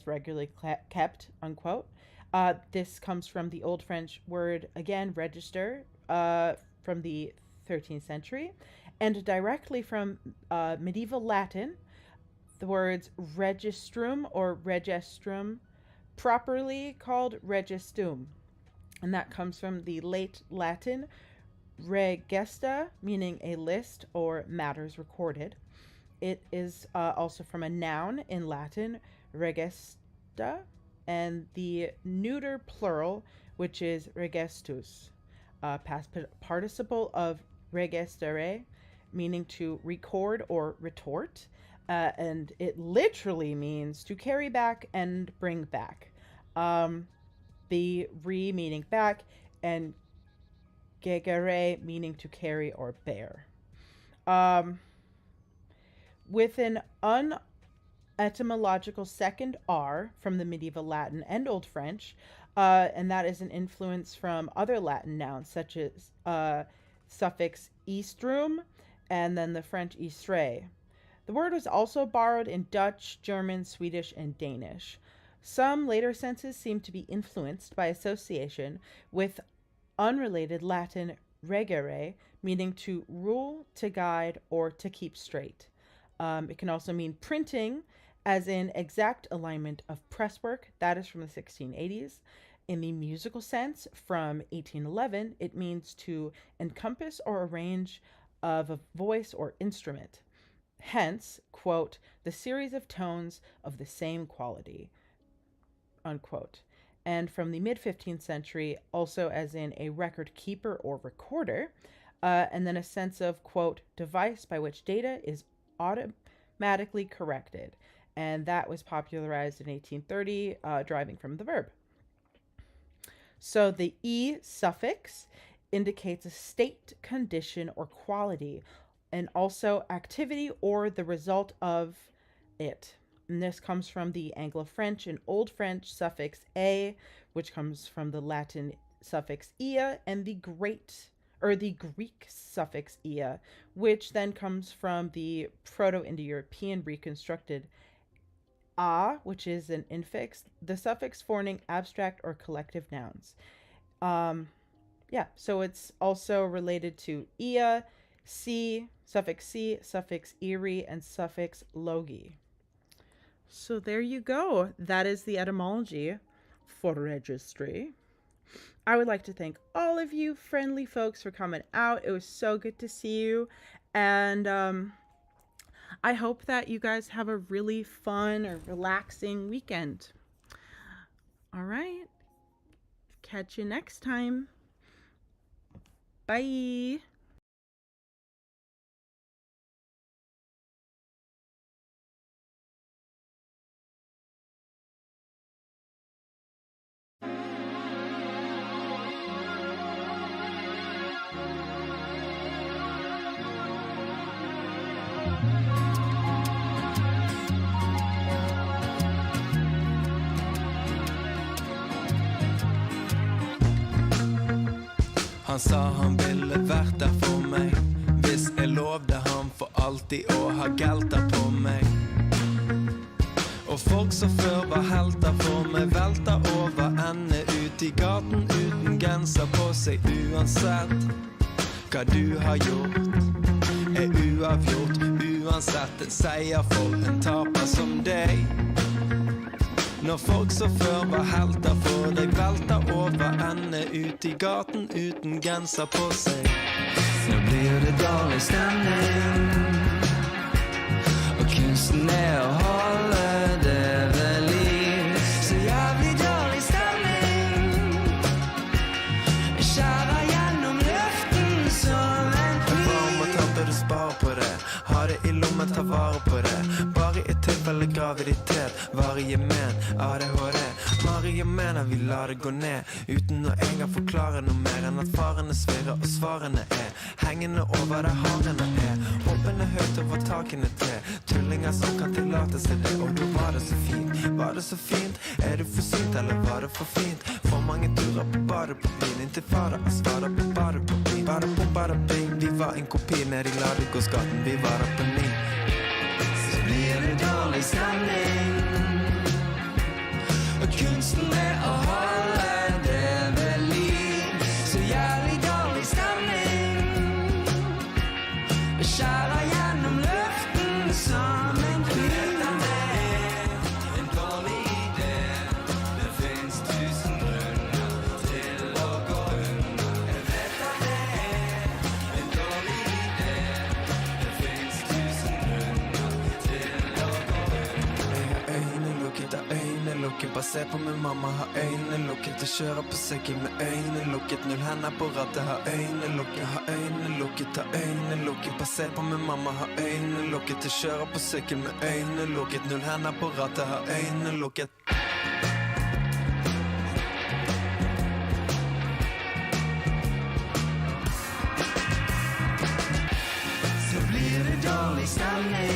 regularly kept, unquote. This comes from the Old French word, again, register, from the 13th century, and directly from medieval Latin, the words registrum or registrum, properly called registum. And that comes from the late Latin regesta, meaning a list or matters recorded. It is also from a noun in Latin, regesta, and the neuter plural, which is regestus, past participle of regestere, meaning to record or retort, and it literally means to carry back and bring back. The re meaning back, and gegere meaning to carry or bear. With an etymological second R from the medieval Latin and Old French, and that is an influence from other Latin nouns such as suffix istrum and then the French istre. The word was also borrowed in Dutch, German, Swedish, and Danish. Some later senses seem to be influenced by association with unrelated Latin regere, meaning to rule, to guide, or to keep straight. It can also mean printing, as in exact alignment of presswork. That is from the 1680s. In the musical sense, from 1811, it means to encompass or arrange of a voice or instrument. Hence, quote, the series of tones of the same quality, unquote. And from the mid-15th century, also as in a record keeper or recorder, and then a sense of, quote, device by which data is automatically corrected. And that was popularized in 1830, deriving from the verb. So the E suffix indicates a state, condition, or quality, and also activity or the result of it. And this comes from the Anglo-French and Old French suffix a, which comes from the Latin suffix ia, and the Greek suffix ia, which then comes from the Proto-Indo-European reconstructed a, which is an infix, the suffix forming abstract or collective nouns. So it's also related to ia, si, suffix iri, and suffix logi. So there you go. That is the etymology for registry. I would like to thank all of you friendly folks for coming out. It was so good to see you. And I hope that you guys have a really fun or relaxing weekend. All right. Catch you next time. Bye. Han sa han ville vært der for meg, hvis jeg lovde han for alltid å ha gelter på meg. Og folk som før var helter for meg, velter over ende ut i gaten uten genser på seg. Uansett hva du har gjort, uavgjort. Uansett en seier for en taper som deg. Når folk som før var helter for deg, velter over ende ut i gaten uten genser på seg. Nå blir det dårlig stemning, og kunsten å holde det ved liv. Så jævlig dårlig stemning, skjærer gjennom luften som en kniv. Hva må ta bør du spare på det, ha det i lommen, ta vare på det. Bare i tilfelle graviditet, varige men, ADHD. Marige mener vi lar det gå ned, uten å engang forklare noe mer enn at farene svirrer og svarene hengende over der harene hoppende høyt over takene til tullinger som kan tillate seg det. Og da var det så fint, du for synt eller var det for fint? For mange turer på badet på bin, inntil fader og svarer på badet på bin. Bada bom, bada bing, vi var en kopi ned i Ladegårdsgaten, vi var der på ni. Så blir det dårlig stemning, og kunsten å holde det ved liv. Så jævlig dårlig stemning, skjærer gjennom luften som en kniv. En dårlig idé, det finnes 1000 grunner til å gå under. Jeg vet at det Bare se på min mamma, har øynene lukket. Og kjører på sykkel med øynene lukket. Null hender på rattet, har øynene lukket. Har øynene lukket, har øynene lukket. Bare se på min mamma, har øynene lukket. Og kjører på sykkel med øynene lukket. Null hender på rattet, har øynene lukket. Så blir det dårlig stemning.